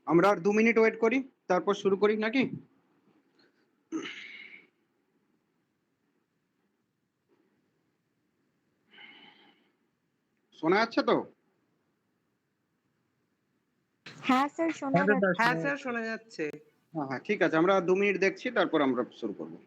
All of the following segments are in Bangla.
আমরা আর 2 মিনিট ওয়েট করি, তারপর শুরু করি নাকি? শোনা যাচ্ছে তো? হ্যাঁ স্যার, শোনা হ্যাঁ দাদা, যাচ্ছে। হ্যাঁ স্যার, শোনা যাচ্ছে। হ্যাঁ হ্যাঁ, ঠিক আছে, আমরা 2 মিনিট দেখছি, তারপর আমরা শুরু করবো।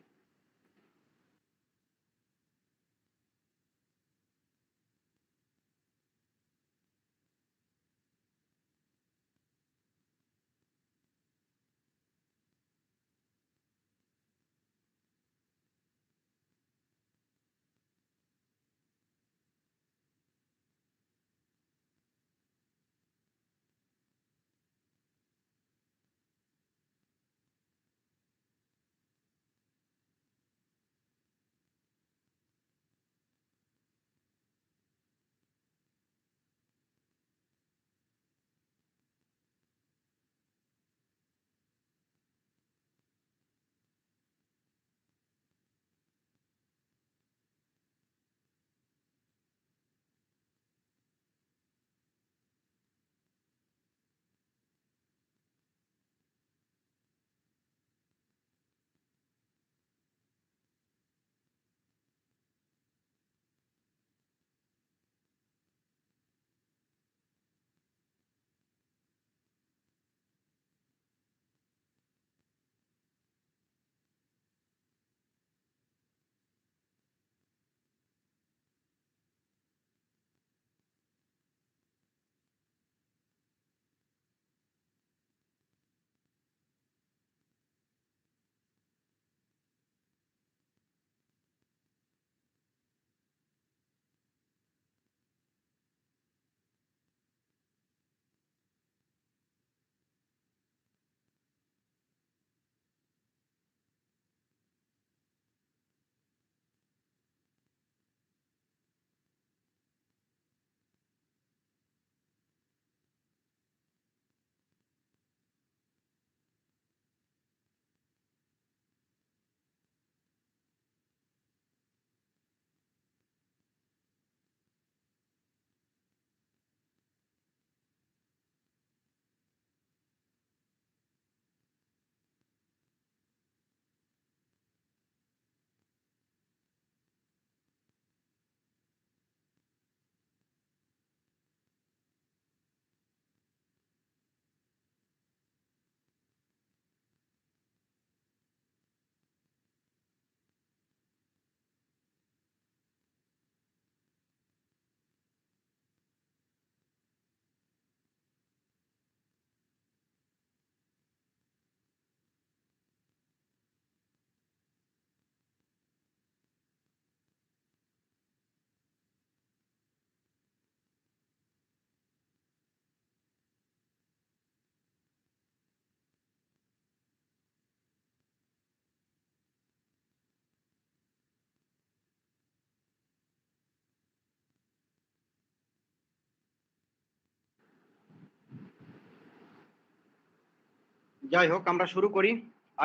যাই হোক, আমরা শুরু করি।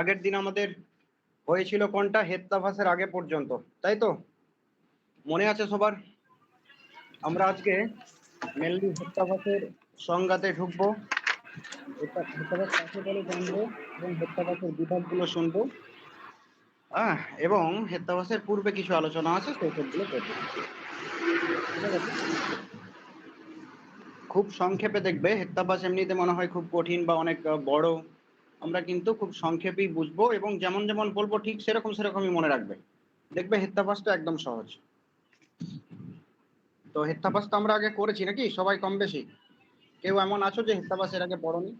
আগের দিন আমাদের হয়েছিল কোনটা? হেত্তাভাসের আগে পর্যন্ত, তাই তো? মনে আছে সবার? আমরা আজকে মেনলি হেত্তাভাসের সংজ্ঞাতে ঢুকবো, হেত্তাভাস কাকে বলে জানবো, এবং হেত্তাভাসের বিভাগগুলো শুনবো। এবং হেত্তাভাসের পূর্বে কিছু আলোচনা আছে, সেসবগুলো করবো। ঠিক আছে? খুব সংক্ষেপে দেখবে, হেত্তাভাস এমনিতে মনে হয় খুব কঠিন বা অনেক বড়। আমরা কিন্তু খুব সংক্ষেপেই বুঝবো, এবং যেমন যেমন বলবো ঠিক সেরকম সেরকমই মনে রাখবে। দেখবে হেত্তাভাসটা একদম সহজ। তো হেত্তাভাস তো আমরা আগে করেছি নাকি সবাই কম বেশি? কেউ এমন আছো যে হেত্তাভাস এর আগে পড়োনি?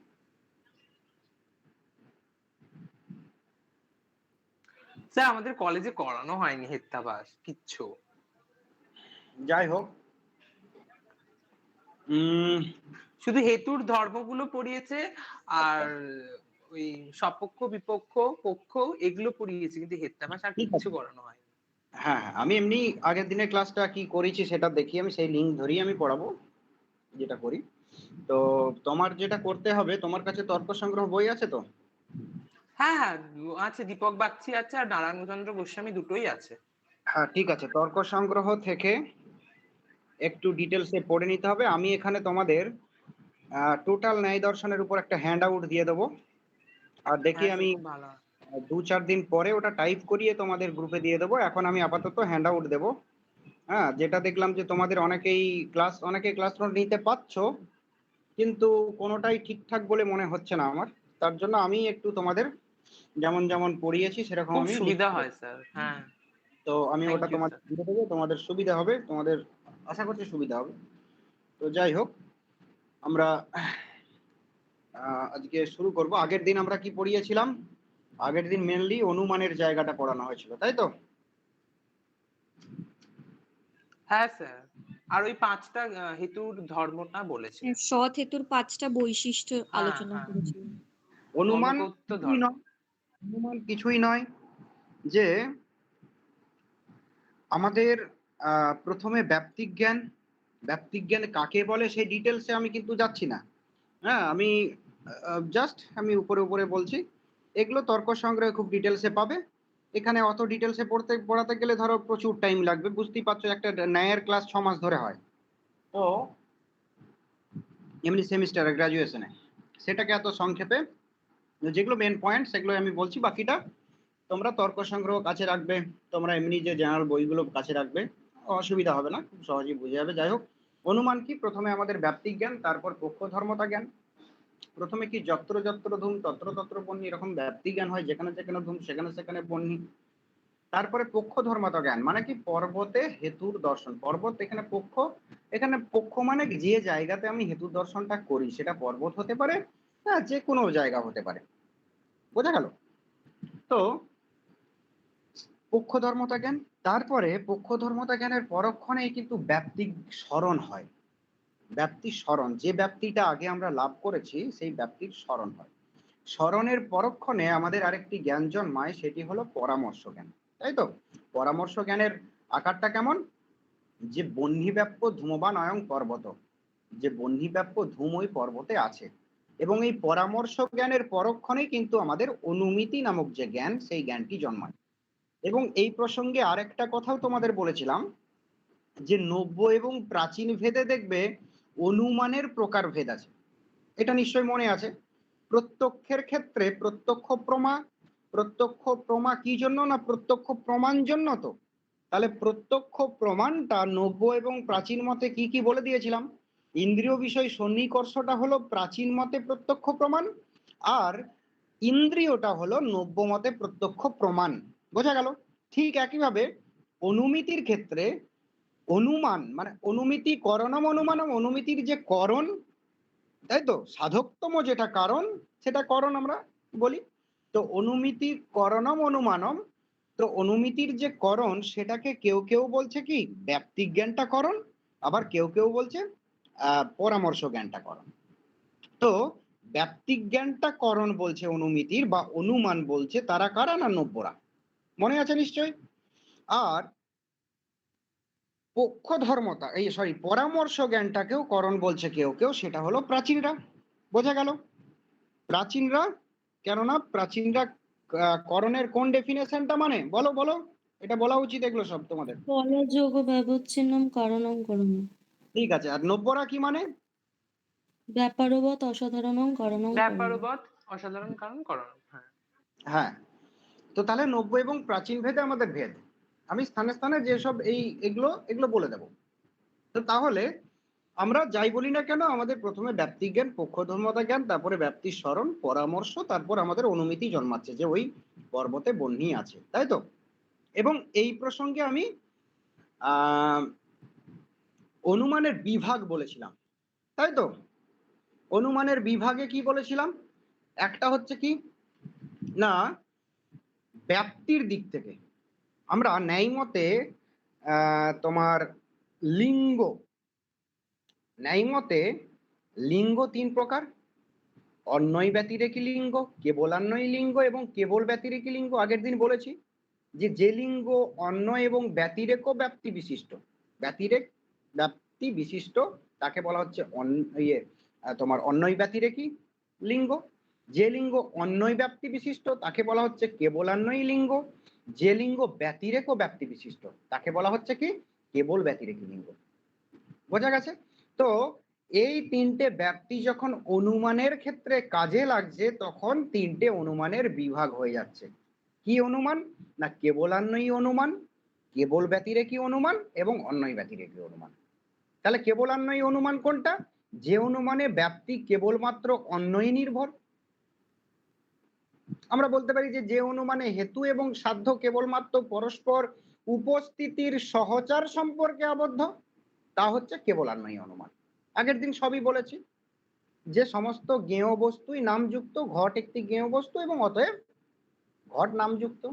স্যার, আমাদের কলেজে করানো হয়নি হেত্তাভাস কিচ্ছু। যাই হোক, শুধু হেতুর ধর্মগুলো পড়িয়েছে, আর ওই সপক্ষ বিপক্ষ পক্ষ এগুলো পড়িয়েছে, কিন্তু হেত্তাভাস আর ঠিক কিচ্ছু আছে। করানো হয়নি। হ্যাঁ হ্যাঁ, আমি এমনি আগের দিনের ক্লাসটা কি করেছি সেটা দেখি, আমি সেই লিঙ্ক ধরেই আমি পড়াবো যেটা করি। তো তোমার যেটা করতে হবে, তোমার কাছে তর্ক সংগ্রহ বই আছে তো? হ্যাঁ হ্যাঁ, আছে, দীপক বাগচি আছে আর নারায়ণচন্দ্র গোস্বামী দুটোই আছে। হ্যাঁ ঠিক আছে, তর্ক সংগ্রহ থেকে একটু ডিটেলসে পড়ে নিতে হবে। আমি এখানে তোমাদের টোটাল ন্যায় দর্শনের উপর একটা হ্যান্ড আউট দিয়ে দেবো, আর দেখি হ্যাঁ, আমি খুব ভালো হয়। 2-4 দিন পরে ওটা টাইপ করিয়ে তোমাদের গ্রুপে দিয়ে দেবো। এখন আমি আপাতত হ্যান্ড আউট দেবো। হ্যাঁ, যেটা দেখলাম যে তোমাদের অনেকে ক্লাস নোট নিতে পারছো, কিন্তু কোনোটাই ঠিকঠাক বলে মনে হচ্ছে না আমার। তার জন্য আমি একটু তোমাদের যেমন যেমন পড়িয়েছি সেরকম খুব আমি সুবিধা লিখে হয় দেবো। স্যার। হ্যাঁ, তো আমি থ্যাংক ওটা ইউ তোমাদের স্যার। দিয়ে দেবো, তোমাদের সুবিধা হবে, তোমাদের আশা করছি সুবিধা হবে। তো যাই হোক, আমরা আজকে শুরু করব। আগের দিন আমরা কি পড়িয়েছিলাম? আগের দিন মেনলি অনুমানের জায়গাটা পড়ানো হয়েছিল, তাই তো? হ্যাঁ স্যার, আর ওই 5টা হেতুর ধর্মটা বলেছিলেন। সৎ হেতুর ৫টা বৈশিষ্ট্য হ্যাঁ, আলোচনা হ্যাঁ, করেছিলাম। অনুমান গণকৌত্য কিছুই ধর্ম। নয়, অনুমান কিছুই নয় যে আমাদের প্রথমে ব্যাপ্তিক জ্ঞান কাকে বলে সেই ডিটেলসে আমি কিন্তু যাচ্ছি না। হ্যাঁ, আমি জাস্ট আমি উপরে উপরে বলছি। এগুলো তর্ক সংগ্রহে খুব ডিটেলসে পাবে। এখানে অত ডিটেলসে পড়াতে গেলে ধরো প্রচুর টাইম লাগবে, বুঝতেই পারছো, একটা ন্যায়ের ক্লাস 6 মাস ধরে হয়। তো এমনি সেমিস্টারে গ্রাজুয়েশনে সেটাকে এত সংক্ষেপে, যেগুলো মেন পয়েন্ট সেগুলো আমি বলছি, বাকিটা তোমরা তর্ক সংগ্রহ কাছে রাখবে, তোমরা এমনি যে জেনারেল বইগুলো কাছে রাখবে, অসুবিধা হবে না, খুব সহজেই বুঝে যাবে। যাই হোক, অনুমান কি? প্রথমে আমাদের ব্যাপ্তিক জ্ঞান, তারপর পক্ষ ধর্মতা জ্ঞান। প্রথমে কি যত্র যত্র ধূম তত্র তত্র বহ্নি, এরকম ব্যাপ্তিক জ্ঞান হয়, যেখানে যেখানে ধূম সেখানে সেখানে বহ্নি। তারপরে পক্ষ ধর্মতা জ্ঞান, মানে কি? পর্বতে হেতুর দর্শন। পর্বত এখানে পক্ষ, এখানে পক্ষ মানে যে জায়গাতে আমি হেতুর দর্শনটা করি সেটা পর্বত হতে পারে, হ্যাঁ, যে কোনো জায়গা হতে পারে। বোঝা গেল? তো পক্ষ ধর্মতা জ্ঞান, তারপরে পক্ষ ধর্মতা জ্ঞানের পরক্ষণেই কিন্তু ব্যাপ্তিক স্মরণ হয়। ব্যাপ্তি স্মরণ, যে ব্যাপ্তিটা আগে আমরা লাভ করেছি সেই ব্যাপ্তির স্মরণ হয়। স্মরণের পরক্ষণে আমাদের আরেকটি জ্ঞান জন্মায়, সেটি হলো পরামর্শ জ্ঞান, তাই তো? পরামর্শ জ্ঞানের আকারটা কেমন? যে বহ্নিব্যাপ্য ধূমবান অয়ং পর্বত, যে বহ্নিব্যাপ্য ধূম ওই পর্বতে আছে। এবং এই পরামর্শ জ্ঞানের পরক্ষণেই কিন্তু আমাদের অনুমিতি নামক যে জ্ঞান, সেই জ্ঞানটি জন্মায়। এবং এই প্রসঙ্গে আরেকটা কথাও তোমাদের বলেছিলাম যে নব্য এবং প্রাচীন ভেদে দেখবে অনুমানের প্রকার ভেদ আছে। এটা নিশ্চয়ই মনে আছে। প্রত্যক্ষের ক্ষেত্রে প্রত্যক্ষ প্রমা কি জন্য? না প্রত্যক্ষ প্রমাণ জন্য। তো তাহলে প্রত্যক্ষ প্রমাণটা নব্য এবং প্রাচীন মতে কি কি বলে দিয়েছিলাম। ইন্দ্রিয় বিষয় সন্নিকর্ষটা হলো প্রাচীন মতে প্রত্যক্ষ প্রমাণ, আর ইন্দ্রিয়টা হলো নব্য মতে প্রত্যক্ষ প্রমাণ। বোঝা গেল? ঠিক একইভাবে অনুমিতির ক্ষেত্রে অনুমান মানে অনুমিতি করণম অনুমানম, অনুমিতির যে করণ, তাই তো, সাধকতম যেটা কারণ সেটা করণ আমরা বলি। তো অনুমিতি করণম অনুমানম, তো অনুমিতির যে করণ সেটাকে কেউ কেউ বলছে কি ব্যাপ্তিক জ্ঞানটা করণ, আবার কেউ কেউ বলছে পরামর্শ জ্ঞানটা করণ। তো ব্যাপ্তিক জ্ঞানটা করণ বলছে অনুমিতির, বা অনুমান বলছে তারা কারা? না নব্যরা। মনে আছে নিশ্চয়। আর পক্ষ ধর্মতা এই সরি পরামর্শ জ্ঞানটাকেও করণ বলছে কেউ কেউ, সেটা হলো প্রাচীনরা। বোঝা গেল? প্রাচীনরা, কেননা প্রাচীনরা করণের কোন ডেফিনেশনটা মানে, বলো বলো, এটা বলা উচিত এগুলো সব তোমাদের। ফলযোগ ব্যবচ্ছিন্নম কারণং করণম। ঠিক আছে, আর নব্যরা কি মানে? ব্যাপারবৎ অসাধারণং কারণং করণম। ব্যাপারবৎ অসাধারণ কারণ করণ। হ্যাঁ। হ্যাঁ, তো তাহলে নব্য এবং প্রাচীন ভেদে আমাদের ভেদ। আমি স্থানে স্থানে যেসব এগুলো এগুলো বলে দেব। তো তাহলে আমরা যাই বলি না কেন, আমাদের প্রথমে ব্যাপ্তিক জ্ঞান, পক্ষধর্মতা জ্ঞান, তারপরে ব্যাপ্তির স্মরণ, পরামর্শ, তারপর আমাদের অনুমিতি জন্মাচ্ছে যে ওই পর্বতে বহ্নি আছে, তাই তো? এবং এই প্রসঙ্গে আমি আহ অনুমানের বিভাগ বলেছিলাম, তাই তো? অনুমানের বিভাগে কি বলেছিলাম? একটা হচ্ছে কি না, ব্যাপ্তির দিক থেকে আমরা ন্যায় মতে তোমার লিঙ্গ, ন্যায় মতে লিঙ্গ 3 প্রকার। অন্বয় ব্যতিরেকী লিঙ্গ, কেবলান্বয়ী লিঙ্গ এবং কেবল ব্যতিরেকী লিঙ্গ। আগের দিন বলেছি যে যে লিঙ্গ অন্বয় এবং ব্যতিরেক ব্যাপ্তি বিশিষ্ট, ব্যতিরেক ব্যাপ্তি বিশিষ্ট, তাকে বলা হচ্ছে তোমার অন্বয় ব্যতিরেকী লিঙ্গ। যে লিঙ্গ অন্বয় ব্যাপ্তি বিশিষ্ট তাকে বলা হচ্ছে কেবলান্বয়ী লিঙ্গ। যে লিঙ্গ ব্যতিরেক ব্যাপ্তি বিশিষ্ট তাকে বলা হচ্ছে কি কেবল ব্যতিরেকী লিঙ্গ। বোঝা গেছে? তো এই তিনটে ব্যাপ্তি যখন অনুমানের ক্ষেত্রে কাজে লাগছে তখন তিনটে অনুমানের বিভাগ হয়ে যাচ্ছে। কি অনুমান? না কেবলান্বয়ী অনুমান, কেবল ব্যতিরেকী অনুমান এবং অন্বয় ব্যতিরেকী অনুমান। তাহলে কেবলান্বয়ী অনুমান কোনটা? যে অনুমানে ব্যাপ্তি কেবলমাত্র অন্বয়ী নির্ভর। আমরা বলতে পারি যে অনুমানে হেতু এবং সাধ্য কেবলমাত্র পরস্পর উপস্থিতির সহচার সম্পর্কে আবদ্ধ, তা হচ্ছে কেবলান্বয়ী অনুমান। আগের দিন সবই বলেছি যে সমস্ত জ্ঞেয় বস্তুই নামযুক্ত, ঘট একটি জ্ঞেয় বস্তু এবং অতএব ঘট নামযুক্ত।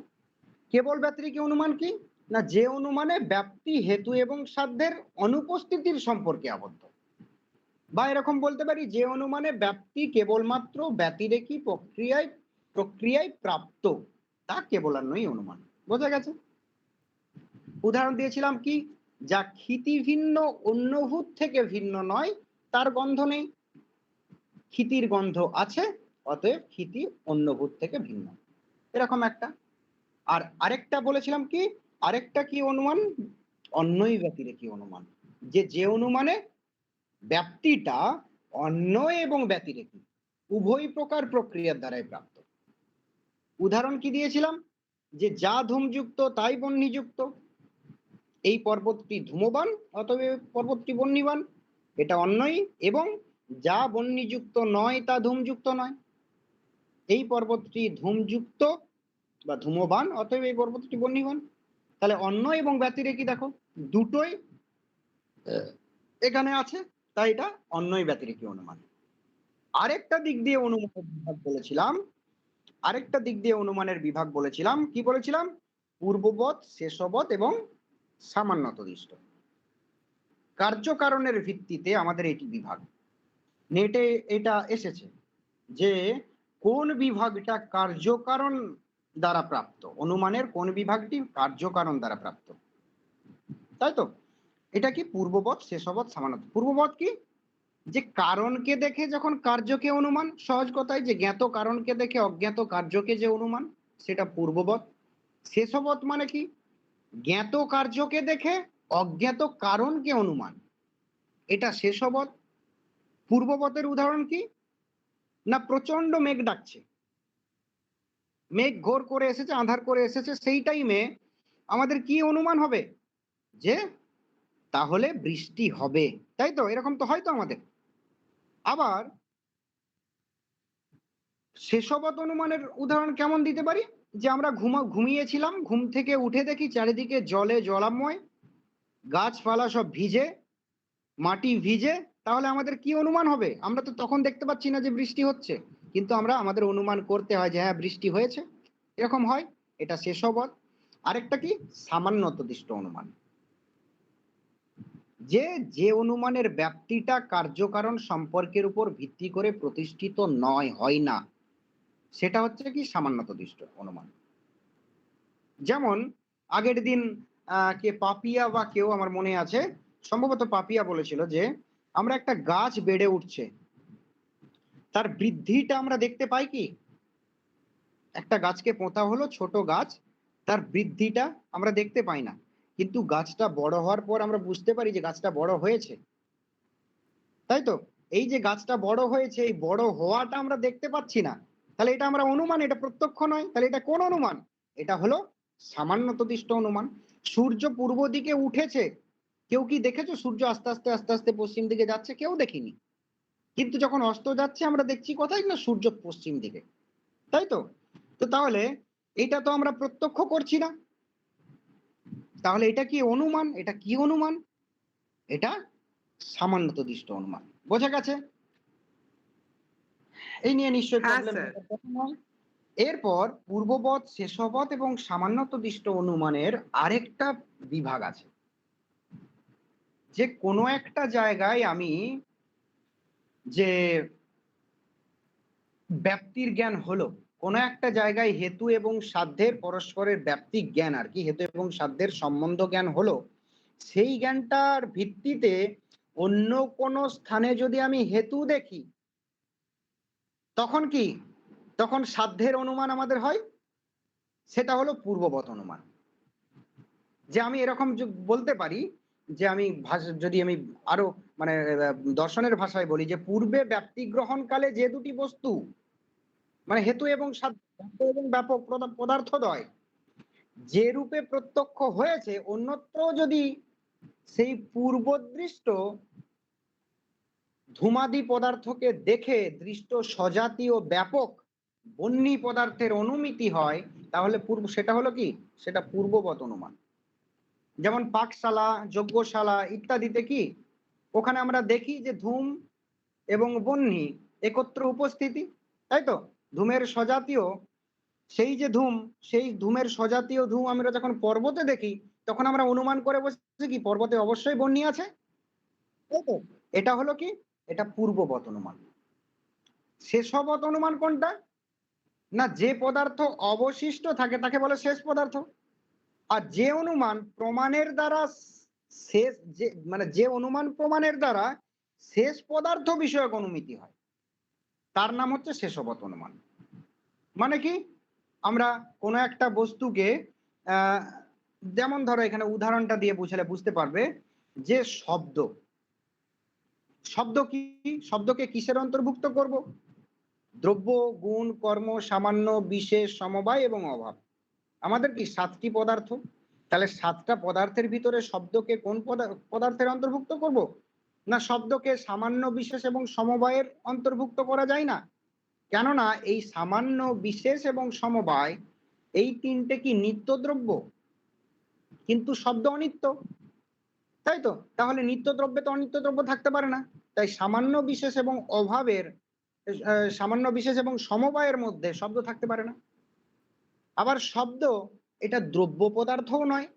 কেবল ব্যতিরেকী অনুমান কি? না যে অনুমানে ব্যাপ্তি হেতু এবং সাধ্যের অনুপস্থিতির সম্পর্কে আবদ্ধ, বা এরকম বলতে পারি যে অনুমানে ব্যাপ্তি কেবলমাত্র ব্যতিরেকী প্রক্রিয়ায় প্রাপ্ত, তা কেবলান্বয়ী অনুমান। বোঝা গেছে? উদাহরণ দিয়েছিলাম কি? যা ক্ষিতি ভিন্ন অন্যভূত থেকে ভিন্ন নয় তার গন্ধ নেই, ক্ষিতির গন্ধ আছে অতএব ক্ষিতি অন্যভূত থেকে ভিন্ন, এরকম একটা। আর আরেকটা বলেছিলাম কি? আরেকটা কি অনুমান? অন্যই ব্যতিরেকী অনুমান। যে অনুমানে ব্যাপ্তিটা অন্যয় এবং ব্যতিরেকী উভয় প্রকার প্রক্রিয়ার দ্বারাই প্রাপ্ত। উদাহরণ কি দিয়েছিলাম? যে যা ধূমযুক্ত তাই বহ্নিযুক্ত, এই পর্বতটি ধূমবান অতএব পর্বতটি বহ্নিবান, এটা অন্যয়। এবং যা বহ্নিযুক্ত নয় তা ধূমযুক্ত নয়, এই পর্বতটি ধূমযুক্ত বা ধূমবান অতএব এই পর্বতটি বহ্নিবান। তাহলে অন্যয় এবং ব্যতিরেকী দেখো দুটোই এখানে আছে, তাই এটা অন্যয় ব্যতিরেকী অনুমান। আরেকটা দিক দিয়ে অনুমানের বিভাগ বলেছিলাম, আরেকটা দিক দিয়ে অনুমানের বিভাগ বলেছিলাম। কি বলেছিলাম? পূর্ববৎ, শেষবৎ এবং সামান্যতদিষ্ট। কার্যকারণের ভিত্তিতে আমাদের এটি বিভাগ। নেটে এটা এসেছে যে কোন বিভাগটা কার্যকারণ দ্বারা প্রাপ্ত, অনুমানের কোন বিভাগটি কার্যকারণ দ্বারা প্রাপ্ত, তাই তো? এটা কি? পূর্ববৎ, শেষবৎ, সামান্যত। পূর্ববৎ কি? যে কারণকে দেখে যখন কার্যকে অনুমান, সহজ কথায় যে জ্ঞাত কারণকে দেখে অজ্ঞাত কার্যকে যে অনুমান, সেটা পূর্ববৎ। শেষবৎ মানে কি? জ্ঞাত কার্যকে দেখে অজ্ঞাত কারণকে অনুমান, এটা শেষবৎ। পূর্ববতের উদাহরণ কি? না প্রচন্ড মেঘ ডাকছে, মেঘ ঘোর করে এসেছে, আঁধার করে এসেছে, সেই টাইমে আমাদের কি অনুমান হবে? যে তাহলে বৃষ্টি হবে, তাই তো? এরকম তো হয় তো আমাদের। আবার শেষবৎ অনুমানের উদাহরণ কেমন দিতে পারি? যে আমরা ঘুমিয়েছিলাম, ঘুম থেকে উঠে দেখি চারিদিকে জলে জলাময়, গাছপালা সব ভিজে, মাটি ভিজে, তাহলে আমাদের কি অনুমান হবে? আমরা তো তখন দেখতে পাচ্ছি না যে বৃষ্টি হচ্ছে, কিন্তু আমাদের অনুমান করতে হয় যে হ্যাঁ বৃষ্টি হয়েছে, এরকম হয়, এটা শেষবৎ। আরেকটা কি? সামান্যতদিষ্ট অনুমান। যে অনুমানের ব্যাপ্তিটা কার্যকারণ সম্পর্কের উপর ভিত্তি করে প্রতিষ্ঠিত নয়, হয় না, সেটা হচ্ছে কি? সামান্যতদিষ্ট অনুমান। যেমন আগের দিন কে পাপিয়া বা কেউ, আমার মনে আছে সম্ভবত পাপিয়া বলেছিল যে আমরা একটা গাছ বেড়ে উঠছে, তার বৃদ্ধিটা আমরা দেখতে পাই কি? একটা গাছকে পোঁতা হলো, ছোট গাছ, তার বৃদ্ধিটা আমরা দেখতে পাই না, কিন্তু গাছটা বড় হওয়ার পর আমরা বুঝতে পারি যে গাছটা বড় হয়েছে, তাই তো? এই যে গাছটা বড় হয়েছে, এই বড় হওয়াটা আমরা দেখতে পাচ্ছি না, তাহলে এটা আমরা অনুমান, এটা প্রত্যক্ষ নয়, তাহলে এটা কোন অনুমান? এটা হলো সামান্যতদিষ্ট অনুমান। সূর্য পূর্ব দিকে উঠেছে, কেউ কি দেখেছো সূর্য আস্তে আস্তে আস্তে আস্তে পশ্চিম দিকে যাচ্ছে? কেউ দেখিনি, কিন্তু যখন অস্ত যাচ্ছে আমরা দেখছি কোথায়? না সূর্য পশ্চিম দিকে, তাই তো? তো তাহলে এটা তো আমরা প্রত্যক্ষ করছি না, তাহলে এটা কি অনুমান? এটা কি অনুমান? এটা সামান্যতদিষ্ট অনুমান। বোঝা গেছে? এই নিয়ে নিশ্চয়ই হ্যাঁ প্রবলেম স্যার। এরপর পূর্ববৎ, শেষবৎ এবং সামান্যতদিষ্ট অনুমানের আরেকটা বিভাগ আছে। যে কোনো একটা জায়গায় আমি যে ব্যাপ্তির জ্ঞান হলো, কোনো একটা জায়গায় হেতু এবং সাধ্যের পরস্পরের ব্যাপ্তিক জ্ঞান, আর কি হেতু এবং সাধ্যের সম্বন্ধ জ্ঞান হলো, সেই জ্ঞানটার ভিত্তিতে অন্য কোনো স্থানে যদি আমি হেতু দেখি, তখন কি? তখন সাধ্যের অনুমান আমাদের হয়, সেটা হলো পূর্ববৎ অনুমান। যে আমি এরকম বলতে পারি যে আমি যদি আমি আরো মানে দর্শনের ভাষায় বলি, যে পূর্বে ব্যাপ্তি গ্রহণকালে যে দুটি বস্তু মানে হেতু এবং ব্যাপ্ত এবং ব্যাপক পদার্থদ্বয় যে রূপে প্রত্যক্ষ হয়েছে, অন্যত্র যদি সেই পূর্বদৃষ্ট ধূমাদি পদার্থকে দেখে দৃষ্ট সজাতীয় ব্যাপক বন্যী পদার্থের অনুমিতি হয়, তাহলে সেটা হলো কি, সেটা পূর্ববৎ অনুমান। যেমন পাকশালা, যজ্ঞশালা ইত্যাদিতে কি ওখানে আমরা দেখি যে ধূম এবং বহ্নি একত্র উপস্থিতি, তাই তো? ধূমের সজাতীয় সেই যে ধূম, সেই ধূমের সজাতীয় ধূম আমরা যখন পর্বতে দেখি, তখন আমরা অনুমান করে বসছি কি পর্বতে অবশ্যই বহ্নি আছে, তাই তো? এটা হলো কি, এটা পূর্ববৎ অনুমান। শেষবৎ অনুমান কোনটা? না, যে পদার্থ অবশিষ্ট থাকে তাকে বলে শেষ পদার্থ। আর যে অনুমান প্রমাণের দ্বারা শেষ, যে মানে যে অনুমান প্রমাণের দ্বারা শেষ পদার্থ বিষয়ক অনুমিতি হয়, তার নাম হচ্ছে শেষবৎ অনুমান। মানে কি, আমরা কোনো একটা বস্তুকে যেমন ধরো এখানে উদাহরণটা দিয়ে বুঝালে বুঝতে পারবে যে শব্দ কি, শব্দকে কিসের অন্তর্ভুক্ত করব? দ্রব্য, গুণ, কর্ম, সামান্য, বিশেষ, সমবায় এবং অভাব। আমাদের কি 7টি পদার্থ, তাহলে 7টা পদার্থের ভিতরে শব্দকে কোন পদার্থের অন্তর্ভুক্ত করব? না, শব্দকে সামান্য, বিশেষ এবং সমবায়ের অন্তর্ভুক্ত করা যায় না। কেননা এই সামান্য, বিশেষ এবং সমবায় এই তিনটে কি নিত্য দ্রব্য, কিন্তু শব্দ অনিত্য, তাই তো? তাহলে নিত্য দ্রব্যে তো অনিত্য দ্রব্য থাকতে পারে না। তাই সামান্য, বিশেষ এবং অভাবের সামান্য, বিশেষ এবং সমবায়ের মধ্যে শব্দ থাকতে পারে না। আবার শব্দ এটা দ্রব্য পদার্থও নয়,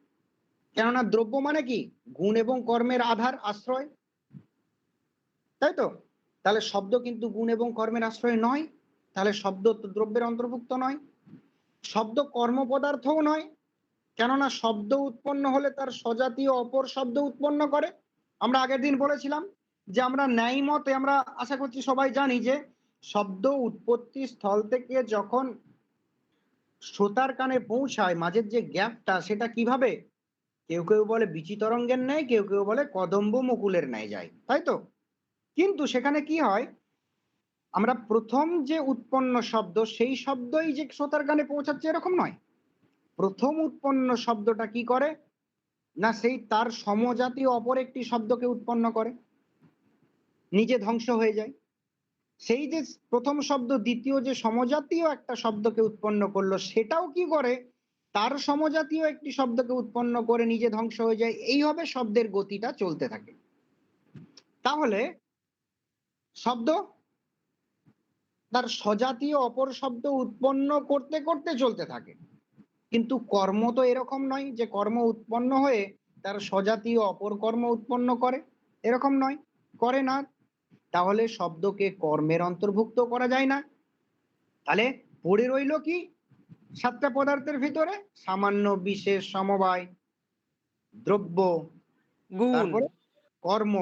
কেননা দ্রব্য মানে কি গুণ এবং কর্মের আধার, আশ্রয়, তাই তো? তাহলে শব্দ কিন্তু গুণ এবং কর্মের আশ্রয় নয়, তাহলে শব্দ তো দ্রব্যের অন্তর্ভুক্ত নয়। শব্দ কর্ম পদার্থও নয়, কেননা শব্দ উৎপন্ন হলে তার স্বজাতীয় অপর শব্দ উৎপন্ন করে। আমরা আগের দিন বলেছিলাম যে আমরা ন্যায় মতে, আমরা আশা করছি সবাই জানি যে শব্দ উৎপত্তি স্থল থেকে যখন শ্রোতার কানে পৌঁছায়, মাঝের যে গ্যাপটা, সেটা কিভাবে, কেউ কেউ বলে বিচিতরঙ্গের ন্যায়, কেউ কেউ বলে কদম্ব মুকুলের ন্যায় যায়, তাই তো? কিন্তু সেখানে কি হয়, আমরা প্রথম যে উৎপন্ন শব্দ সেই শব্দই যে শ্রোতার কানে পৌঁছাচ্ছে এরকম নয়। প্রথম উৎপন্ন শব্দটা কি করে, না সেই তার সমজাতীয় অপর একটি শব্দকে উৎপন্ন করে, নিজে ধ্বংস হয়ে যায়। সেই যে প্রথম শব্দ দ্বিতীয় যে সমজাতীয় একটা শব্দকে উৎপন্ন করলো, সেটাও কি করে, তার সমজাতীয় একটি শব্দকে উৎপন্ন করে নিজে ধ্বংস হয়ে যায়। এইভাবে শব্দের গতিটা চলতে থাকে। তাহলে শব্দ তার স্বজাতীয় অপর শব্দ উৎপন্ন করতে করতে চলতে থাকে, কিন্তু কর্ম তো এরকম নয় যে কর্ম উৎপন্ন হয়ে তার স্বজাতীয় অপর কর্ম উৎপন্ন করে, এরকম নয়, করে না। তাহলে শব্দকে কর্মের অন্তর্ভুক্ত করা যায় না। তাহলে পড়ে রইল কি 7টা পদার্থের ভিতরে সামান্য, বিশেষ, সমবায়, দ্রব্য, গুণ। তারপরে কর্ম।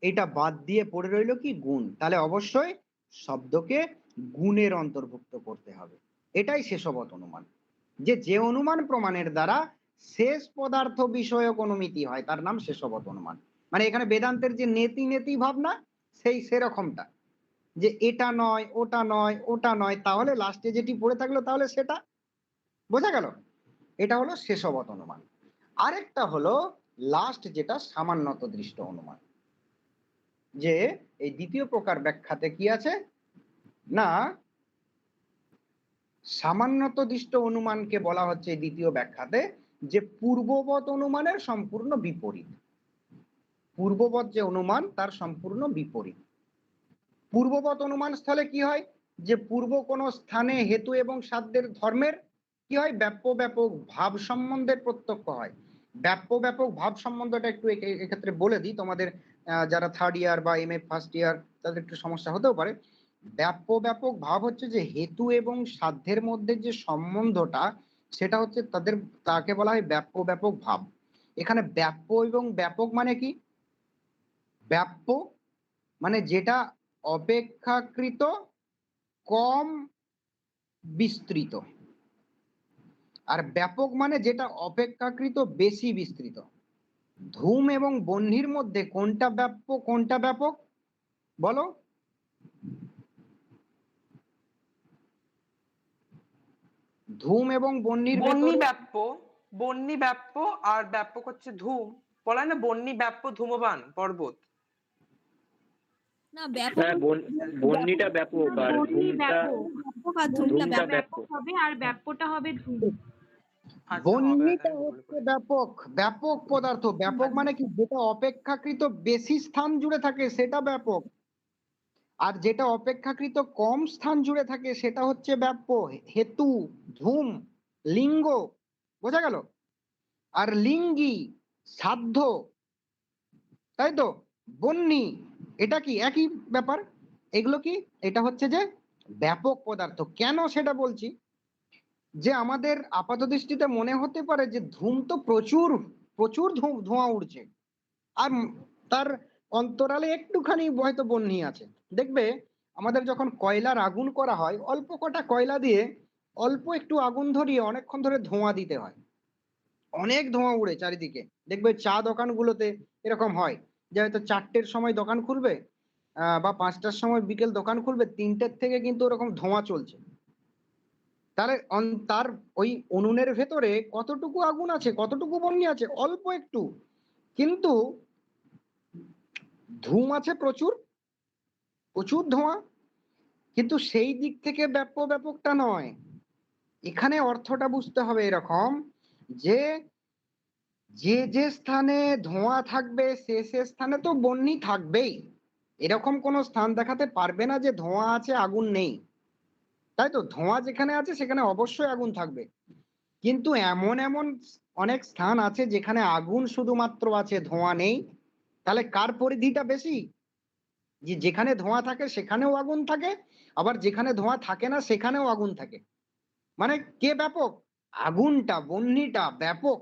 এটা বাদ দিয়ে পড়ে রইল কি গুণ। তাহলে অবশ্যই শব্দকে গুণের অন্তর্ভুক্ত করতে হবে। এটাই শেষবৎ অনুমান, যে অনুমান প্রমাণের দ্বারা শেষ পদার্থ বিষয়ক অনুমিতি হয় তার নাম শেষবৎ অনুমান। মানে এখানে বেদান্তের যে নেতি নেতি ভাবনা, সেরকমটা, যে এটা নয়, ওটা নয়, ওটা নয়, তাহলে লাস্টে যেটি পড়ে থাকলো তাহলে সেটা, বোঝা গেল? এটা হলো শেষবৎ অনুমান। আরেকটা হলো লাস্ট, যেটা সামান্যত দৃষ্ট অনুমান। যে এই দ্বিতীয় প্রকার ব্যাখ্যাতে কি আছে, না সামান্যত দৃষ্ট অনুমানকে বলা হচ্ছে দ্বিতীয় ব্যাখ্যাতে যে পূর্ববৎ অনুমানের সম্পূর্ণ বিপরীত। পূর্ববৎ যে অনুমান তার সম্পূর্ণ বিপরীত। পূর্ববৎ অনুমান স্থলে কি হয়, যে পূর্ব কোন স্থানে হেতু এবং সাধ্যের ধর্মের কি হয়, ব্যাপ্য ব্যাপক ভাব সম্বন্ধের প্রত্যক্ষ হয়। ব্যাপ্য ব্যাপক ভাব সম্বন্ধটা একটু এক্ষেত্রে বলে দিই, তোমাদের যারা 3rd ইয়ার বা MA ফার্স্ট ইয়ার তাদের একটু সমস্যা হতেও পারে। ব্যাপ্য ব্যাপক ভাব হচ্ছে যে হেতু এবং সাধ্যের মধ্যে যে সম্বন্ধটা, সেটা হচ্ছে তাকে বলা হয় ব্যাপ্য ব্যাপক ভাব। এখানে ব্যাপ্য এবং ব্যাপক মানে কি, ব্যাপ্য মানে যেটা অপেক্ষাকৃত কম বিস্তৃত, আর ব্যাপক মানে যেটা অপেক্ষাকৃত বেশি বিস্তৃত। ধূম এবং বহ্নির মধ্যে কোনটা ব্যাপক কোনটা ব্যাপক বলো? ধূম এবং বহ্নির বন্যী ভেতরে ব্যাপ্য, বন্যী ব্যাপ্য আর ব্যাপক হচ্ছে ধূম। বলা হয় না বন্যী ব্যাপ্য ধূমবান পর্বত। না ব্যাপক হ্যাঁ, বহ্নিটা ব্যাপক আর বহ্নি ধূমটা ব্যাপক, আর ধূমটা ধূমটা ব্যাপক। ব্যাপক ব্যাপক। হবে আর ব্যাপ্যটা হবে ধূম। আচ্ছা, হবে বহ্নিটা আমি ভুল হচ্ছে করেছি। ব্যাপক, ব্যাপক পদার্থ। ব্যাপক মানে কি? যেটা অপেক্ষাকৃত বেশি স্থান জুড়ে থাকে সেটা ব্যাপক, আর যেটা অপেক্ষাকৃত কম স্থান জুড়ে থাকে সেটা হচ্ছে ব্যাপ্য। হেতু, ধূম, লিঙ্গ, বোঝা গেল? আর লিঙ্গি, সাধ্য, তাই তো? বন্যী, এটা কি একই ব্যাপার? এগুলো কি? এটা হচ্ছে যে ব্যাপক পদার্থ। কেন সেটা বলছি, যে আমাদের আপাত দৃষ্টিতে মনে হতে পারে যে ধূম তো প্রচুর প্রচুর ধোঁয়া উঠছে, আর তার অন্তরালে একটুখানি হয়তো বহ্নি আছে। দেখবে আমাদের যখন কয়লার আগুন করা হয়, অল্প কটা কয়লা দিয়ে অল্প একটু আগুন ধরিয়ে অনেকক্ষণ ধরে ধোঁয়া দিতে হয়, অনেক ধোঁয়া উড়ে চারিদিকে। দেখবে চা দোকানগুলোতে এরকম হয় যে হয়তো 4টের সময় দোকান খুলবে, বা 5টার সময় বিকেল দোকান খুলবে, 3টের থেকে কিন্তু ওরকম ধোঁয়া চলছে। তাহলে তার ওই উনুনের ভেতরে কতটুকু আগুন আছে, কতটুকু বহ্নি আছে? অল্প একটু, কিন্তু ধূম আছে প্রচুর, প্রচুর ধোঁয়া। কিন্তু সেই দিক থেকে ব্যাপকটা নয়। এখানে অর্থটা বুঝতে হবে এরকম, যে যে যে স্থানে ধোঁয়া থাকবে সে সে স্থানে তো বহ্নি থাকবেই। এরকম কোনো স্থান দেখাতে পারবে না যে ধোঁয়া আছে আগুন নেই, তাই তো? ধোঁয়া যেখানে আছে সেখানে অবশ্যই আগুন থাকবে। কিন্তু এমন এমন অনেক স্থান আছে যেখানে আগুন শুধুমাত্র আছে, ধোঁয়া নেই। তাহলে কার পরিধিটা বেশি? যে যেখানে ধোঁয়া থাকে সেখানেও আগুন থাকে, আবার যেখানে ধোঁয়া থাকে না সেখানেও আগুন থাকে। মানে কে ব্যাপক? আগুনটা, বহ্নিটা ব্যাপক।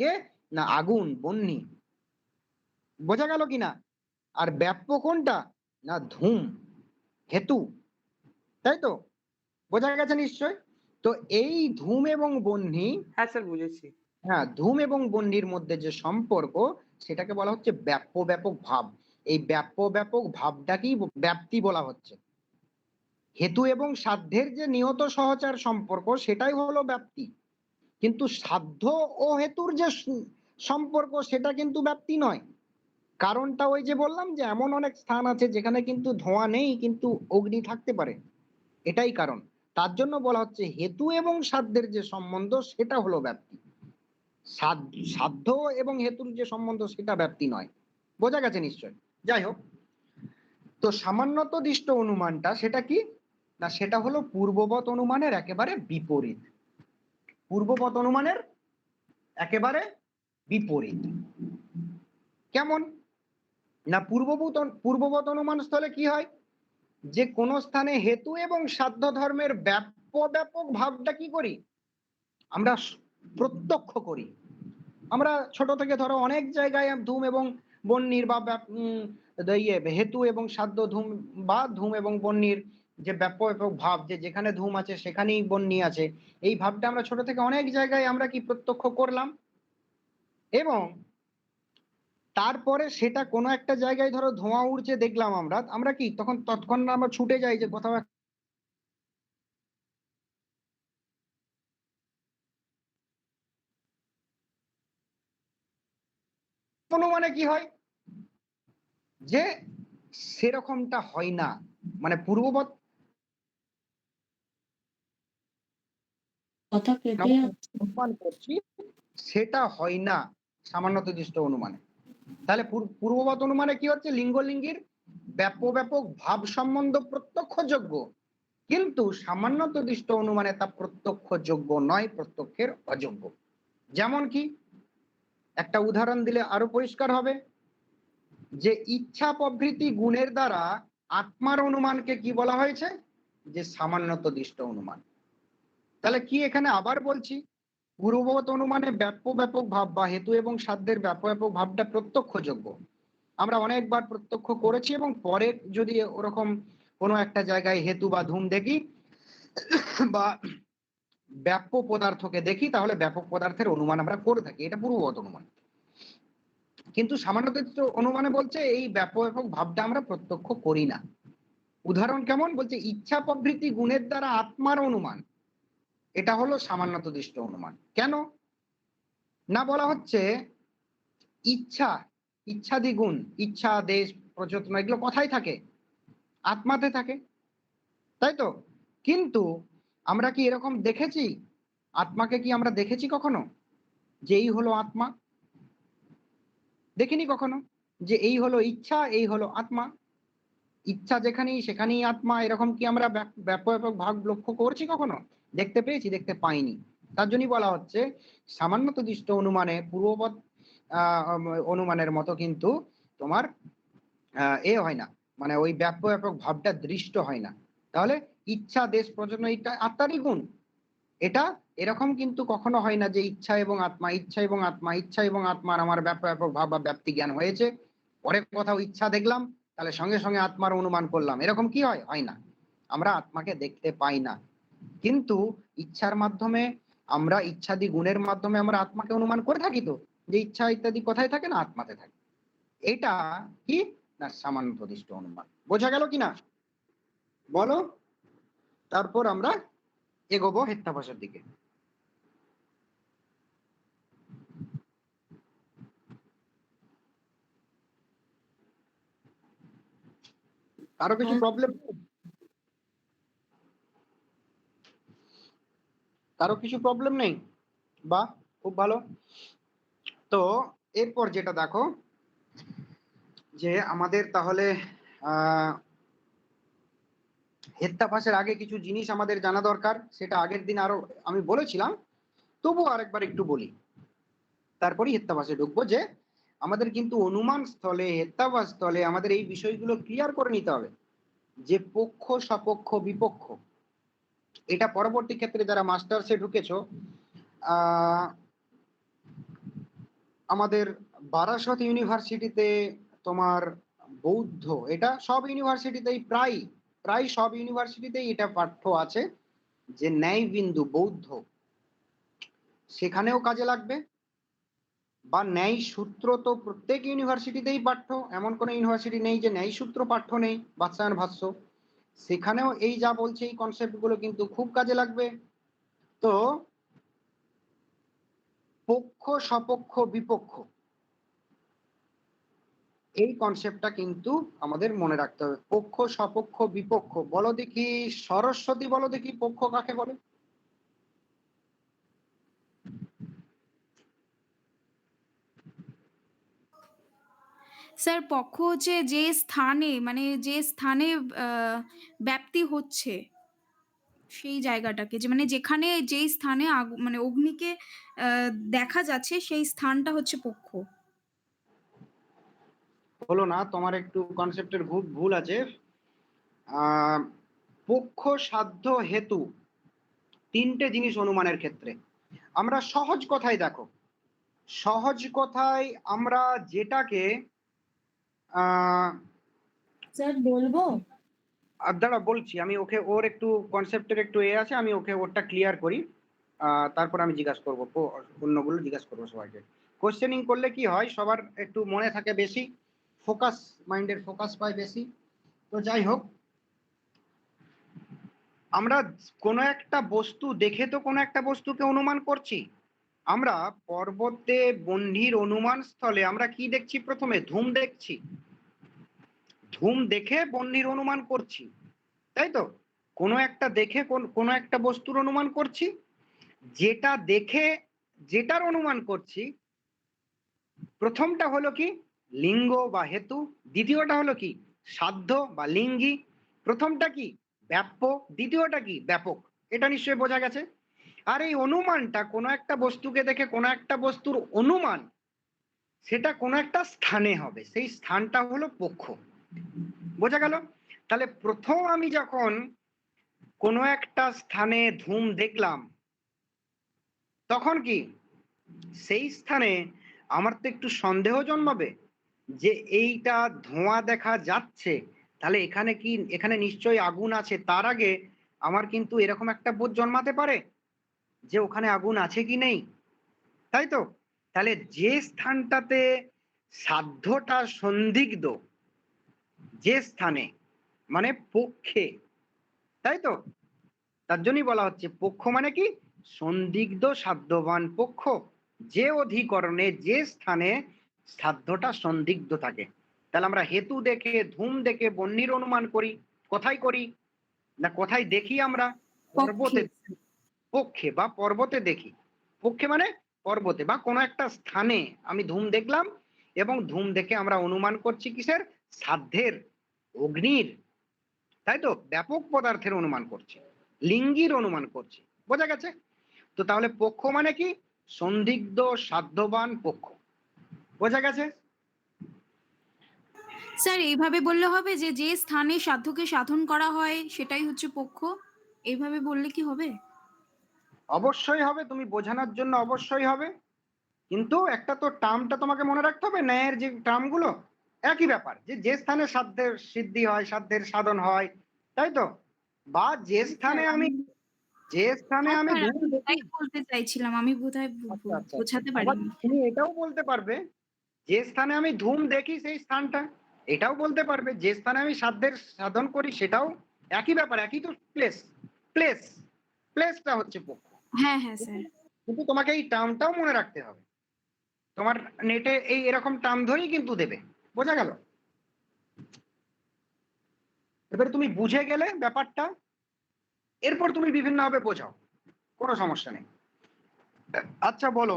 কে? না আগুন, বহ্নি। বোঝা গেল কিনা? আর ব্যাপ্য কোনটা? না ধূম, হেতু, তাই তো? বোঝা গেছে নিশ্চয়? তো এই ধূম এবং বহ্নি, হ্যাঁ স্যার, বুঝেছি। হ্যাঁ, ধূম এবং বহ্নির মধ্যে যে সম্পর্ক সেটাকে বলা হচ্ছে ব্যাপ্য ব্যাপক ভাব। এই ব্যাপ্য ব্যাপক ভাবটাকেই ব্যাপ্তি বলা হচ্ছে। হেতু এবং সাধ্যের যে নিয়ত সহচার সম্পর্ক সেটাই হলো ব্যাপ্তি, কিন্তু সাধ্য ও হেতুর যে সম্পর্ক সেটা কিন্তু ব্যাপ্তি নয়। কারণটা ওই যে বললাম যে এমন অনেক স্থান আছে যেখানে কিন্তু ধোঁয়া নেই কিন্তু অগ্নি থাকতে পারে, এটাই কারণ। তার জন্য বলা হচ্ছে হেতু এবং সাধ্যের যে সম্বন্ধ সেটা হলো ব্যাপ্তি। সাধ্য এবং হেতুর যে সম্বন্ধ সেটা ব্যাপ্তি নয়। বোঝা গেছে নিশ্চয়? যাই হোক, তো সামান্যতদিষ্ট অনুমানটা সেটা কি? না সেটা হলো পূর্ববৎ অনুমানের একেবারে বিপরীত। পূর্ববৎ অনুমানের একেবারে বিপরীত। কেমন? না পূর্ববৎ অনুমান স্থলে কি হয়, যে কোন স্থানে হেতু এবং সাধ্য ধর্মের ব্যাপক ভাবটা কি করি আমরা? প্রত্যক্ষ করি। আমরা ছোট থেকে ধরো অনেক জায়গায় ধূম এবং বহ্নির বা হেতু এবং সাধ্য ধূম বা ধূম এবং বহ্নির যে ব্যাপক ভাব, যে যেখানে ধূম আছে সেখানেই বহ্নি আছে, এই ভাবটা আমরা ছোট থেকে অনেক জায়গায় আমরা কি প্রত্যক্ষ করলাম। এবং তারপরে সেটা কোনো একটা জায়গায় ধরো ধোঁয়া উড়ছে দেখলাম, আমরা আমরা কি তখন তৎক্ষণাৎ আমরা ছুটে যাই যে কোথাও অনুমানে কি হয়, যে সেরকমটা হয় না। মানে পূর্ববৎ কথা কেটে যাচ্ছে। অনুমান করছি সেটা হয় না সামান্যতদিষ্ট অনুমানে। তাহলে পূর্ববৎ অনুমানে কি হচ্ছে? লিঙ্গলিঙ্গির ব্যাপক ভাব সম্বন্ধ প্রত্যক্ষযোগ্য, কিন্তু সামান্যতদিষ্ট অনুমানে তা প্রত্যক্ষযোগ্য নয়, প্রত্যক্ষের অযোগ্য। যেমন কি, একটা উদাহরণ দিলে আরো পরিষ্কার হবে, যে ইচ্ছা প্রভৃতি গুণের দ্বারা আত্মার অনুমানকে কি বলা হয়েছে? যে সামান্যতদিষ্ট অনুমান। তাহলে কি এখানে আবার বলছি, পূর্ববৎ অনুমানে ব্যাপক ভাব বা হেতু এবং সাধ্যের ব্যাপক ভাবটা প্রত্যক্ষযোগ্য, আমরা অনেকবার প্রত্যক্ষ করেছি, এবং পরে যদি ওরকম কোনো একটা জায়গায় হেতু বা ধূম দেখি বা ব্যাপ্য পদার্থকে দেখি, তাহলে ব্যাপক পদার্থের অনুমান আমরা করে থাকি, এটা পূর্ববৎ অনুমান। কিন্তু সামান্যদৃষ্ট অনুমানে বলছে এই ব্যাপক ভাবটা আমরা প্রত্যক্ষ করি না। উদাহরণ কেমন বলছে, ইচ্ছা প্রভৃতি গুণের দ্বারা আত্মার অনুমান, এটা হলো সামান্যদৃষ্ট অনুমান। কেন না বলা হচ্ছে ইচ্ছা, ইচ্ছাদি গুণ, ইচ্ছা, দেশ, প্রচেতনা, এগুলো কোথায় থাকে? আত্মাতে থাকে, তাই তো? কিন্তু আমরা কি এরকম দেখেছি, আত্মাকে কি আমরা দেখেছি কখনো যে এই হলো আত্মা? দেখিনি কখনো যে এই হলো ইচ্ছা, এই হলো আত্মা। ইচ্ছা যেখানেই সেখানেই আত্মা, এরকম কি আমরা ব্যাপক ভাগ লক্ষ্য করছি কখনো? দেখতে পেয়েছি? দেখতে পাইনি। তার জন্যই বলা হচ্ছে সামান্যদৃষ্ট অনুমানে পূর্ববৎ অনুমানের মতো কিন্তু তোমার এ হয় না, মানে ওই ব্যাপক ভাবটা দৃষ্ট হয় না। তাহলে ইচ্ছা, দেশ, প্রচেতনা এটা আত্মারই গুণ। এটা এরকম কিন্তু কখনো হয় না যে ইচ্ছা এবং আত্মা, ইচ্ছা এবং আত্মা, ইচ্ছা এবং আত্মার আমার ব্যাপক ভাব বা ব্যাপ্তি জ্ঞান হয়েছে, পরে কোথাও ইচ্ছা দেখলাম তাহলে সঙ্গে সঙ্গে আত্মার অনুমান করলাম, এরকম কি হয়? হয় না। আমরা আত্মাকে দেখতে পাই না, কিন্তু ইচ্ছার মাধ্যমে আমরা, ইচ্ছাদি গুণের মাধ্যমে আমরা আত্মাকে অনুমান করে থাকি। তো যে ইচ্ছা ইত্যাদি কোথায় থাকে? না আত্মাতে থাকে। এটা কি না সামান্যদৃষ্ট অনুমান। বোঝা গেল কিনা বলো? তারপর আমরা এগোবো হেত্যাভাষার দিকে। কারো কিছু প্রবলেম? কারো কিছু প্রবলেম নেই? বাহ, খুব ভালো। তো এরপর যেটা দেখো যে আমাদের তাহলে হেত্যাভাষার আগে কিছু জিনিস আমাদের জানা দরকার, সেটা আগের দিন আরো আমি বলেছিলাম, তবু আরেকবার একটু বলি, তারপরেই হেত্যাভাষায় ঢুকবো। যে আমাদের কিন্তু অনুমান স্থলে, হেত্যাভাস স্থলে আমাদের এই বিষয়গুলো ক্লিয়ার করে নিতে হবে যে পক্ষ, সপক্ষ, বিপক্ষ। এটা পরবর্তী ক্ষেত্রে যারা মাস্টার্সে ঢুকেছো, আমাদের বারাসত ইউনিভার্সিটিতে তোমার বৌদ্ধ, এটা সব ইউনিভার্সিটিতেই প্রায় প্রায় সব ইউনিভার্সিটিতেই এটা পাঠ্য আছে যে ন্যায় বিন্দু বৌদ্ধ, সেখানেও কাজে লাগবে। বা ন্যায় সূত্র তো প্রত্যেক ইউনিভার্সিটিতেই পাঠ্য, এমন কোনো ইউনিভার্সিটি নেই যে ন্যায় সূত্র পাঠ্য নেই, বাদশায়ন ভাষ্য, সেখানেও এই যা বলছে এই কনসেপ্ট গুলো কিন্তু খুব কাজে লাগবে। তো পক্ষ, সপক্ষ, বিপক্ষ, এই কনসেপ্টটা কিন্তু আমাদের মনে রাখতে হবে। পক্ষ, সপক্ষ, বিপক্ষ। বলো দেখি সরস্বতী, বলো দেখি পক্ষ কাকে বলে? স্যার পক্ষ হচ্ছে যে স্থানে, মানে যে স্থানে ব্যাপ্তি হচ্ছে সেই জায়গাটাকে, যে মানে যেখানে যেই স্থানে মানে অগ্নিকে দেখা যাচ্ছে সেই স্থানটা হচ্ছে পক্ষ। হলো না, তোমার একটু কনসেপ্টের ভুল আছে। পক্ষ, সাধ্য, হেতু, তিনটে জিনিস অনুমানের ক্ষেত্রে। আমরা সহজ কথায় দেখো, সহজ কথায় আমরা যেটাকে স্যার বলবো? দাঁড়া বলছি, আমি ওকে, ওর একটু কনসেপ্টের একটু আছে, আমি ওকে ওরটা ক্লিয়ার করি, তারপর আমি জিজ্ঞাসা করবো, অন্যগুলো জিজ্ঞাসা করবো সবাইকে। কোশ্চেনিং করলে কি হয়, সবার একটু মনে থাকে বেশি, ফোকাস, মাইন্ডের ফোকাস পায় বেশি। তো যাই হোক, আমরা কোনো একটা বস্তু দেখে তো কোনো একটা বস্তুকে অনুমান করছি। আমরা পর্বতে বহ্নির অনুমান স্থলে আমরা কি দেখছি? প্রথমে ধূম দেখছি, ধূম দেখে বহ্নির অনুমান করছি, তাই তো? কোনো একটা দেখে কোনো একটা বস্তুর অনুমান করছি, যেটা দেখে যেটার অনুমান করছি, প্রথমটা হলো কি লিঙ্গ বা হেতু, দ্বিতীয়টা হলো কি সাধ্য বা লিঙ্গি, প্রথমটা কি ব্যাপ্য, দ্বিতীয়টা কি ব্যাপক। এটা নিশ্চয়ই বোঝা গেছে। আর এই অনুমানটা কোনো একটা বস্তুকে দেখে কোনো একটা বস্তুর অনুমান, সেটা কোনো একটা স্থানে হবে, সেই স্থানটা হলো পক্ষ। বোঝা গেল? তাহলে প্রথম আমি যখন কোনো একটা স্থানে ধূম দেখলাম, তখন কি সেই স্থানে আমার তো একটু সন্দেহ জন্মাবে যে এইটা ধোঁয়া দেখা যাচ্ছে, তাহলে এখানে কি, এখানে নিশ্চয়ই আগুন আছে। তার আগে আমার কিন্তু এরকম একটা বোধ জন্মাতে পারে যে ওখানে আগুন আছে কি নেই, তাই তো? তাহলে যে স্থানটাতে সাধ্যটা সন্দিগ্ধ যে স্থানে, মানে পক্ষে, তাই তো? তার জন্যই বলা হচ্ছে পক্ষ মানে কি, সন্দিগ্ধ সাধ্যবান পক্ষ, যে অধিকরণে যে স্থানে সাধ্যটা সন্দিগ্ধ থাকে। তাহলে আমরা হেতু দেখে, ধূম দেখে বহ্নির অনুমান করি। কোথায় করি না, কোথায় দেখি আমরা? পর্বতে, পক্ষে বা পর্বতে দেখি। পক্ষে মানে পর্বতে বা কোনো একটা স্থানে আমি ধূম দেখলাম, এবং ধূম দেখে আমরা অনুমান করছি কিসের? সাধ্যের, অগ্নির, তাই তো? ব্যাপক পদার্থের অনুমান করছি, লিঙ্গির অনুমান করছি। বোঝা গেছে? তো তাহলে পক্ষ মানে কি, সন্দিগ্ধ সাধ্যবান পক্ষ। বোঝা গেছে? স্যার এইভাবে বললে হবে যে যে স্থানে সাধ্যকে সাধন করা হয় সেটাই হচ্ছে পক্ষ, এইভাবে বললে কি হবে? অবশ্যই হবে, তুমি বোঝানোর জন্য অবশ্যই হবে, কিন্তু একটা তো টার্মটা তোমাকে মনে রাখতে হবে। ন্যায়ের যে টার্মগুলো একই ব্যাপার, যে যে স্থানে সাধ্যের সিদ্ধি হয়, সাধ্যের সাধন হয়, তাই তো? বা যে স্থানে আমি, যে স্থানে হ্যাঁ আমি স্যার, ধূম আমি দেখি। এটাই বলতে চাইছিলাম, আমি বোধহয় আচ্ছা আচ্ছা আচ্ছা। বোঝাতে আবার পারিনি। তুমি এটাও বলতে পারবে, যে স্থানে আমি ধূম দেখি সেই স্থানটা, এটাও বলতে পারবে যে স্থানে আমি সাধ্যের সাধন করি, সেটাও একই ব্যাপার, একই তো প্লেস। প্লেস, প্লেসটা হচ্ছে পক্ষ। হ্যাঁ হ্যাঁ স্যার। কিন্তু তোমাকে এই টার্মটাও মনে রাখতে হবে। তোমার নেটে এই এরকম টার্ম ধরেই কিন্তু দেবে। বোঝা গেল? এবারে তুমি বুঝে গেলে ব্যাপারটা, এরপর তুমি বিভিন্নভাবে বোঝাও, কোনো সমস্যা নেই। আচ্ছা বলো,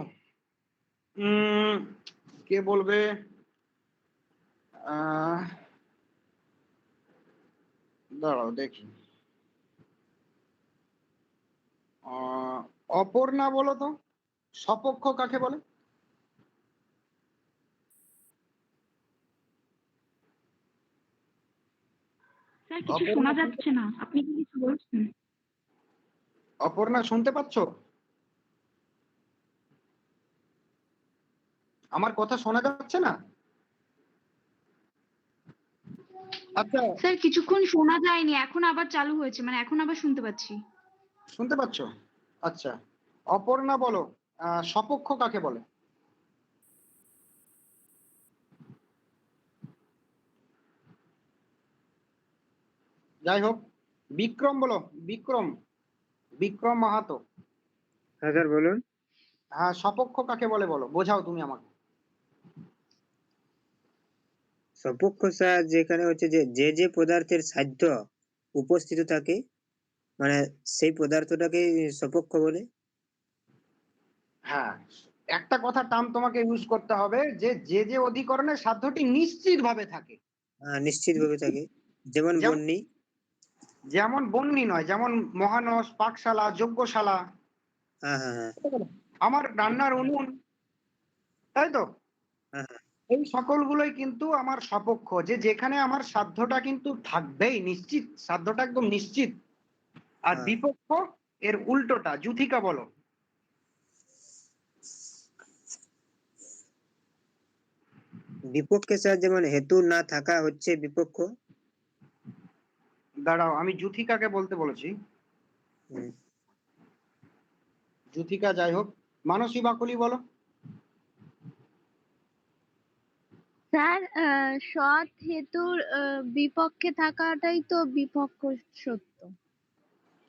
কে বলবে? আহ দাঁড়াও দেখি। অপর্ণা বলো তো, সপক্ষ কাকে বলে? স্যার কিছু অপর্ণা, শোনা যাচ্ছে না, আপনি কি কিছু বলছেন? অপর্ণা শুনতে পাচ্ছ? আমার কথা শোনা যাচ্ছে না? আচ্ছা, স্যার কিছুক্ষণ শোনা যায়নি, এখন আবার চালু হয়েছে, মানে এখন আবার শুনতে পাচ্ছি। শুনতে পাচ্ছ? আচ্ছা, অপর্ণা বলো, সপক্ষ কাকে বলে? যাই হোক, বিক্রম বলো, বিক্রম, বিক্রম মাহাতো। হ্যাঁ স্যার বলুন। হ্যাঁ, সপক্ষ কাকে বলে বলো, বোঝাও তুমি আমাকে। সপক্ষ স্যার যেখানে হচ্ছে যে যে যে পদার্থের সাধ্য উপস্থিত থাকে, মানে সেই পদার্থটাকে সপক্ষ বলে। হ্যাঁ, একটা কথা টার্ম তোমাকে ইউজ করতে হবে, যে যে যে অধিকরণের সাধ্যটি নিশ্চিত ভাবে থাকে। নিশ্চিত ভাবে থাকে, যেমন যেমন, বন্যী। যেমন বন্যী নয়, যেমন মহানস, পাকশালা, যজ্ঞশালা, হ্যাঁ হ্যাঁ হ্যাঁ আমার রান্নার উনুন, তাই তো? হ্যাঁ হ্যাঁ এই সকলগুলোই কিন্তু আমার সপক্ষ, যে যেখানে আমার সাধ্যটা কিন্তু থাকবেই নিশ্চিত, সাধ্যটা একদম নিশ্চিত। আর হ্যাঁ। বিপক্ষ এর উল্টোটা, যুথিকা বলো। বিপক্ষে স্যার যেমন হেতু না থাকা হচ্ছে বিপক্ষ। দাঁড়াও, আমি যুথিকাকে বলতে বলেছি। হুম। যুথিকা যাই হোক, মানসী বাকলি বলো। স্যার সৎ হেতুর বিপক্ষে থাকাটাই তো বিপক্ষ সত্য,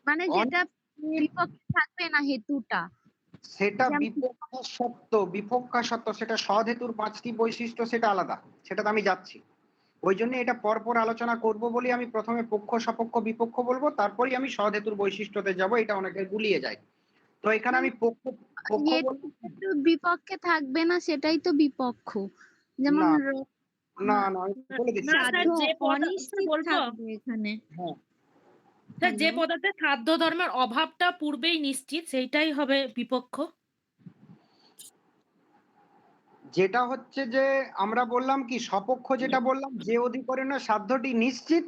মানে যেটা বিপক্ষে থাকবে না হেতুটা। সেটা যেমন বিপক্ষা সত্য, বিপক্ষা সত্য, সেটা সদহেতুর 5টি বৈশিষ্ট্য, সেটা আলাদা, সেটাতে আমি যাচ্ছি। ওই জন্য এটা পরপর আলোচনা করব বলে আমি প্রথমে পক্ষ সপক্ষ বিপক্ষ বলবো, তারপরেই আমি সদহেতুর বৈশিষ্ট্যতে যাব। এটা অনেকে গুলিয়ে যায়। তো এখানে আমি পক্ষ, পক্ষ বলবো। হেতুর বিপক্ষে থাকবে না সেটাই তো বিপক্ষ। যেমন না না না, আমি বলে দিচ্ছি। না স্যার, সাধ্য যে স্যার অনিশ্চিত বলবো, থাকবে এখানে। হ্যাঁ, স্যার যে হ্যালো, পদার্থের খাদ্য ধর্মের অভাবটা পূর্বেই নিশ্চিত সেইটাই হবে বিপক্ষ। যেটা হচ্ছে যে আমরা বললাম কি, সপক্ষ যেটা বললাম, যে অধিকরণের সাধ্যটি নিশ্চিত,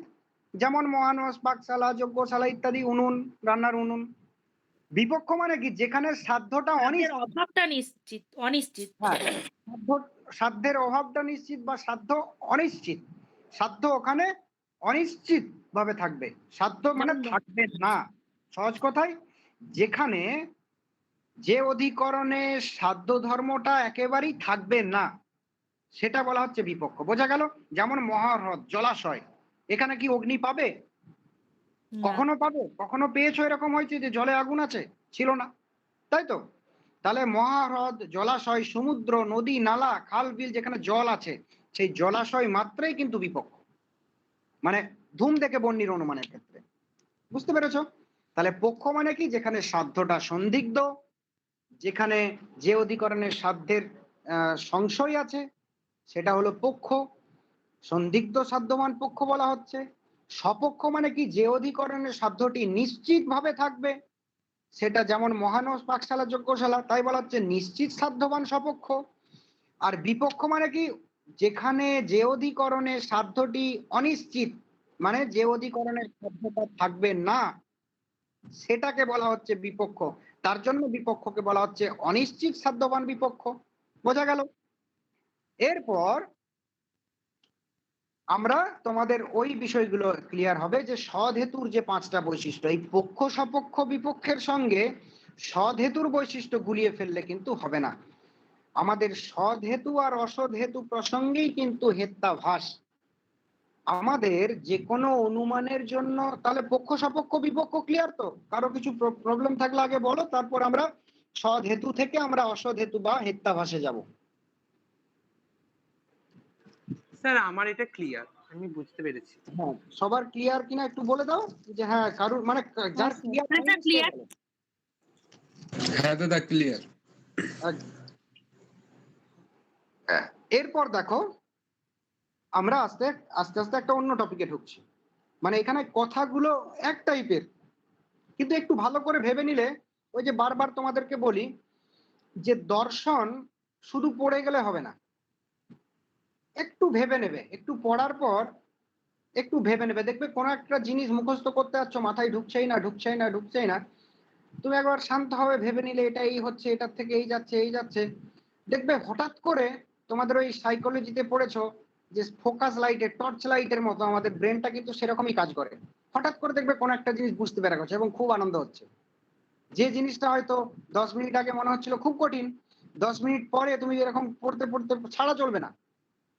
যেমন মহানস, পাকশালা, যজ্ঞশালা ইত্যাদি উনুন, রান্নার উনুন। বিপক্ষ মানে কি, যেখানে সাধ্যটা খাদ্যের অনিশ্চিত। অভাবটা নিশ্চিত, অনিশ্চিত। হ্যাঁ, সাধ্যের অভাবটা নিশ্চিত বা সাধ্য অনিশ্চিত। সাধ্য ওখানে অনিশ্চিত ভাবে থাকবে, সাধ্য মানে যেমন থাকবে না। সহজ কথায়, যেখানে যে অধিকরণে সাধ্য ধর্মটা একেবারেই থাকবে না, সেটা বলা হচ্ছে বিপক্ষ। বোঝা গেল? যেমন মহাহ্রদ, জলাশয়, এখানে কি অগ্নি পাবে? না। কখনো পাবে? কখনো পেয়েছো এরকম হয়েছে যে জলে আগুন আছে? ছিল না, তাই তো? তাহলে মহাহ্রদ, জলাশয়, সমুদ্র, নদী, নালা, খাল, বিল যেখানে জল আছে, সেই জলাশয় মাত্রাই কিন্তু বিপক্ষ। মানে ধূম দেখে বহ্নির অনুমানের ক্ষেত্রে। বুঝতে পেরেছো? তাহলে পক্ষ মানে কি? যেখানে সাধ্যটা সন্দিগ্ধ, যেখানে যে অধিকরণের সাধ্যের সংশয় আছে, সেটা হলো পক্ষ। সন্দিগ্ধ সাধ্যবান পক্ষ বলা হচ্ছে। স্বপক্ষ মানে কি? যে অধিকরণের সাধ্যটি নিশ্চিতভাবে থাকবে, সেটা যেমন মহানস, পাকশালা, যজ্ঞশালা, তাই বলা হচ্ছে নিশ্চিত সাধ্যবান স্বপক্ষ। আর বিপক্ষ মানে কি? যেখানে যে অধিকরণের সাধ্যটি অনিশ্চিত, মানে যে অধিকরণের সাধ্যটা থাকবে না, সেটাকে বলা হচ্ছে বিপক্ষ। তার জন্য বিপক্ষকে বলা হচ্ছে অনিশ্চিত সাধ্যবান বিপক্ষ। বোঝা গেল? এরপর আমরা তোমাদের ওই বিষয়গুলো ক্লিয়ার হবে যে সদহেতুর যে 5টা বৈশিষ্ট্য, এই পক্ষ, সপক্ষ, বিপক্ষের সঙ্গে সদহেতুর বৈশিষ্ট্য গুলিয়ে ফেললে কিন্তু হবে না। আমাদের সদহেতু আর অসদ হেতু প্রসঙ্গেই কিন্তু হেত্যাভাস। আমাদের যে কোনো অনুমানের জন্য তাহলে পক্ষ, সপক্ষ, বিপক্ষ ক্লিয়ার তো? কারো কিছু প্রবলেম থাকলে আগে বলো, তারপর আমরা সদ হেতু থেকে আমরা অসদ হেতু বা হেত্যাভাসে যাব। স্যার আমার এটা ক্লিয়ার, আমি বুঝতে পেরেছি। হ্যাঁ, সবার ক্লিয়ার কিনা একটু বলে দাও যে হ্যাঁ, কারোর মানে যার ক্লিয়ার। হ্যাঁ স্যার, ক্লিয়ার। হ্যাঁ দাদা ক্লিয়ার। এরপর দেখো, আমরা আস্তে আস্তে আস্তে একটা অন্য টপিকে ঢুকছি। মানে এখানে কথাগুলো এক টাইপের, কিন্তু একটু ভালো করে ভেবে নিলে, ওই যে বারবার তোমাদেরকে বলি যে দর্শন শুধু পড়ে গেলে হবে না, একটু ভেবে নেবে। একটু পড়ার পর একটু ভেবে নেবে, দেখবে কোনো একটা জিনিস মুখস্থ করতে যাচ্ছ, মাথায় ঢুকছেই না, ঢুকছেই না, ঢুকছেই না। তুমি একবার শান্তভাবে ভেবে নিলে এটা এই হচ্ছে, এটার থেকে এই যাচ্ছে, এই যাচ্ছে, দেখবে হঠাৎ করে তোমাদের ওই সাইকোলজিতে পড়েছো যে ফোকাস লাইটের, টর্চ লাইটের মতো আমাদের ব্রেনটা কিন্তু সেরকমই কাজ করে। হঠাৎ করে দেখবে কোনো একটা জিনিস বুঝতে পেরে গেছে এবং খুব আনন্দ হচ্ছে। যে জিনিসটা হয়তো 10 মিনিট আগে মনে হচ্ছিল খুব কঠিন, 10 মিনিট পরে তুমি এরকম পড়তে পড়তে ছাড়া চলবে না,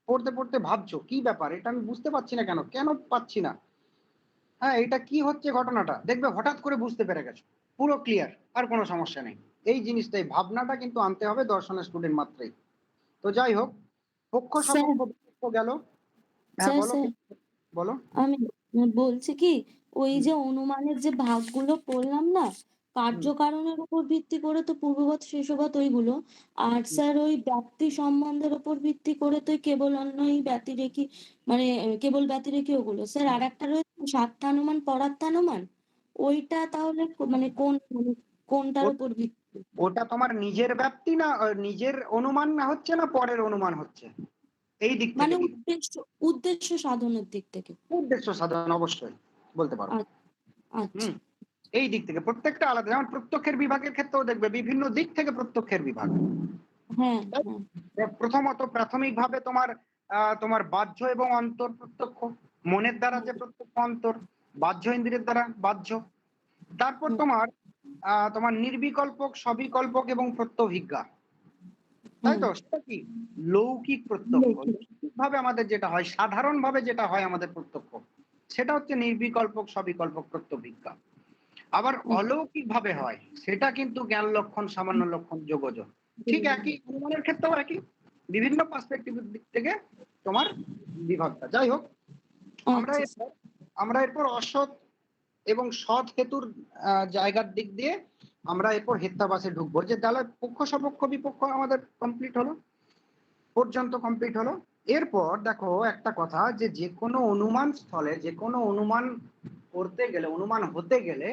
পড়তে পড়তে ভাবছো কি ব্যাপার, এটা আমি বুঝতে পারছি না, কেন কেন পাচ্ছি না, হ্যাঁ এটা কি হচ্ছে ঘটনাটা, দেখবে হঠাৎ করে বুঝতে পেরে গেছো, পুরো ক্লিয়ার, আর কোনো সমস্যা নেই। এই জিনিসটাই, ভাবনাটা কিন্তু আনতে হবে দর্শনের স্টুডেন্ট মাত্রই। তো যাই হোক, পক্ষ স্যার সপক্ষ বিপক্ষ গেল। হ্যাঁ স্যার বলো, স্যার বলো। আমি বলছি কি, ওই যে অনুমানের যে ভাগগুলো পড়লাম না, কার্যকারণের উপর ভিত্তি করে তো পূর্ববৎ শেষবৎ ওইগুলো, আর স্যার ওই ব্যক্তি সম্বন্ধের উপর ভিত্তি করে তো কেবল অন্যই ব্যতিরেকি, মানে কেবল ব্যতিরেকি ওগুলো স্যার। আর একটা রয়েছে স্বার্থানুমান, পরার্থানুমান, ওইটা তাহলে মানে কোনটার উপর ভিত্তি? ওটা তোমার নিজের ব্যাপ্তি না, নিজের অনুমান না হচ্ছে না পরের অনুমান হচ্ছে, এই দিক মানে থেকে উদ্দেশ্য সাধনের দিক থেকে? উদ্দেশ্য সাধন অবশ্যই বলতে পারো। আচ্ছা। এই দিক থেকে প্রত্যেকটা আলাদা, যেমন প্রত্যক্ষের বিভাগের ক্ষেত্রেও দেখবে বিভিন্ন দিক থেকে প্রত্যক্ষের বিভাগ। হ্যাঁ প্রথমত প্রাথমিকভাবে তোমার তোমার বাহ্য এবং অন্তর প্রত্যক্ষ, মনের দ্বারা যে প্রত্যক্ষ অন্তর, বাহ্য ইন্দ্রিয়ের দ্বারা বাহ্য। তারপর তোমার তোমার নির্বিকল্পক, সবিকল্পক এবং প্রত্যভিজ্ঞা, তাই তো? সেটা কি লৌকিক প্রত্যক্ষ। লৌকিক ভাবে আমাদের যেটা হয়, সাধারণ ভাবে যেটা হয় আমাদের প্রত্যক্ষ, সেটা হচ্ছে নির্বিকল্পক, সবিকল্পক, প্রত্যভিজ্ঞা। আবার অলৌকিক ভাবে হয়, সেটা কিন্তু জ্ঞান লক্ষণ, সামান্য লক্ষণ, যোগজ। ঠিক একই, অনুমানের ক্ষেত্রেও একই, বিভিন্ন পার্সপেক্টিভের দিক থেকে তোমার বিভাগটা। যাই হোক, আমরা এরপর অসৎ এবং সৎ হেতুর জায়গার দিক দিয়ে আমরা এরপর হেত্যাবাসে ঢুকবো। যে তাহলে পক্ষ, সপক্ষ, বিপক্ষ আমাদের কমপ্লিট হলো, পর্যন্ত কমপ্লিট হলো। এরপর দেখো একটা কথা, যে কোনো অনুমান স্থলে, যে কোনো অনুমান করতে গেলে, অনুমান হতে গেলে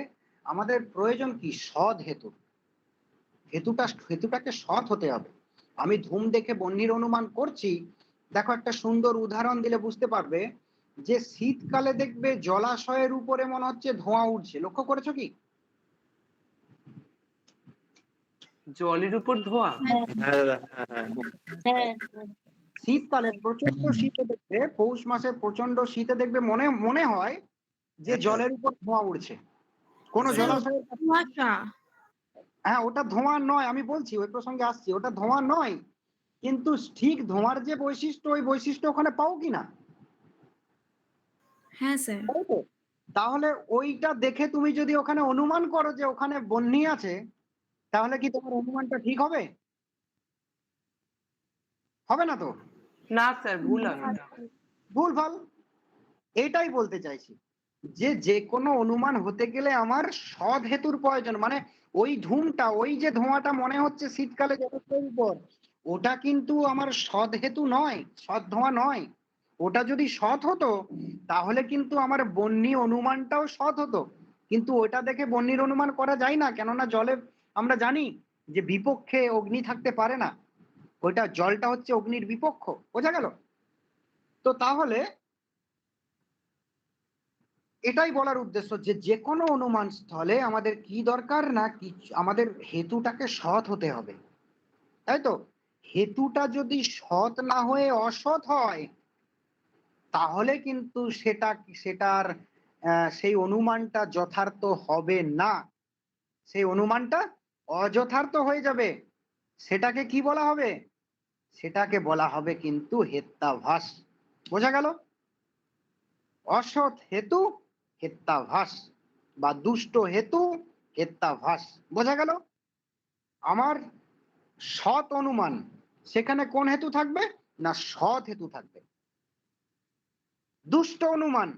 আমাদের প্রয়োজন কি? সৎ হেতু। হেতুটাকে সৎ হতে হবে। আমি ধূম দেখে বহ্নির অনুমান করছি, দেখো একটা সুন্দর উদাহরণ দিলে বুঝতে পারবে, যে শীতকালে দেখবে জলাশয়ের উপরে মনে হচ্ছে ধোঁয়া উঠছে, লক্ষ্য করেছো কি? জলের উপর ধোঁয়া? শীতকালে প্রচন্ড শীতে দেখবে, পৌষ মাসে প্রচন্ড শীতে দেখবে মনে হয় যে জলের উপর ধোঁয়া উঠছে, কোন জলাশয়ের। কুয়াশা। হ্যাঁ, ওটা ধোঁয়া নয়, আমি বলছি, ওই প্রসঙ্গে আসছি, ওটা ধোঁয়া নয়, কিন্তু ঠিক ধোঁয়ার যে বৈশিষ্ট্য, ওই বৈশিষ্ট্য ওখানে পাও কিনা? হ্যাঁ স্যার। তাই তো? তাহলে ওইটা দেখে তুমি যদি ওখানে অনুমান করো যে ওখানে বহ্নি আছে, তাহলে কি তোমার অনুমানটা ঠিক হবে? হবে না তো? না স্যার, ভুল হবে। ভুলভাল। এটাই বলতে চাইছি যে যে কোনো অনুমান হতে গেলে আমার সৎ হেতুর প্রয়োজন। মানে ওই ধূমটা, ওই যে ধোঁয়াটা মনে হচ্ছে শীতকালে জগতের উপর, ওটা কিন্তু আমার সৎ হেতু নয়, সৎ ধোঁয়া নয়। ওটা যদি সৎ হতো তাহলে কিন্তু আমার বহ্নি অনুমানটাও সৎ হতো। কিন্তু ওটা দেখে বহ্নির অনুমান করা যায় না, কেননা জলে আমরা জানি যে বিপক্ষে অগ্নি থাকতে পারে না। ওইটা জলটা হচ্ছে অগ্নির বিপক্ষ। বোঝা গেল? তো তাহলে এটাই বলার উদ্দেশ্য যে যে কোনো অনুমান স্থলে আমাদের কি দরকার না, কি আমাদের হেতুটাকে সৎ হতে হবে, তাই তো? হেতুটা যদি সৎ না হয়ে অসৎ হয় তাহলে কিন্তু সেটার সেই অনুমানটা যথার্থ হবে না, সেই অনুমানটা অযথার্থ হয়ে যাবে। সেটাকে কি বলা হবে? সেটাকে বলা হবে কিন্তু হেত্যাভাস। বোঝা গেল? অসৎ হেতু হেত্যাভাস, বা দুষ্ট হেতু হেত্যাভাস। বোঝা গেল? আমার সৎ অনুমান, সেখানে কোন হেতু থাকবে না? সৎ হেতু থাকবে। দুষ্ট অনুমান,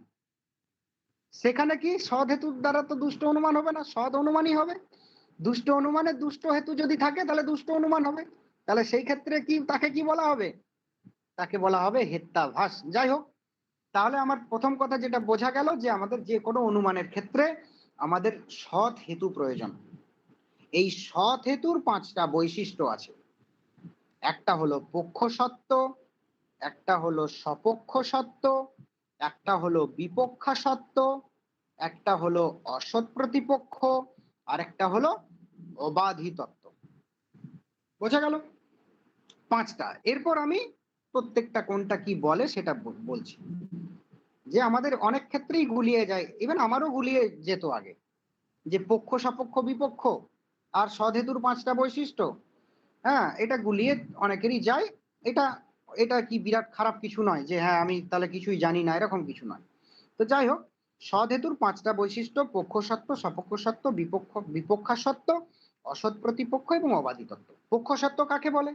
সেখানে কি সৎ হেতুর দ্বারা তো দুষ্ট অনুমান হবে না, সৎ অনুমানই হবে। দুষ্ট অনুমানে দুষ্ট হেতু যদি থাকে তাহলে দুষ্ট অনুমান হবে। তাহলে সেই ক্ষেত্রে কি তাকে কি বলা হবে? তাকে বলা হবে হেত্যাভাস। যাই হোক, তাহলে আমার প্রথম কথা যেটা বোঝা গেল যে আমাদের যে কোনো অনুমানের ক্ষেত্রে আমাদের সৎ হেতু প্রয়োজন। এই সৎ হেতুর 5টা বৈশিষ্ট্য আছে। একটা হলো পক্ষ সত্য, একটা হলো সপক্ষ সত্য, একটা হলো বিপক্ষা সত্য, একটা হলো অসৎ প্রতিপক্ষ, আর একটা হলো অবাধি তত্ত্ব। বোঝা গেল? 5টা। এরপর আমি প্রত্যেকটা কোনটা কি বলে সেটা বলছি। যে আমাদের অনেক ক্ষেত্রেই গুলিয়ে যায়, ইভেন আমারও গুলিয়ে যেত আগে, যে পক্ষ সপক্ষ বিপক্ষ আর সদহেতুর 5টা বৈশিষ্ট্য। হ্যাঁ, এটা গুলিয়ে অনেকেরই যায়। এটা এটা কি বিরাট খারাপ কিছু নয় যে হ্যাঁ আমি তাহলে কিছুই জানি না, এরকম কিছু নয়। তো যাই হোক, সদহেতুর 5টা বৈশিষ্ট্য: পক্ষ সত্য, সপক্ষ সত্য, বিপক্ষা সত্য, অসৎ প্রতিপক্ষ এবং অবাধি তত্ত্ব। পক্ষ সত্য কাকে বলে?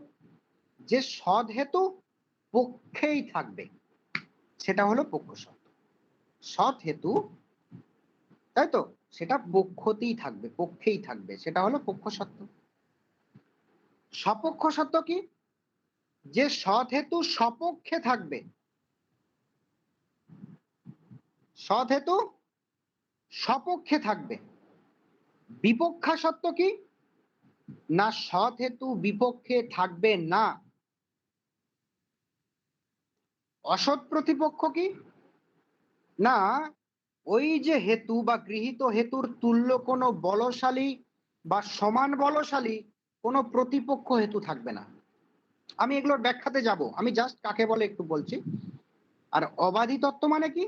যে সদহেতু পক্ষেই থাকবে, সেটা হলো পক্ষ সত্য। সৎ হেতু, তাই তো, সেটা পক্ষতেই থাকবে, পক্ষেই থাকবে, সেটা হলো পক্ষ সত্য। সপক্ষ সত্য কি? যে সৎ হেতু সপক্ষে থাকবে। সৎ হেতু সপক্ষে থাকবে। বিপক্ষা সত্য কি? না সৎ হেতু বিপক্ষে থাকবে না। অসৎ প্রতিপক্ষ কি? না ওই যে হেতু বা গৃহীত হেতুর তুল্য কোনো বলশালী বা সমান বলশালী কোনো প্রতিপক্ষ হেতু থাকবে না। আমি এগুলোর ব্যাখ্যাতে যাব, আমি জাস্ট কাকে বলে একটু বলছি। আর অবাধি তত্ত্ব মানে কি?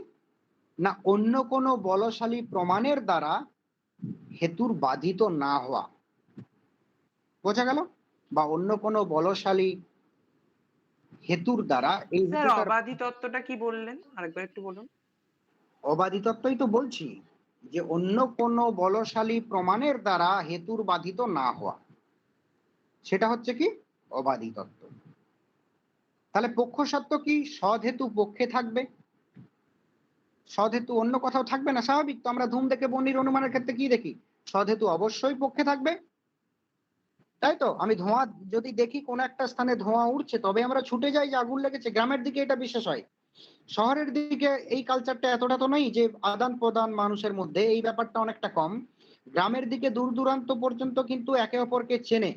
না অন্য কোনো বলশালী প্রমাণের দ্বারা হেতুর বাধিত না হওয়া। বোঝা গেল? বা অন্য কোনো বলশালী হেতুর দ্বারা এই স্যার, হেতুটার অবাধি তত্ত্বটা কি বললেন? আরেকবার একটু বলুন। অবাধি তত্ত্বই তো বলছি, যে অন্য কোনো বলশালী প্রমাণের দ্বারা হেতুর বাধিত না হওয়া, সেটা হচ্ছে কি অবাধি তত্ত্ব। তাহলে পক্ষ সত্য কি? সৎ হেতু পক্ষে থাকবে, সৎ হেতু অন্য কোথাও থাকবে না। স্বাভাবিক তো, আমরা ধূম দেখে বহ্নির অনুমানের ক্ষেত্রে কি দেখি? সৎ হেতু অবশ্যই পক্ষে থাকবে, তাই তো? আমি ধোঁয়া যদি দেখি কোন একটা স্থানে ধোঁয়া উঠছে, তবে আমরা ছুটে যাই যে আগুন লেগেছে। গ্রামের দিকে এটা বিশেষ হয়, শহরের দিকে এই কালচারটা এতটা তো নেই, যে আদান প্রদান মানুষের মধ্যে এই ব্যাপারটা অনেকটা কম। গ্রামের দিকে দূর দূরান্ত পর্যন্ত কিন্তু একে অপরকে চেনে।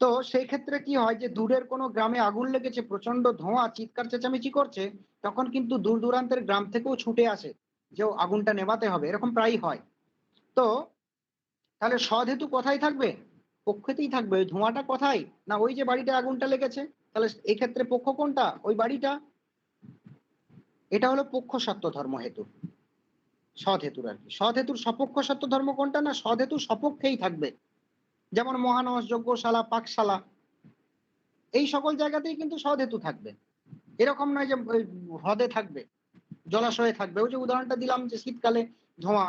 তো সেই ক্ষেত্রে কি হয়, যে দূরের কোনো গ্রামে আগুন লেগেছে, প্রচন্ড ধোঁয়া, চিৎকার চেঁচামেচি করছে, তখন কিন্তু দূর দূরান্তের গ্রাম থেকেও ছুটে আসে যে আগুনটা নেভাতে হবে, এরকম প্রায়ই হয়। তো তাহলে সৎ হেতু কোথায় থাকবে? পক্ষতেই থাকবে। ওই ধোঁয়াটা কোথায়? না ওই যে বাড়িটা আগুনটা লেগেছে। তাহলে এই ক্ষেত্রে পক্ষ কোনটা? ওই বাড়িটা। এটা হলো পক্ষ সত্য ধর্ম হেতু, সৎ হেতুর আর কি। সৎ হেতুর সপক্ষ সত্য ধর্ম কোনটা? না সৎ হেতু সপক্ষেই থাকবে। যেমন মহানস, যজ্ঞশালা, পাকশালা, এই সকল জায়গাতেই কিন্তু সৎ হেতু থাকবে। এরকম নয় যে ওই হ্রদে থাকবে, জলাশয়ে থাকবে। ওই যে উদাহরণটা দিলাম যে শীতকালে ধোঁয়া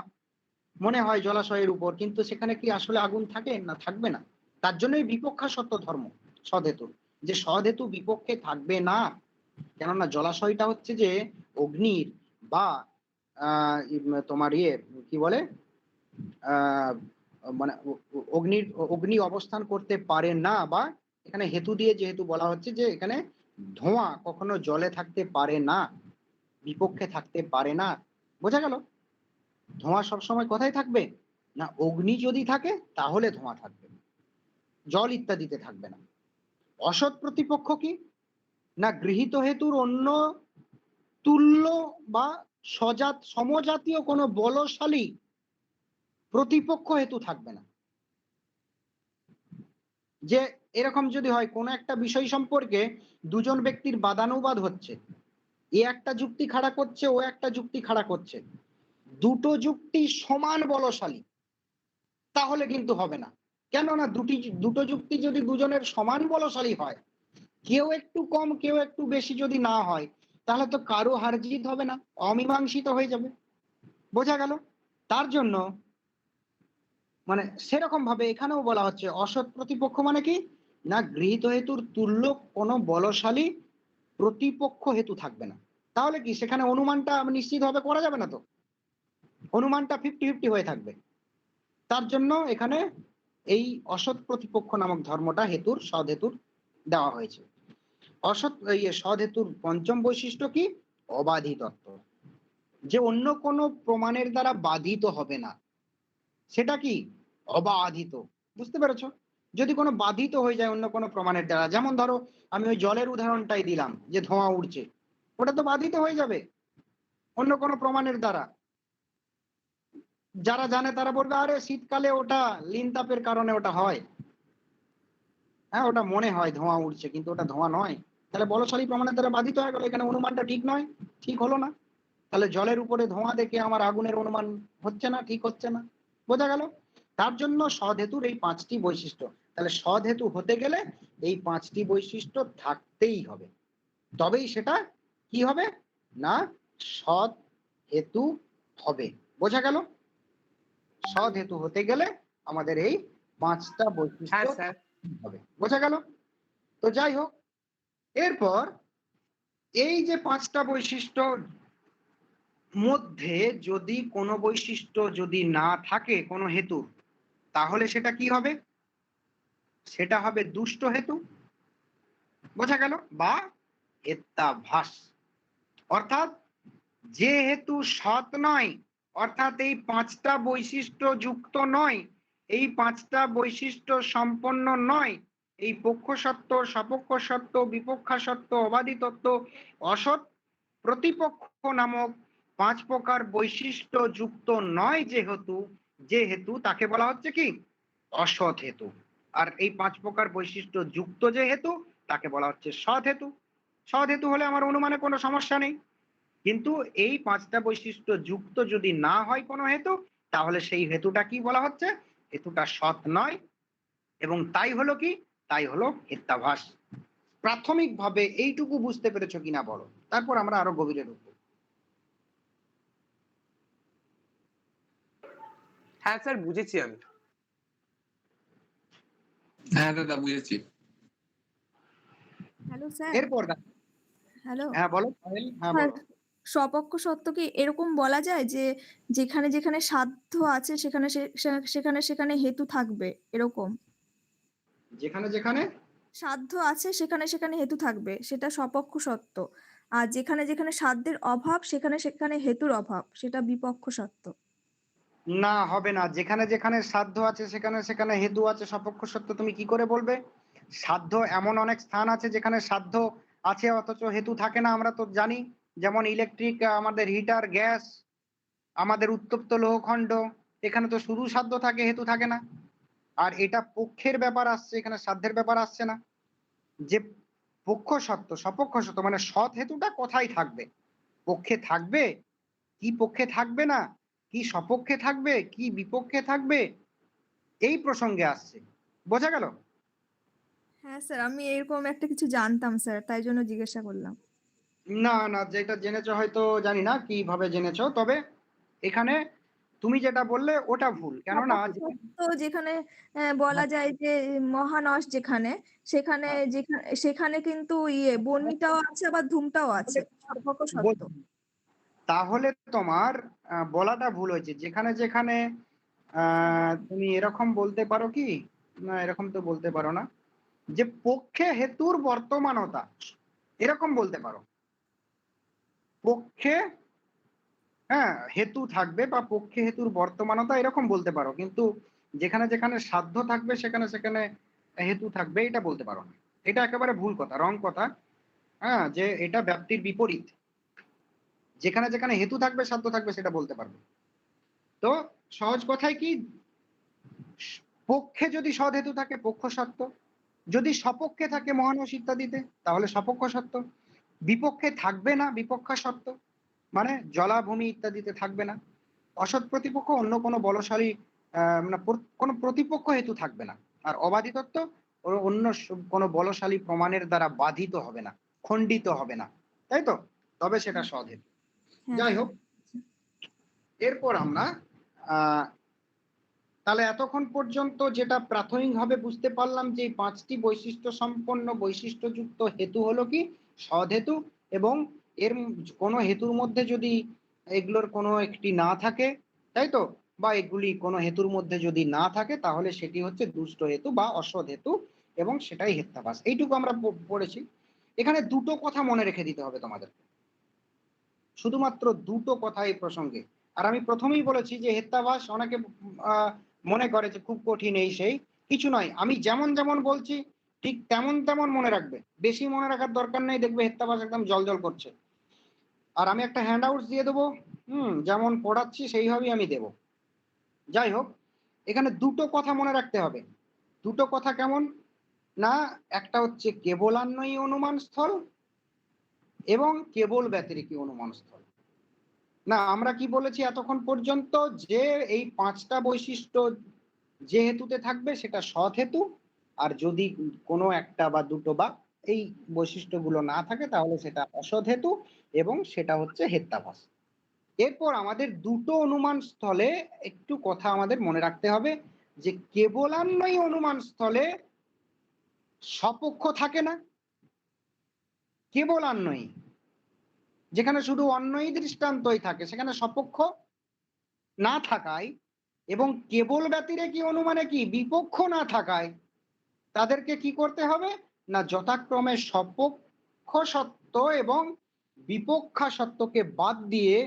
মনে হয় জলাশয়ের উপর, কিন্তু সেখানে কি আসলে আগুন থাকে না, থাকবে না। তার জন্যই বিপক্ষা সত্য ধর্ম সদহেতু, যে সদহেতু বিপক্ষে থাকবে না। কেননা জলাশয়টা হচ্ছে যে অগ্নির বা তোমার কি বলে মানে অগ্নি অবস্থান করতে পারে না, বা এখানে হেতু দিয়ে যেহেতু বলা হচ্ছে যে এখানে ধোঁয়া কখনো জলে থাকতে পারে না, বিপক্ষে থাকতে পারে না। বোঝা গেল? ধোঁয়া সবসময় কোথায় থাকবে না, অগ্নি যদি থাকে তাহলে ধোঁয়া থাকবে, জল ইত্যাদিতে থাকবে না। অসৎ প্রতিপক্ষ কি না, গৃহীত হেতুর অন্য তুল্য বা সমজাতীয় কোনো বলশালী প্রতিপক্ষ হেতু থাকবে না। যে এরকম যদি হয় কোন একটা বিষয় সম্পর্কে দুজন ব্যক্তির বাদানুবাদ হচ্ছে, এ একটা যুক্তি খাড়া করছে, ও একটা যুক্তি খাড়া করছে, দুটো যুক্তি সমান বলশালী, তাহলে কিন্তু হবে না। কেননা দুটো যুক্তি যদি দুজনের সমান বলশালী হয়, কেউ একটু কম কেউ একটু বেশি যদি না হয়, তাহলে তো কারো হার জিত হবে না, অমীমাংসিত হয়ে যাবে। বোঝা গেল? তার জন্য মানে সেরকম ভাবে এখানেও বলা হচ্ছে অসৎ প্রতিপক্ষ মানে কি না, গৃহীত হেতুর তুল্য কোনো বলশালী প্রতিপক্ষ হেতু থাকবে না। তাহলে কি সেখানে অনুমানটা নিশ্চিত ভাবে করা যাবে না, তো অনুমানটা 50-50 হয়ে থাকবে। তার জন্য এখানে এই অসৎ প্রতিপক্ষ নামক ধর্মটা হেতুর সদ হেতুর দেওয়া হয়েছে। অসৎ সদ হেতুর পঞ্চম বৈশিষ্ট্য কি, অবাধিতত্ব, যে অন্য কোনো প্রমাণের দ্বারা বাধিত হবে না, সেটা কি অবাধিত। বুঝতে পেরেছো? যদি কোনো বাধিত হয়ে যায় অন্য কোনো প্রমাণের দ্বারা, যেমন ধরো আমি ওই জলের উদাহরণটাই দিলাম যে ধোঁয়া উঠছে, ওটা তো বাধিত হয়ে যাবে অন্য কোনো প্রমাণের দ্বারা। যারা জানে তারা বলবে আরে শীতকালে ওটা লিন তাপের কারণে ওটা হয়, হ্যাঁ ওটা মনে হয় ধোঁয়া উঠছে কিন্তু ওটা ধোঁয়া নয়। তাহলে বলশালী প্রমাণের দ্বারা বাধিত হয়ে গেল, এখানে অনুমানটা ঠিক নয়, ঠিক হলো না। তাহলে জলের উপরে ধোঁয়া দেখে আমার আগুনের অনুমান হচ্ছে না, ঠিক হচ্ছে না। বোঝা গেল? তার জন্য সদহেতুর এই 5টি বৈশিষ্ট্য। তাহলে সদহেতু হতে গেলে এই 5টি বৈশিষ্ট্য থাকতেই হবে, তবেই সেটা কি হবে না, সৎ হেতু হবে। বোঝা গেল? সৎ হেতু হতে গেলে আমাদের এই 5টা বৈশিষ্ট্য হ্যাঁ স্যার। হবে। বোঝা গেল? তো যাই হোক, এরপর এই যে 5টা বৈশিষ্ট্য মধ্যে যদি কোনো বৈশিষ্ট্য যদি না থাকে কোনো হেতু, তাহলে সেটা কি হবে, সেটা হবে দুষ্ট হেতু। বোঝা গেল? বা হেত্যাভাস। অর্থাৎ যে হেতু সৎ নয়, অর্থাৎ এই 5টা বৈশিষ্ট্য যুক্ত নয়, এই 5টা বৈশিষ্ট্য সম্পন্ন নয়, এই পক্ষ সত্য, সপক্ষ সত্য, বিপক্ষা সত্য, অবাধি তত্ত্ব, অসৎ প্রতিপক্ষ নামক 5 প্রকার বৈশিষ্ট্য যুক্ত নয় যে হেতু তাকে বলা হচ্ছে কি অসৎ হেতু। আর এই 5 প্রকার বৈশিষ্ট্য যুক্ত যে হেতু তাকে বলা হচ্ছে সৎ হেতু। সৎ হেতু হলে আমার অনুমানে কোনো সমস্যা নেই, কিন্তু এই 5টা বৈশিষ্ট্য যুক্ত যদি না হয় কোনো হেতু, তাহলে সেই হেতুটা কি বলা হচ্ছে, হেতুটা সৎ নয়। এবং তাই হলো কি, তাই হলো হেত্যাভাস। প্রাথমিকভাবে এইটুকু বুঝতে পেরেছো কিনা বলো, তারপর আমরা আরো গভীরে ঢুকবো। হ্যাঁ স্যার, বুঝেছি আমি। হ্যাঁ দাদা বুঝেছি। Hello sir. এরপর হ্যালো হ্যাঁ বলো পায়েল, হ্যাঁ স্যার, বলো। স্বপক্ষ সত্য কি এরকম বলা যায় যে যেখানে যেখানে সাধ্য আছে সেখানে সেখানে সেখানে হেতু থাকবে, এরকম? যেখানে যেখানে সাধ্য আছে সেখানে সেখানে হেতু থাকবে, সেটা স্বপক্ষ সত্য। আর যেখানে যেখানে সাধ্যের অভাব সেখানে সেখানে হেতুর অভাব, সেটা বিপক্ষ সত্য। না, হবে না। যেখানে যেখানে সাধ্য আছে সেখানে সেখানে হেতু আছে, সপক্ষ সত্য তুমি কি করে বলবে? সাধ্য এমন অনেক স্থান আছে যেখানে সাধ্য আছে অথচ হেতু থাকে না, আমরা তো জানি। যেমন ইলেকট্রিক, আমাদের হিটার, গ্যাস, আমাদের উত্তপ্ত লৌহখণ্ড, এখানে তো শুধু সাধ্য থাকে, হেতু থাকে না। আর এটা পক্ষের ব্যাপার আসছে, এখানে সাধ্যের ব্যাপার আসছে না। যে পক্ষ সত্য, সপক্ষ সত্য মানে সৎ হেতুটা কোথায় থাকবে, পক্ষে থাকবে কি পক্ষে থাকবে না, কি সপক্ষে থাকবে কি বিপক্ষে থাকবে, এই প্রসঙ্গে আসছে। বোঝা গেল? হ্যাঁ স্যার, আমি এরকম একটা কিছু জানতাম স্যার, তাই জন্য জিজ্ঞাসা করলাম। না না, যেটা জেনেছো হয়তো জানি না কিভাবে জেনেছো, তবে এখানে তুমি যেটা বললে ওটা ভুল, কেননা সপক্ষ সত্য যেখানে বলা হ্যাঁ, যায় যে মহানস যেখানে, সেখানে হ্যাঁ, সেখানে কিন্তু বর্ণিটাও আছে আবার ধূমটাও আছে, সপক্ষ সত্য। বল- তাহলে তোমার বলাটা ভুল হয়েছে। যেখানে যেখানে তুমি এরকম বলতে পারো কি, না এরকম তো বলতে পারো না, যে পক্ষে হেতুর বর্তমানতা, এরকম বলতে পারো। পক্ষে, হ্যাঁ, হেতু থাকবে বা পক্ষে হেতুর বর্তমানতা এরকম বলতে পারো, কিন্তু যেখানে যেখানে সাধ্য থাকবে সেখানে সেখানে হেতু থাকবে এটা বলতে পারো না। এটা একেবারে ভুল কথা, রং কথা। হ্যাঁ, যে এটা ব্যাপ্তির বিপরীত। যেখানে যেখানে হেতু থাকবে সাধ্য থাকবে সেটা বলতে পারবে। তো সহজ কথায় কি, পক্ষে যদি সদ হেতু থাকে পক্ষ সত্য, যদি সপক্ষে থাকে মহানস ইত্যাদিতে তাহলে সপক্ষ সত্য, বিপক্ষে থাকবে না বিপক্ষা সত্য, মানে জলাভূমি ইত্যাদিতে থাকবে না। অসৎ প্রতিপক্ষ অন্য কোনো বলশালী মানে কোনো প্রতিপক্ষ হেতু থাকবে না। আর অবাধিতত্ব অন্য কোনো বলশালী প্রমাণের দ্বারা বাধিত হবে না, খণ্ডিত হবে না, তাই তো? তবে সেটা সদ হেতু। হ্যাঁ যাই স্যার। হোক, এরপর আমরা আহ তাহলে এতক্ষণ পর্যন্ত যেটা প্রাথমিকভাবে বুঝতে পারলাম যে এই 5টি বৈশিষ্ট্য সম্পন্ন বৈশিষ্ট্যযুক্ত হেতু হলো কি সদহেতু, এবং এর কোনো হেতুর মধ্যে যদি এগুলোর কোনো একটি না থাকে, তাই তো, বা এগুলি কোনো হেতুর মধ্যে যদি না থাকে তাহলে সেটি হচ্ছে দুষ্ট হেতু বা অসৎ হেতু, এবং সেটাই হেত্যাভাস। এইটুকু আমরা পড়েছি। এখানে দুটো কথা মনে রেখে দিতে হবে তোমাদের, শুধুমাত্র দুটো কথা এই প্রসঙ্গে। আর আমি প্রথমেই বলেছি যে হেত্যাভাস অনেকে মনে করে যে খুব কঠিন, এই সেই কিছু নয়। আমি যেমন যেমন বলছি ঠিক তেমন তেমন মনে রাখবে, বেশি মনে রাখার দরকার নেই, দেখবে হেত্যাভাস একদম জলজল করছে। আর আমি একটা হ্যান্ড আউট দিয়ে দেবো, যেমন পড়াচ্ছি সেইভাবেই আমি দেব। যাই হোক, এখানে দুটো কথা মনে রাখতে হবে। দুটো কথা কেমন না, একটা হচ্ছে কেবলান্বয়ী অনুমান স্থল এবং কেবল ব্যতিরেকী অনুমান স্থল। না, আমরা কি বলেছি এতক্ষণ পর্যন্ত, যে এই 5টা বৈশিষ্ট্য যে হেতুতে থাকবে সেটা সৎ হেতু, আর যদি কোনো একটা বা দুটো বা এই বৈশিষ্ট্যগুলো না থাকে তাহলে সেটা অসৎ হেতু, এবং সেটা হচ্ছে হেত্যাভাস। এরপর আমাদের দুটো অনুমান স্থলে একটু কথা আমাদের মনে রাখতে হবে, যে কেবলান্বয়ী অনুমান স্থলে সপক্ষ থাকে না, কেবলান্বয়ী যেখানে শুধু অন্যই দৃষ্টান্তই থাকে সেখানে সপক্ষ না থাকায়, এবং কেবল ব্যতিরেকী অনুমানে কি বিপক্ষ না থাকায় তাদেরকে কি করতে হবে না, যথাক্রমে সপক্ষ সত্য এবং বিপক্ষা সত্যকে বাদ দিয়ে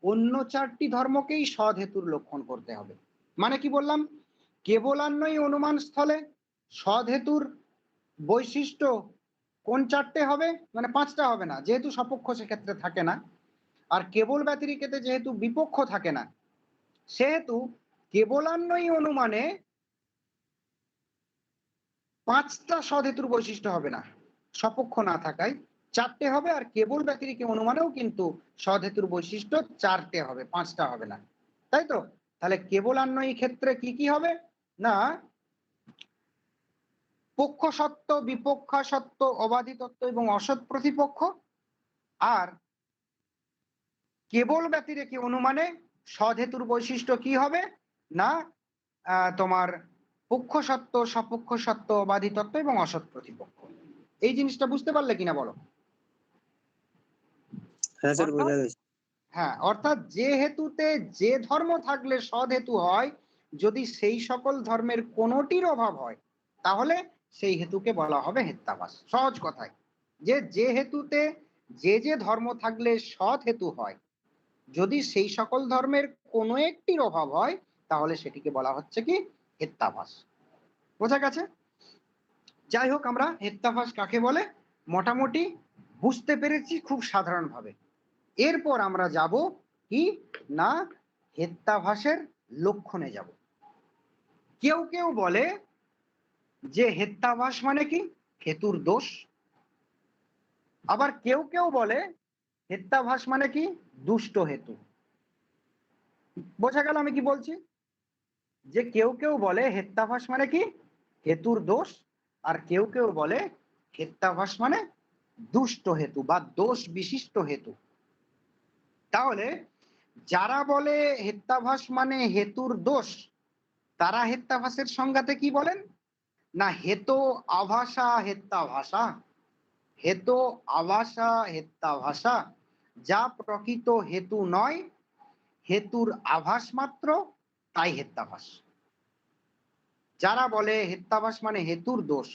অন্য 4টি ধর্মকেই সদ হেতুর লক্ষণ করতে হবে। মানে কি বললাম, কেবলান্বয়ী অনুমান স্থলে সদ হেতুর বৈশিষ্ট্য কোন 4টে হবে, মানে 5টা হবে না, যেহেতু সপক্ষ সেক্ষেত্রে থাকে না। আর কেবল ব্যতিরেকেতে যেহেতু বিপক্ষ থাকে না, সেহেতু কেবলান্বয়ী অনুমানে 5টা সদহেতুর বৈশিষ্ট্য হবে না, সপক্ষ না থাকায় 4টে হবে। আর কেবল ব্যতিরেকী অনুমানেও কিন্তু সদহেতুর বৈশিষ্ট্য 4টে হবে, 5টা হবে না, তাই তো? তাহলে কেবলান্বয়ী ক্ষেত্রে কি কি হবে না, পক্ষ সত্য, বিপক্ষা সত্য, অবাধিতত্ব এবং অসৎ প্রতিপক্ষ। আর কেবল ব্যতিরেকী অনুমানে সদহেতুর বৈশিষ্ট্য কি হবে না, তোমার পক্ষ সত্য, সপক্ষ সত্য, অবাধিতত্ব এবং অসৎ প্রতিপক্ষ। এই জিনিসটা বুঝতে পারলে কিনা বলো? হ্যাঁ স্যার, অর্থাৎ, বোঝা গেছে। হ্যাঁ, অর্থাৎ যে হেতুতে যে ধর্ম থাকলে সদ হেতু হয়, যদি সেই সকল ধর্মের কোনোটির অভাব হয় তাহলে সেই হেতুকে বলা হবে হেত্যাভাস। সহজ কথায়, যে যে হেতুতে যে যে ধর্ম থাকলে সৎ হেতু হয়, যদি সেই সকল ধর্মের কোনো একটির অভাব হয় তাহলে সেটিকে বলা হচ্ছে কি হেত্যাভাস। বোঝা গেছে? যাই হোক, আমরা হেত্যাভাস কাকে বলে মোটামুটি বুঝতে পেরেছি খুব সাধারণভাবে। এরপর আমরা যাব কি না, হেত্যাভাসের লক্ষণে যাব। কেউ কেউ বলে যে হেত্যাভাস মানে কি হেতুর দোষ, আবার কেউ কেউ বলে হেত্যাভাস মানে কি দুষ্ট হেতু। বোঝা গেল আমি কি বলছি? যে কেউ কেউ বলে হেত্যাভাস মানে কি হেতুর দোষ, আর কেউ কেউ বলে হেত্যাভাস মানে দুষ্ট হেতু বা দোষ বিশিষ্ট হেতু। তাহলে যারা বলে হেত্যাভাস মানে হেতুর দোষ, তারা হেত্যাভাসের সংজ্ঞাতে কি বলেন না হেতো আভাসা হেত্যাভাষা, হেতো আভাসা হেত্যাভাষা, যা প্রকৃত হেতু নয়, হেতুর আভাস মাত্র, তাই হেত্যাভাস। যারা বলে হেত্যাভাস মানে হেতুর দোষ,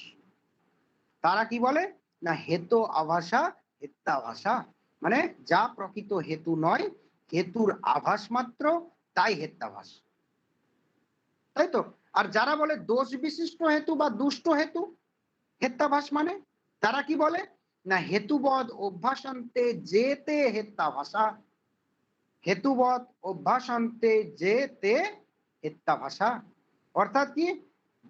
তারা কি বলে না হেতো আভাসা হেত্যাভাষা, মানে যা প্রকৃত হেতু নয়, হেতুর আভাস মাত্র, তাই হেত্যাভাস। তাই তো? আর যারা বলে দোষ বিশিষ্ট হেতু বা দুষ্ট হেতু হেত্যাভাস মানে, তারা কি বলে না হেতুবদ অভ্যাসান্তে যেতে হেত্যাভাষা, হেতুবদ অভ্যাসান্তে যেতে হেত্যাভাষা। অর্থাৎ কি,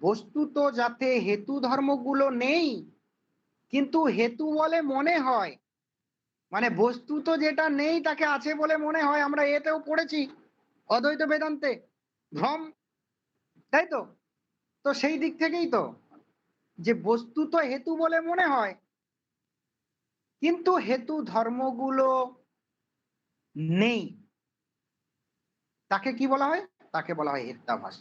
বস্তুত যাতে হেতু ধর্মগুলো নেই কিন্তু হেতু বলে মনে হয়, মানে বস্তুত যেটা নেই তাকে আছে বলে মনে হয়। আমরা এতেও পড়েছি অদ্বৈত বেদান্তে ভ্রম, তাই তো? তো সেই দিক থেকেই তো যে বস্তুত হেতু বলে মনে হয় কিন্তু হেতু ধর্মগুলো নেই, তাকে কি বলা হয়, তাকে বলা হয় হেত্যাভাস।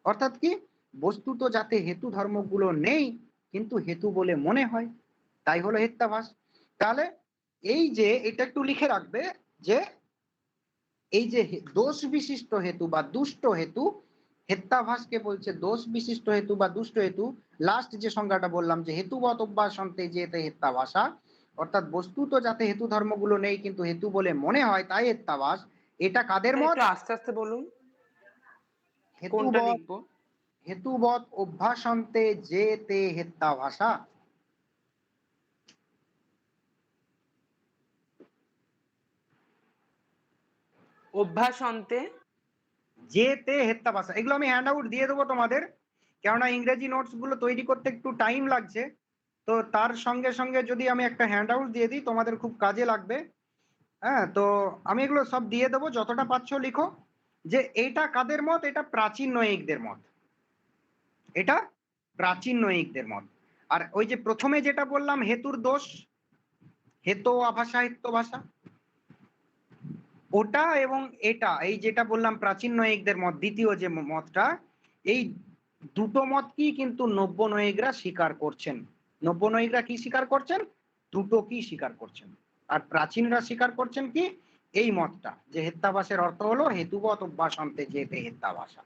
অর্থাৎ কি, বস্তুত যাতে হেতু ধর্মগুলো নেই কিন্তু হেতু বলে মনে হয়, তাই হলো হেত্যাভাস। তাহলে এই যে এটা একটু লিখে রাখবে যে এই যে দোষ বিশিষ্ট হেতু বা দুষ্ট হেতু, হেত্যাভাসকে বলছে দোষ বিশিষ্ট হেতু বা দুষ্ট হেতু। লাস্ট যে সংজ্ঞাটা বললাম যে হেতুবৎ অভ্যাসন্তে যেতে হেত্যাভাসা, অর্থাৎ বস্তুত যাতে হেতু ধর্মগুলো নেই কিন্তু হেতু বলে মনে হয় তাই হেত্যাভাস। এটা কাদের মত? একটু আস্তে আস্তে বলুন, কোনটা হেতুবৎ লিখবো? হেতুবৎ অভ্যাসন্তে যেতে হেত্যাভাসা। অভ্যাস অন্তে যেতে হেত্যাভাসা, এগুলো আমি হ্যান্ড আউট দিয়ে দেবো তোমাদের, কেননা ইংরেজি নোটস গুলো তৈরি করতে একটু টাইম লাগছে। তো তার সঙ্গে সঙ্গে যদি আমি একটা হ্যান্ড আউট দিয়ে দিই তোমাদের খুব কাজে লাগবে। হ্যাঁ, তো আমি এগুলো সব দিয়ে দেবো, যতটা পাচ্ছ লিখো। যে এটা কাদের মত? এটা প্রাচীন নৈয়িকদের মত, এটা প্রাচীন নৈয়িকদের মত। আর ওই যে প্রথমে যেটা বললাম হেতুর দোষ, হেতো আভাসা হেত্যাভাসা, ওটা এবং এটা, এই যেটা বললাম প্রাচীন নৈয়িকদের মত, দ্বিতীয় যে মতটা, এই দুটো মত কি কিন্তু নব্য নৈয়িকরা স্বীকার করছেন। নব্য নৈয়িকরা কি স্বীকার করছেন? দুটো কি স্বীকার করছেন। আর প্রাচীনরা স্বীকার করছেন কি এই মতটা, যে হেত্যাভাসের অর্থ হলো হেতুবৎ অভ্যাসান্তে যেতে হেত্যাভাসা,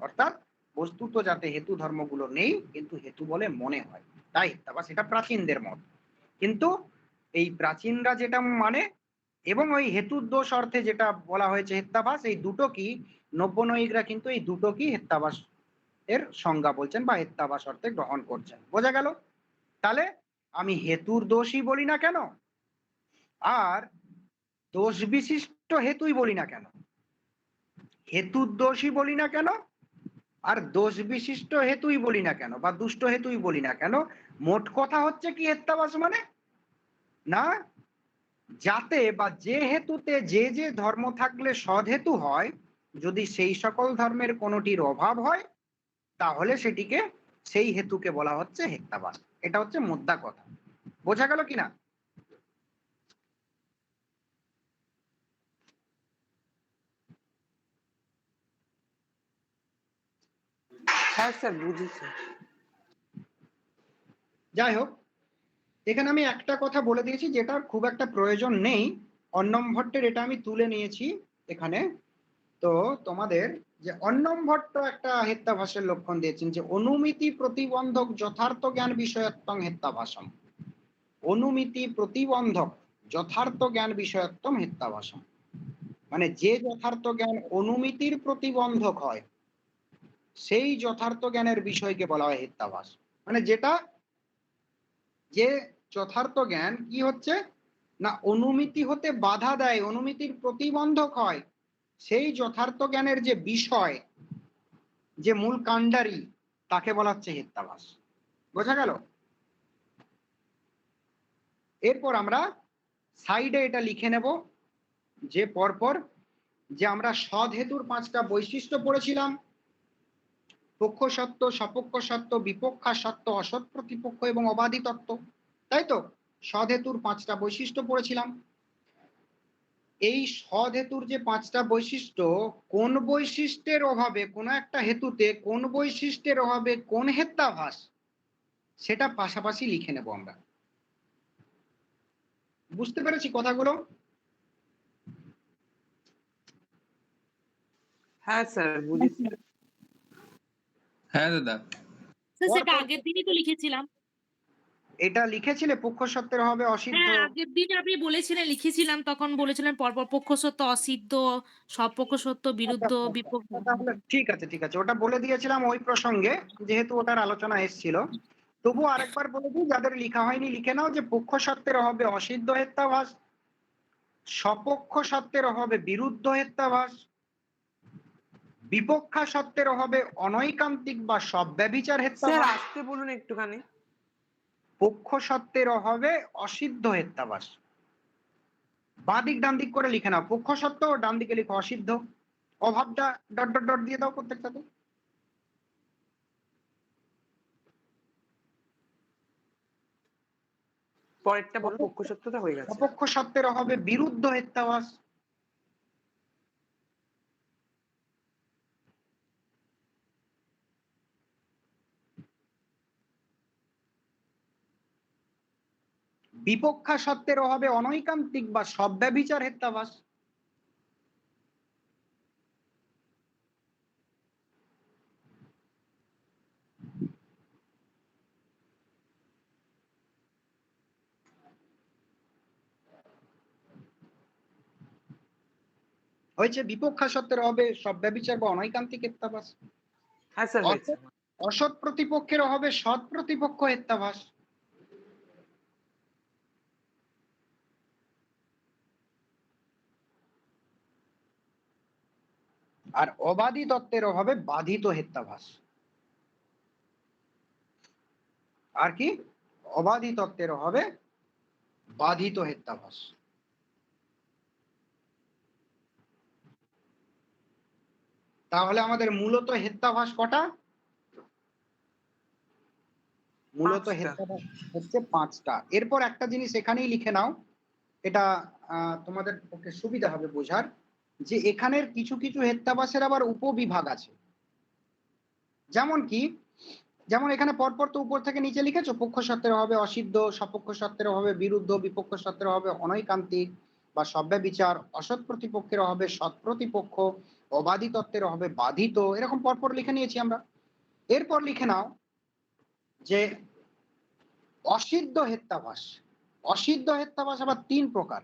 অর্থাৎ বস্তুত যাতে হেতু ধর্মগুলো নেই কিন্তু হেতু বলে মনে হয় তাই হেত্যাভাস। এটা প্রাচীনদের মত। কিন্তু এই প্রাচীনরা যেটা মানে এবং ওই হেতুর দোষ অর্থে যেটা বলা হয়েছে হেত্যাভাস, এই দুটো কি নব্য নৈয়িকরা কিন্তু এই দুটো কি হেত্যাভাস এর সংজ্ঞা বলছেন বা হেত্যাভাস অর্থে গ্রহণ করছেন। বোঝা গেল? তাহলে আমি হেতুর দোষই বলি না কেন আর দোষ বিশিষ্ট হেতুই বলি না কেন, হেতুর দোষই বলি না কেন আর দোষ বিশিষ্ট হেতুই বলি না কেন বা দুষ্ট হেতুই বলি না কেন, মোট কথা হচ্ছে কি হেত্যাভাস মানে না যাতে বা যে হেতুতে যে যে ধর্ম থাকলে সদহেতু হয়, যদি সেই সকল ধর্মের কোনোটির অভাব হয় তাহলে সেটিকে সেই হেতুকে বলা হচ্ছে হেত্যাভাস। এটা হচ্ছে মোদ্দা কথা। বোঝা গেল কিনা? হ্যাঁ স্যার, বুঝেছি। যাই হোক, এখানে আমি একটা কথা বলে দিয়েছি যেটার খুব একটা প্রয়োজন নেই, অন্নম ভট্টের এটা আমি তুলে নিয়েছি এখানে। তো তোমাদের যে অন্নম ভট্ট একটা হেত্যাভাসের লক্ষণ দিয়েছেন যে অনুমিতি প্রতিবন্ধক যথার্থ জ্ঞান বিষয়ত্বং হেত্যাভাসম, অনুমিতি প্রতিবন্ধক যথার্থ জ্ঞান বিষয়ত্বম হেত্যাভাসম, মানে যে যথার্থ জ্ঞান অনুমিতির প্রতিবন্ধক হয় সেই যথার্থ জ্ঞানের বিষয়কে বলা হয় হেত্যাভাস। মানে যেটা যে যথার্থ জ্ঞান কি হচ্ছে না অনুমিতি হতে বাধা দেয়, অনুমিতির প্রতিবন্ধক হয়, সেই যথার্থ জ্ঞানের যে বিষয়, যে মূল কাণ্ডারি, তাকে বলা হচ্ছে হেত্যাভাস। বোঝা গেল? এরপর আমরা সাইডে এটা লিখে নেব যে পরপর যে আমরা সদ হেতুর 5টা বৈশিষ্ট্য পড়েছিলাম, পক্ষ সত্য, সপক্ষ সত্য, বিপক্ষা সত্য, অসৎ প্রতিপক্ষ এবং অবাধি তত্ত্ব, তাই তো? সদহেতুর 5টা বৈশিষ্ট্য পড়েছিলাম। এই সদহেতুর যে 5টা বৈশিষ্ট্য, কোন বৈশিষ্ট্যের অভাবে কোন একটা হেতুতে কোন বৈশিষ্ট্যের অভাবে কোন হেত্যাভাস, সেটা পাশাপাশি লিখে নেব আমরা। বুঝতে পেরেছি কথাগুলো? হ্যাঁ স্যার বুঝেছি। হ্যাঁ দাদা। স্যার সেটা পরপর আগের দিনই তো লিখেছিলাম। এটা লিখেছিলে পক্ষ সত্যের হবে অসিদ্ধ। হ্যাঁ, আগের দিন আপনি বলেছিলেন লিখেছিলাম, তখন বলেছিলেন পরপর পক্ষ সত্য, অসিদ্ধ, সপক্ষ সত্য, আচ্ছা, বিরুদ্ধ, আচ্ছা, আচ্ছা, বিপক্ষ। আচ্ছা, তাহলে ঠিক আছে ঠিক আছে, ওটা বলে দিয়েছিলাম ওই প্রসঙ্গে, যেহেতু ওটার আলোচনা এসেছিল। তবু আরেকবার বলে দিই, যাদের লেখা হয়নি লিখে নাও, যে পক্ষ সত্যের হবে অসিদ্ধ হেত্যাভাস, সপক্ষ সত্যের হবে বিরুদ্ধ হেত্যাভাস, বিপক্ষা সত্যের হবে অনৈকান্তিক বা সব্যভিচার স্যার হেত্যাভাস, আসতে বলুন একটুখানি। পক্ষ সত্যের হবে অসিদ্ধ হেত্যাভাস। বাঁদিক ডান দিক করে লিখে নাও, পক্ষ সত্য, ডান দিকে লিখো অসিদ্ধ। অভাবটা ডট ডট ডট দিয়ে দাও প্রত্যেকটাতে। পরেরটা বলুন, পক্ষ সত্যটা হয়ে গেছে। অপক্ষ সত্যের হবে বিরুদ্ধ হেত্যাভাস, বিপক্ষা সত্যের হবে অনৈকান্তিক বা সব্যভিচার হেত্যাভাস, হয়েছে? বিপক্ষা সত্যের হবে সব্যভিচার বা অনৈকান্তিক হেত্যাভাস। হ্যাঁ স্যার হয়েছে। অসৎ প্রতিপক্ষের হবে সৎ প্রতিপক্ষ হেত্যাভাস, আর অবাধি তত্ত্বের হবে বাধিত হেত্যাভাস। আর কি? অবাধি তত্ত্বের হবে বাধিত হেত্যাভাস। তাহলে আমাদের মূলত হেত্যাভাস কটা? মূলত 5টা। হেত্যাভাস হচ্ছে 5টা। এরপর একটা জিনিস এখানেই লিখে নাও, এটা তোমাদের পক্ষে সুবিধা হবে বোঝার, যে এখানের কিছু কিছু হেত্যাভাসের আবার উপবিভাগ আছে। যেমন কি? যেমন এখানে পরপর তো উপর থেকে নিচে লিখেছো, পক্ষ সত্যের হবে অসিদ্ধ, সপক্ষ সত্যের হবে বিরুদ্ধ, বিপক্ষ সত্যের হবে অনৈকান্তিক বা সব্যভিচার, অসৎ প্রতিপক্ষের হবে সৎ প্রতিপক্ষ, অবাধি তত্ত্বের হবে বাধিত, এরকম পরপর লিখে নিয়েছি আমরা। এরপর লিখে নাও যে অসিদ্ধ হেত্যাভাস। অসিদ্ধ হেত্যাভাস আবার 3 প্রকার।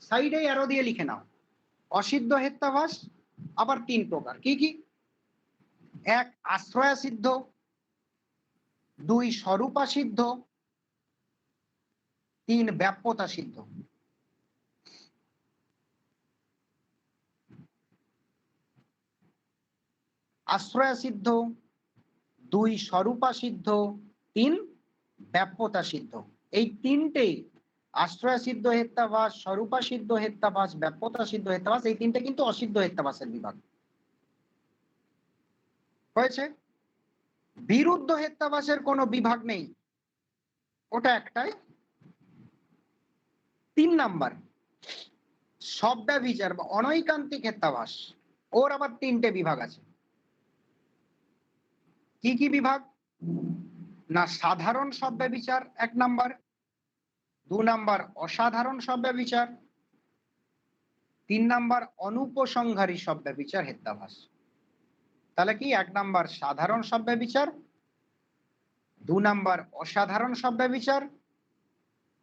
সাইডে অ্যারো দিয়ে লিখে নাও, অসিদ্ধ হেত্যাভাস আবার 3 প্রকার। কি কি? 1 আশ্রয়া সিদ্ধ, 2 স্বরূপা সিদ্ধ, 3 ব্যাপ্যতা সিদ্ধ। আশ্রয়া সিদ্ধ, 2 স্বরূপা সিদ্ধ, 3 ব্যাপ্যতা সিদ্ধ। এই 3টেই আশ্রয়া সিদ্ধ হেত্যাভাস, স্বরূপা সিদ্ধ হেত্যাভাস, ব্যাপ্যতা সিদ্ধ হেত্যাভাস, এই 3টে কিন্তু অসিদ্ধ হেত্যাভাসের বিভাগ। হয়েছে? বিরুদ্ধ হেত্যাভাসের কোনো বিভাগ নেই, ওটা একটাই। 3 নাম্বার সব্যভিচার বা অনৈকান্তিক হেত্যাভাস, ওর আবার 3টে বিভাগ আছে। কি কি বিভাগ? না, সাধারণ সব্যভিচার 1 নাম্বার, 2 নাম্বার অসাধারণ সব্যভিচার, 3 নাম্বার অনুপসংহারী সব্যভিচার হেত্যাভাস। তাহলে কি? 1 নাম্বার সাধারণ সব্যভিচার, 2 নাম্বার অসাধারণ সব্যভিচার,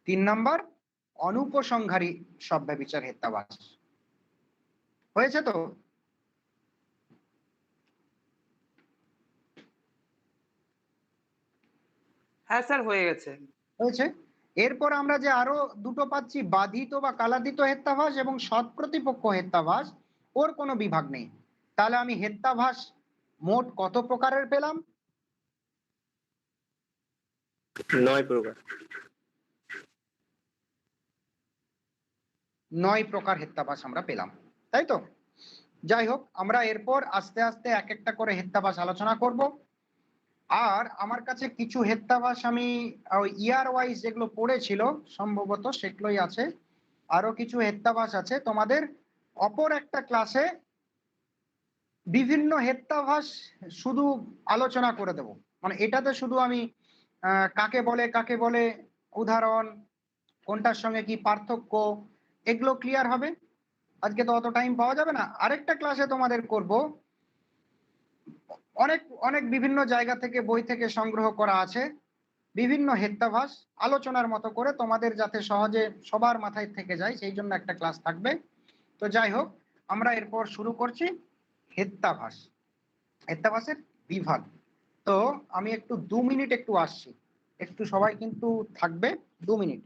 3 নাম্বার অনুপসংহারী সব্যভিচার হেত্যাভাস। হয়েছে তো? হ্যাঁ স্যার হয়ে গেছে। হয়েছে। এরপর আমরা যে আরো দুটো পাচ্ছি, বাধিত বা কালাদিত হেত্যাভাস এবং সৎ প্রতিপক্ষ হেত্যাভাস, ওর কোনো বিভাগ নেই। তাহলে আমি হেত্যাভাস মোট কত প্রকারের পেলাম? 9 প্রকার। 9 প্রকার হেত্যাভাস আমরা পেলাম, তাই তো? যাই হোক, আমরা এরপর আস্তে আস্তে এক একটা করে হেত্তাবাস আলোচনা করব। আর আমার কাছে কিছু হেত্তাবাস আমি ইয়ার ওয়াইজ যেগুলো পড়েছিল সম্ভবত সেগুলোই আছে। আরো কিছু হেত্তাবাস আছে তোমাদের অপর একটা ক্লাসে বিভিন্ন হেত্তাভাস শুধু আলোচনা করে দেব। মানে এটাতে শুধু আমি কাকে বলে উদাহরণ, কোনটার সঙ্গে কি পার্থক্য, এগুলো ক্লিয়ার হবে। আজকে তো অত টাইম পাওয়া যাবে না। আরেকটা ক্লাসে তোমাদের করব অনেক অনেক বিভিন্ন জায়গা থেকে বই থেকে সংগ্রহ করা আছে বিভিন্ন হেত্তাভাস আলোচনার মতো করে, তোমাদের যাতে সহজে সবার মাথায় থেকে যায় সেই জন্য একটা ক্লাস থাকবে। তো যাই হোক, আমরা এরপর শুরু করছি হেত্তাভাস, হেত্তাভাসের বিভাগ। তো আমি একটু 2 মিনিট একটু আসছি, একটু সবাই কিন্তু থাকবে 2 মিনিট।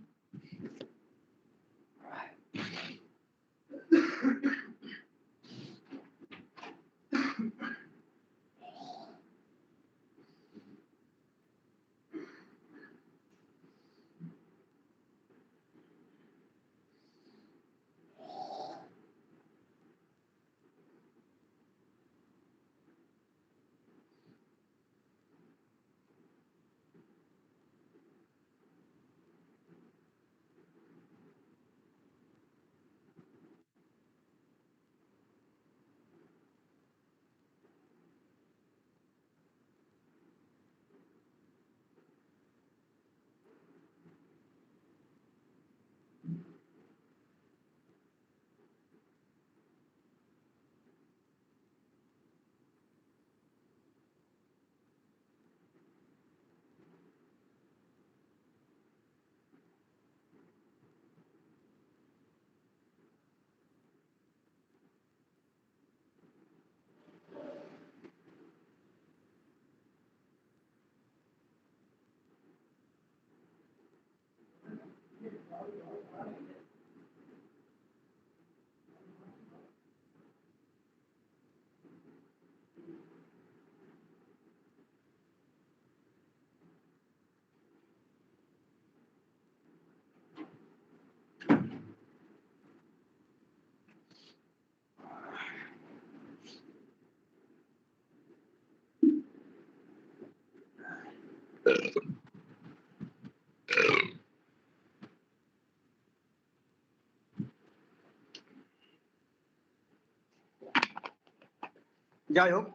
যাই হোক,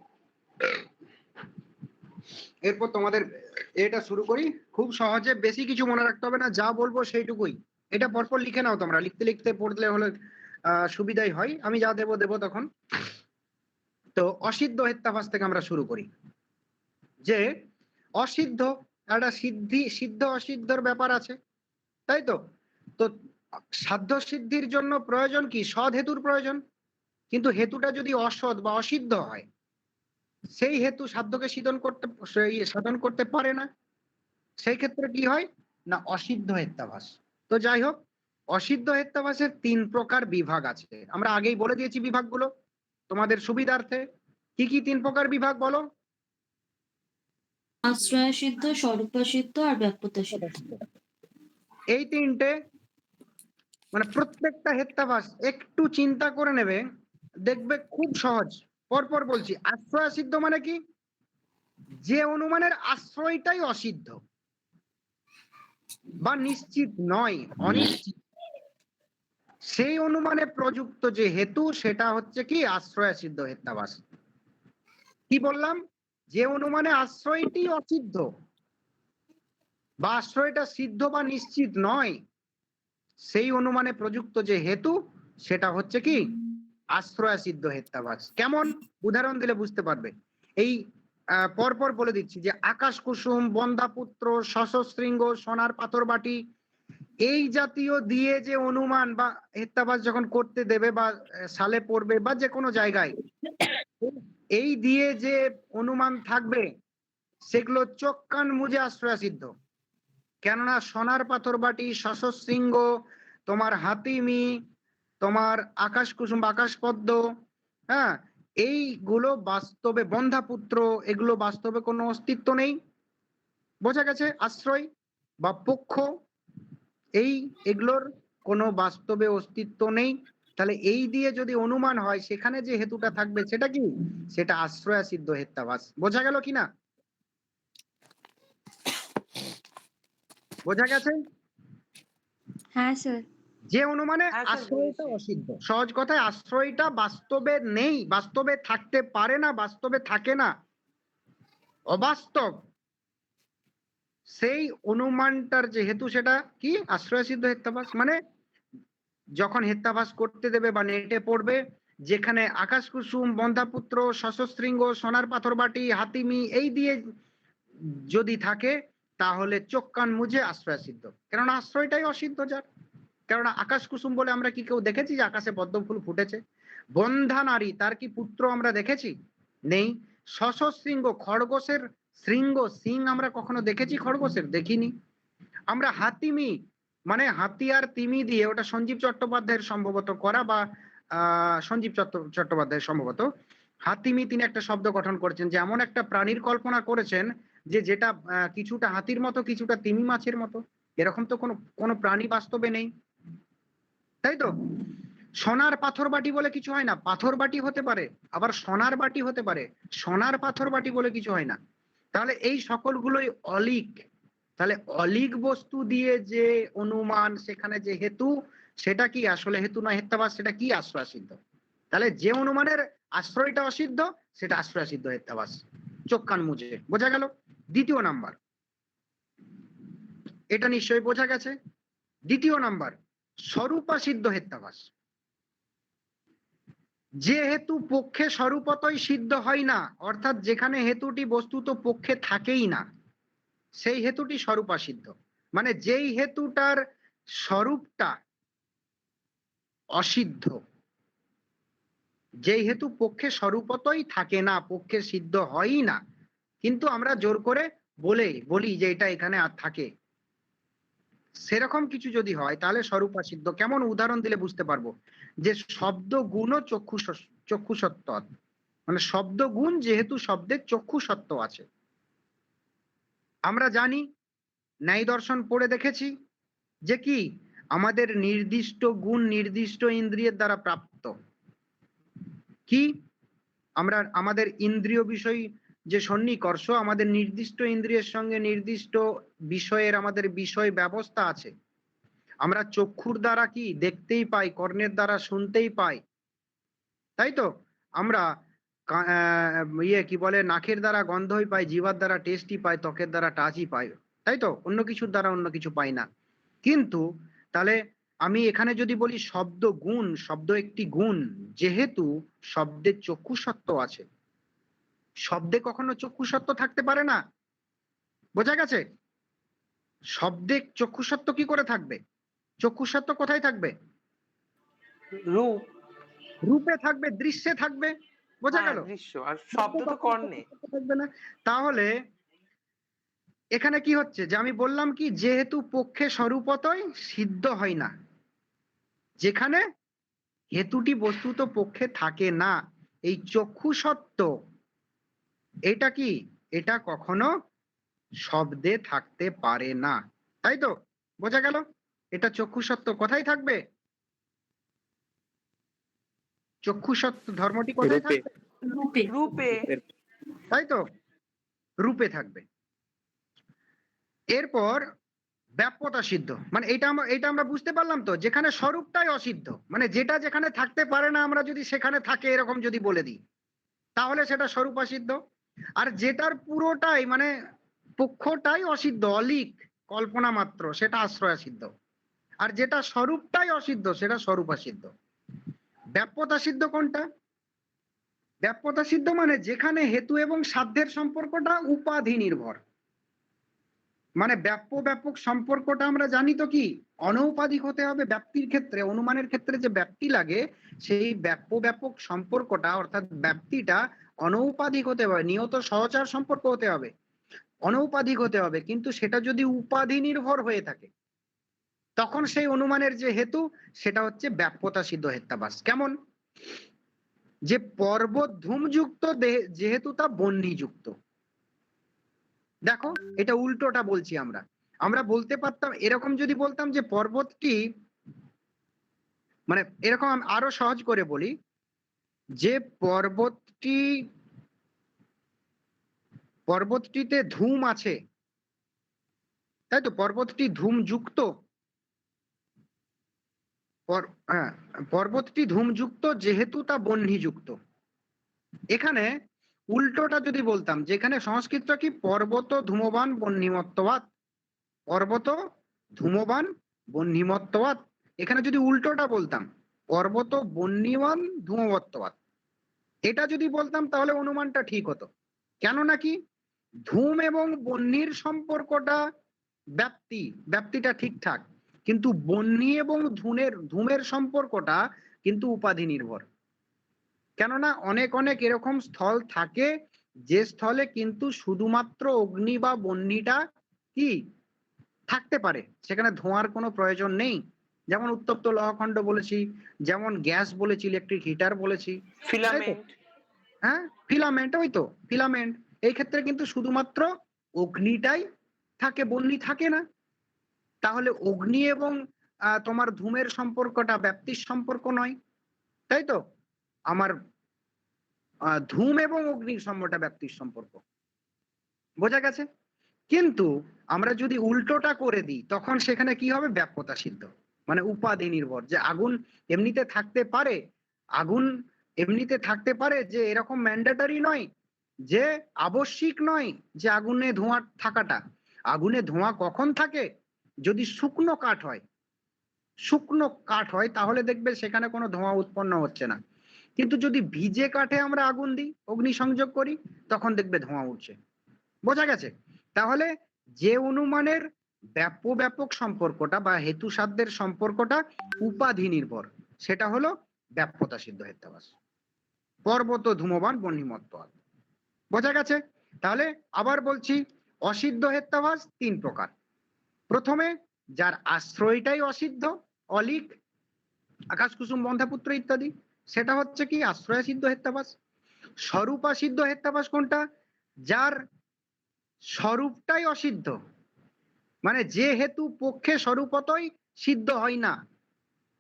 এরপর তোমাদের এটা শুরু করি। খুব সহজে, বেশি কিছু মনে রাখতে হবে না, যা বলবো সেইটুকুই। এটা পরপর লিখে নাও তোমরা, লিখতে লিখতে পড়লে হলে সুবিধাই হয়। আমি যা দেবো তখন। তো অসিদ্ধ হেত্তাভাস থেকে আমরা শুরু করি। যে অসিদ্ধ একটা সিদ্ধ অসিদ্ধর ব্যাপার আছে, তাই তো? তো সাধ্য সিদ্ধির জন্য প্রয়োজন কি? সৎ হেতুর প্রয়োজন। কিন্তু হেতুটা যদি অসৎ বা অসিদ্ধ হয়, সেই হেতু সাধ্যকে সাধন করতে পারে না। সেই ক্ষেত্রে কি হয় না, অসিদ্ধ হেত্তাভাস। তো যাই হোক, অসিদ্ধ হেত্তাভাসের 3 প্রকার বিভাগ আছে। আমরা আগেই বলে দিয়েছি বিভাগগুলো তোমাদের সুবিধার্থে। কি কি 3 প্রকার বিভাগ বলো? আশ্রয় সিদ্ধ, স্বরূপা সিদ্ধ আর ব্যাপ্যতা সিদ্ধ। এই 3টে, মানে প্রত্যেকটা হেত্তাভাস একটু চিন্তা করে নেবে, দেখবে খুব সহজ। পরপর বলছি। আশ্রয় সিদ্ধ মানে কি? যে অনুমানের আশ্রয়টাই অসিদ্ধ বা নিশ্চিত নয়, অনিশ্চিত, সেই অনুমানে প্রযুক্ত যে হেতু সেটা হচ্ছে কি আশ্রয় সিদ্ধ হেত্তাভাস। কি বললাম? যে অনুমানে আশ্রয়টি অসিদ্ধ বা আশ্রয়টা সিদ্ধ বা নিশ্চিত নয়, সেই অনুমানে প্রযুক্ত যে হেতু সেটা হচ্ছে কি আশ্রয় সিদ্ধ হেত্তাভাস। কেমন? উদাহরণ দিলে বুঝতে পারবে। এই পরপর বলে দিচ্ছি যে আকাশ কুসুম, বন্দাপুত্র, শশশৃঙ্গ, সোনার পাথর বাটি, এই জাতীয় দিয়ে যে অনুমান বা হেত্তাভাস যখন করতে দেবে বা সালে পড়বে বা যে কোনো জায়গায়, এই দিয়ে যে অনুমান থাকবে সেগুলো চোখ কান মুজে আশ্রয় সিদ্ধ। কেননা সোনার পাথর বাটি, শশশৃঙ্গ, তোমার হাতিমি, তোমার আকাশ কুসুম, আকাশ পদ্ম, হ্যাঁ, এইগুলো বাস্তবে, বন্ধাপুত্র, এগুলো বাস্তবে কোনো অস্তিত্ব নেই। বোঝা গেছে? আশ্রয় বা পক্ষ, এগুলোর কোনো বাস্তবে অস্তিত্ব নেই। তাহলে এই দিয়ে যদি অনুমান হয় সেখানে যে হেতুটা থাকবে সেটা কি, সেটা আশ্রয়া সিদ্ধ হেত্যাভাস। বোঝা গেল কিনা? বোঝা গেছে? হ্যাঁ স্যার। যে অনুমানে হ্যাঁ স্যার, আশ্রয়টা বুঝেছি। অসিদ্ধ, সহজ কথায় আশ্রয়টা বাস্তবে নেই, বাস্তবে থাকতে পারে না, বাস্তবে থাকে না, অবাস্তব, সেই অনুমানটার যে হেতু সেটা কি আশ্রয় সিদ্ধ হেত্যাভাস। মানে যখন হেত্যাভাস করতে দেবে বা নেটে পড়বে, যেখানে আকাশ কুসুম, বন্ধাপুত্র, সশস্ত্রিঙ্গ, সোনার পাথর বাটি, হাতিমি এই দিয়ে যদি থাকে তাহলে চোখ কান মুজে আশ্রয় সিদ্ধ। কেননা আশ্রয়টাই অসিদ্ধ যার। কেননা আকাশ কুসুম বলে আমরা কি কেউ দেখেছি যে আকাশে পদ্ম ফুল ফুটেছে? বন্ধা নারী, তার কি পুত্র আমরা দেখেছি? নেই। সশস্ত্রিঙ্গ, খরগোশের শৃঙ্গ, সিং আমরা কখনো দেখেছি খরগোশের? দেখিনি। আমরা হাতিমি, মানে হাতি আর তিমি দিয়ে, ওটা সঞ্জীব চট্টোপাধ্যায়ের সম্ভবত করা, বা সঞ্জীব চট্টোপাধ্যায়ের সম্ভবত হাতিমি তিনি একটা শব্দ গঠন করেছেন, যে এমন একটা প্রাণীর কল্পনা করেছেন যে যেটা কিছুটা হাতির মতো কিছুটা তিমি মাছের মতো। এরকম তো কোনো প্রাণী বাস্তবে নেই, তাই তো? সোনার পাথর বাটি বলে কিছু হয় না, পাথর বাটি হতে পারে, আবার সোনার বাটি হতে পারে, সোনার পাথর বাটি বলে কিছু হয় না। তাহলে এই সকলগুলোই অলিক। তাহলে অলিক বস্তু দিয়ে যে অনুমান, সেখানে যে হেতু, সেটা কি আসলে হেতু নয় হেত্যাভাস, সেটা কি আশ্রয় সিদ্ধ। তাহলে যে অনুমানের আশ্রয়টা অসিদ্ধ সেটা আশ্রয় সিদ্ধ হেত্যাভাস। চোখ কান মুজে। বোঝা গেল? দ্বিতীয় নাম্বার, এটা নিশ্চয়ই বোঝা গেছে। দ্বিতীয় নাম্বার, স্বরূপা সিদ্ধ হেত্যাভাস। যে হেতু পক্ষে স্বরূপতই সিদ্ধ হয় না, অর্থাৎ যেখানে হেতুটি বস্তুত পক্ষে থাকেই না, সেই হেতুটি স্বরূপা সিদ্ধ। মানে যেই হেতুটার স্বরূপটা অসিদ্ধ, যেই হেতু পক্ষে স্বরূপতই থাকে না, পক্ষে সিদ্ধ হয়ই না, কিন্তু আমরা জোর করে বলি যে এটা এখানে আর থাকে, সেরকম কিছু যদি হয় তাহলে স্বরূপা সিদ্ধ। কেমন উদাহরণ দিলে বুঝতে পারবো? যে শব্দ গুণ ও চক্ষু সত্য, মানে শব্দ গুণ, যেহেতু শব্দের চক্ষু সত্য আছে। আমরা জানি, ন্যায় দর্শন পড়ে দেখেছি যে কি আমাদের নির্দিষ্ট গুণ নির্দিষ্ট ইন্দ্রিয়ের দ্বারা প্রাপ্ত। কি আমরা আমাদের ইন্দ্রিয় বিষয় যে সন্নিকর্ষ, আমাদের নির্দিষ্ট ইন্দ্রিয়ের সঙ্গে নির্দিষ্ট বিষয়ের আমাদের বিষয় ব্যবস্থা আছে। আমরা চক্ষুর দ্বারা কি দেখতেই পাই, কর্ণের দ্বারা শুনতেই পাই, তাই তো? আমরা কি বলে, নাকের দ্বারা গন্ধই পাই, জিহ্বার দ্বারা টেস্টই পাই, ত্বকের দ্বারা টাচই পাই, তাই তো? অন্য কিছুর দ্বারা অন্য কিছু পাই না। কিন্তু তাহলে আমি এখানে যদি বলি শব্দ গুণ, শব্দ একটি গুণ, যেহেতু শব্দের চক্ষু সত্য আছে, শব্দে কখনো চক্ষু সত্য থাকতে পারে না। বোঝা গেছে? শব্দে চক্ষু সত্য কি করে থাকবে? চক্ষু সত্য কোথায় থাকবে? রূপ। রূপে থাকবে, দৃশ্যে থাকবে। বোঝা গেল? দৃশ্য, আর শব্দ তো কর্ণে থাকবে না। তাহলে এখানে কি হচ্ছে, যে আমি বললাম কি, যেহেতু পক্ষে স্বরূপতই সিদ্ধ হয় না, যেখানে হেতুটি বস্তুত পক্ষে থাকে না, এই চক্ষু সত্য, এটা কি, এটা কখনো শব্দে থাকতে পারে না, তাই তো? বোঝা গেল? এটা চক্ষু সত্য কোথায় থাকবে? চক্ষু সত্য ধর্মটি কোথায় থাকবে? রূপে। তাই তো? রূপে থাকবে। এরপর ব্যাপ্যতা সিদ্ধ, মানে এটা আমরা বুঝতে পারলাম তো, যেখানে স্বরূপটাই অসিদ্ধ, মানে যেটা যেখানে থাকতে পারে না, আমরা যদি সেখানে থাকে এরকম যদি বলে দিই তাহলে সেটা স্বরূপা সিদ্ধ। আর যেটার পুরোটাই মানে পক্ষটাই অসিদ্ধ, অলিক, কল্পনা মাত্র, সেটা আশ্রয়া সিদ্ধ। আর যেটা স্বরূপটাই অসিদ্ধ সেটা স্বরূপা সিদ্ধ। ব্যাপ্যতা সিদ্ধ কোনটা? ব্যাপ্যতা সিদ্ধ মানে যেখানে হেতু এবং সাধ্যের সম্পর্কটা উপাধি নির্ভর। মানে ব্যাপক সম্পর্কটা আমরা জানি তো কি, অনৌপাধিক হতে হবে। ব্যাপ্তির ক্ষেত্রে, অনুমানের ক্ষেত্রে যে ব্যাপ্তি লাগে, সেই ব্যাপক সম্পর্কটা অর্থাৎ ব্যাপ্তিটা অনৌপাধিক হতে হবে, নিয়ত সহচার সম্পর্ক হতে হবে, অনৌপাধিক হতে হবে। কিন্তু সেটা যদি উপাধি নির্ভর হয়ে থাকে তখন সেই অনুমানের যে হেতু সেটা হচ্ছে ব্যাপ্যতা সিদ্ধ হেত্যাভাস। কেমন? যে পর্বত ধূমযুক্ত যেহেতু তা বহ্নিযুক্ত। দেখো, এটা উল্টোটা বলছি আমরা বলতে পারতাম এরকম, যদি বলতাম যে পর্বতটি মানে এরকম আমি আরো সহজ করে বলি, যে পর্বতটিতে ধূম আছে, তাই তো? পর্বতটি ধূমযুক্ত, হ্যাঁ, পর্বতটি ধূমযুক্ত যেহেতু তা বহ্নিযুক্ত। এখানে উল্টোটা যদি বলতাম, যেখানে সংস্কৃতটা কি, পর্বত ধূমবান বহ্নিমত্তবাৎ, পর্বত ধূমবান বহ্নিমত্তবাৎ। এখানে যদি উল্টোটা বলতাম, পর্বত বহ্নিবান ধূমবত্তবাৎ, এটা যদি বলতাম তাহলে অনুমানটা ঠিক হতো। কেন নাকি ধূম এবং বহ্নির সম্পর্কটা ব্যাপ্তিটা ঠিকঠাক, কিন্তু বহ্নি এবং ধূমের সম্পর্কটা কিন্তু উপাধি নির্ভর। কেননা অনেক অনেক এরকম স্থল থাকে যে স্থলে কিন্তু শুধুমাত্র অগ্নি বা বহ্নিটা কি থাকতে পারে, সেখানে ধোঁয়ার কোনো প্রয়োজন নেই। যেমন উত্তপ্ত লৌহখণ্ড বলেছি, যেমন গ্যাস বলেছি, ইলেকট্রিক হিটার বলেছি, ফিলামেন্ট। হ্যাঁ ফিলামেন্ট, ওই তো ফিলামেন্ট। এই ক্ষেত্রে কিন্তু শুধুমাত্র অগ্নিটাই থাকে, বহ্নি থাকে না। তাহলে অগ্নি এবং তোমার ধূমের সম্পর্কটা ব্যাপ্তির সম্পর্ক নয়, তাই তো? আমার ধূম এবং অগ্নির সম্পর্কটা ব্যাপ্তির সম্পর্ক, বোঝা গেছে? কিন্তু আমরা যদি উল্টোটা করে দিই তখন সেখানে কি হবে, ব্যাপ্যতা সিদ্ধ, মানে উপাধি নির্ভর। যে আগুন এমনিতে থাকতে পারে, আগুন এমনিতে থাকতে পারে, যে এরকম ম্যান্ডেটরি নয়, যে আবশ্যিক নয় যে আগুনে ধোঁয়া থাকাটা। আগুনে ধোঁয়া কখন থাকে, যদি শুকনো কাঠ হয়, শুকনো কাঠ হয় তাহলে দেখবে সেখানে কোনো ধোঁয়া উৎপন্ন হচ্ছে না। কিন্তু যদি ভিজে কাঠে আমরা আগুন দিই, অগ্নি সংযোগ করি, তখন দেখবে ধোঁয়া উঠছে। বোঝা গেছে? তাহলে যে অনুমানের ব্যাপক সম্পর্কটা বা হেতু সাধ্যের সম্পর্কটা উপাধি নির্ভর, সেটা হলো ব্যাপ্যতা সিদ্ধ হেত্যাবাস, পর্বত ধূমবান বহ্নিমত্তবাৎ। বোঝা গেছে? তাহলে আবার বলছি, অসিদ্ধ হেত্যাবাস 3 প্রকার। প্রথমে যার আশ্রয়টাই অসিদ্ধ, অলিক, আকাশ কুসুম বন্ধ্যাপুত্র ইত্যাদি, সেটা হচ্ছে কি আশ্রয় সিদ্ধ হেত্যাবাস। স্বরূপা সিদ্ধ হেত্যাবাস কোনটা, যার স্বরূপটাই অসিদ্ধ, মানে যেহেতু পক্ষে স্বরূপতই সিদ্ধ হয় না,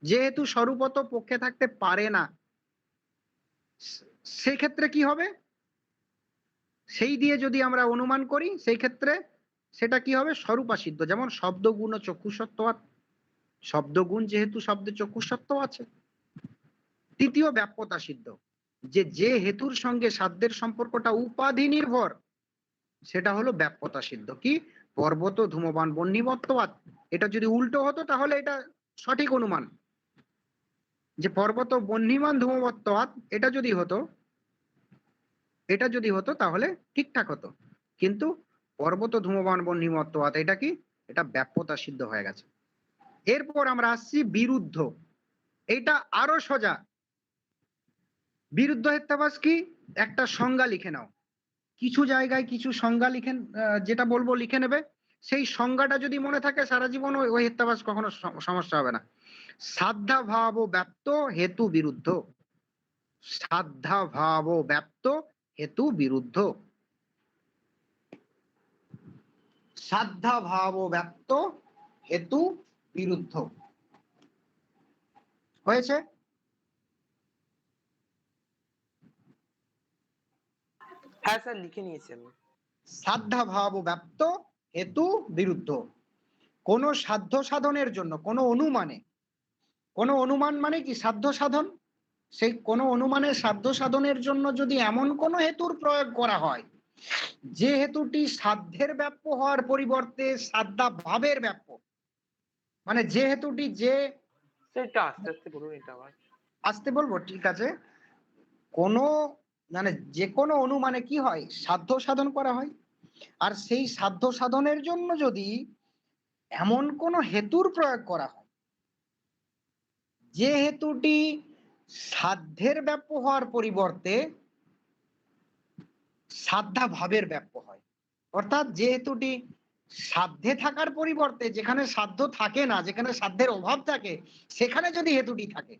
যেহেতু স্বরূপত পক্ষে থাকতে পারে না, সেক্ষেত্রে কি হবে, সেই দিয়ে যদি আমরা অনুমান করি সেই ক্ষেত্রে সেটা কি হবে, স্বরূপা সিদ্ধ। যেমন শব্দগুণ ও চক্ষুসত্ত্ব, শব্দগুণ যেহেতু শব্দে চক্ষুসত্ত্ব আছে। তৃতীয় ব্যাপ্যতা সিদ্ধ, যে হেতুর সঙ্গে সাধ্যের সম্পর্কটা উপাধি নির্ভর, সেটা হলো ব্যাপ্যতা সিদ্ধ। কি, পর্বত ধূমবান বহ্নিমত্তবাৎ। এটা যদি উল্টো হতো তাহলে এটা সঠিক অনুমান, যে পর্বত বহ্নিমান ধূমবত্তবাৎ, এটা যদি হতো তাহলে ঠিকঠাক হতো। কিন্তু পর্বত ধূমবান বহ্নিমত্তবাৎ এটা কি, এটা ব্যাপ্যতা সিদ্ধ হয়ে গেছে। এরপর আমরা আসছি বিরুদ্ধ। এটা আরো সোজা। বিরুদ্ধ হেত্যাবাস কি, একটা সংজ্ঞা লিখে নাও, কিছু জায়গায় কিছু সংজ্ঞা লিখেন, যেটা বলবো লিখে নেবে। সেই সংজ্ঞাটা যদি মনে থাকে সারা জীবন ওই হেত্যাবাস কখনো সমস্যা হবে না। সাধ্যা ভাব ব্যাপ্ত হেতু বিরুদ্ধ, সাধ্যা ভাব ব্যাপ্ত হেতু বিরুদ্ধ, সাধ্যা ভাব ব্যাপ্ত হেতু বিরুদ্ধ। হয়েছে? হ্যাঁ স্যার, লিখে নিয়েছি আমি। সাধ্যা ভাব ব্যাপ্ত হেতু বিরুদ্ধ। কোন সাধ্য সাধনের জন্য, কোন অনুমান মানে কি সাধ্য সাধন, সেই কোন অনুমানের সাধ্য সাধনের জন্য যদি এমন কোন হেতুর প্রয়োগ করা হয় যে হেতুটি সাধ্যের ব্যাপ্য হওয়ার পরিবর্তে সাধ্যা ভাবের ব্যাপ্য, মানে যে হেতুটি সেটা আস্তে আস্তে বলুন, এটা আবার আসতে বলবো, ঠিক আছে। কোন মানে যে কোনো অনুমানে কি হয়, সাধ্য সাধন করা হয়, আর সেই সাধ্য সাধনের জন্য যদি এমন কোন হেতুর প্রয়োগ করা হয় যে হেতুটি সাধ্যের ব্যাপ্য হওয়ার পরিবর্তে সাধ্যা ভাবের ব্যাপ্য হয়, অর্থাৎ যে হেতুটি সাধ্যে থাকার পরিবর্তে যেখানে সাধ্য থাকে না, যেখানে সাধ্যের অভাব থাকে, সেখানে যদি হেতুটি থাকে,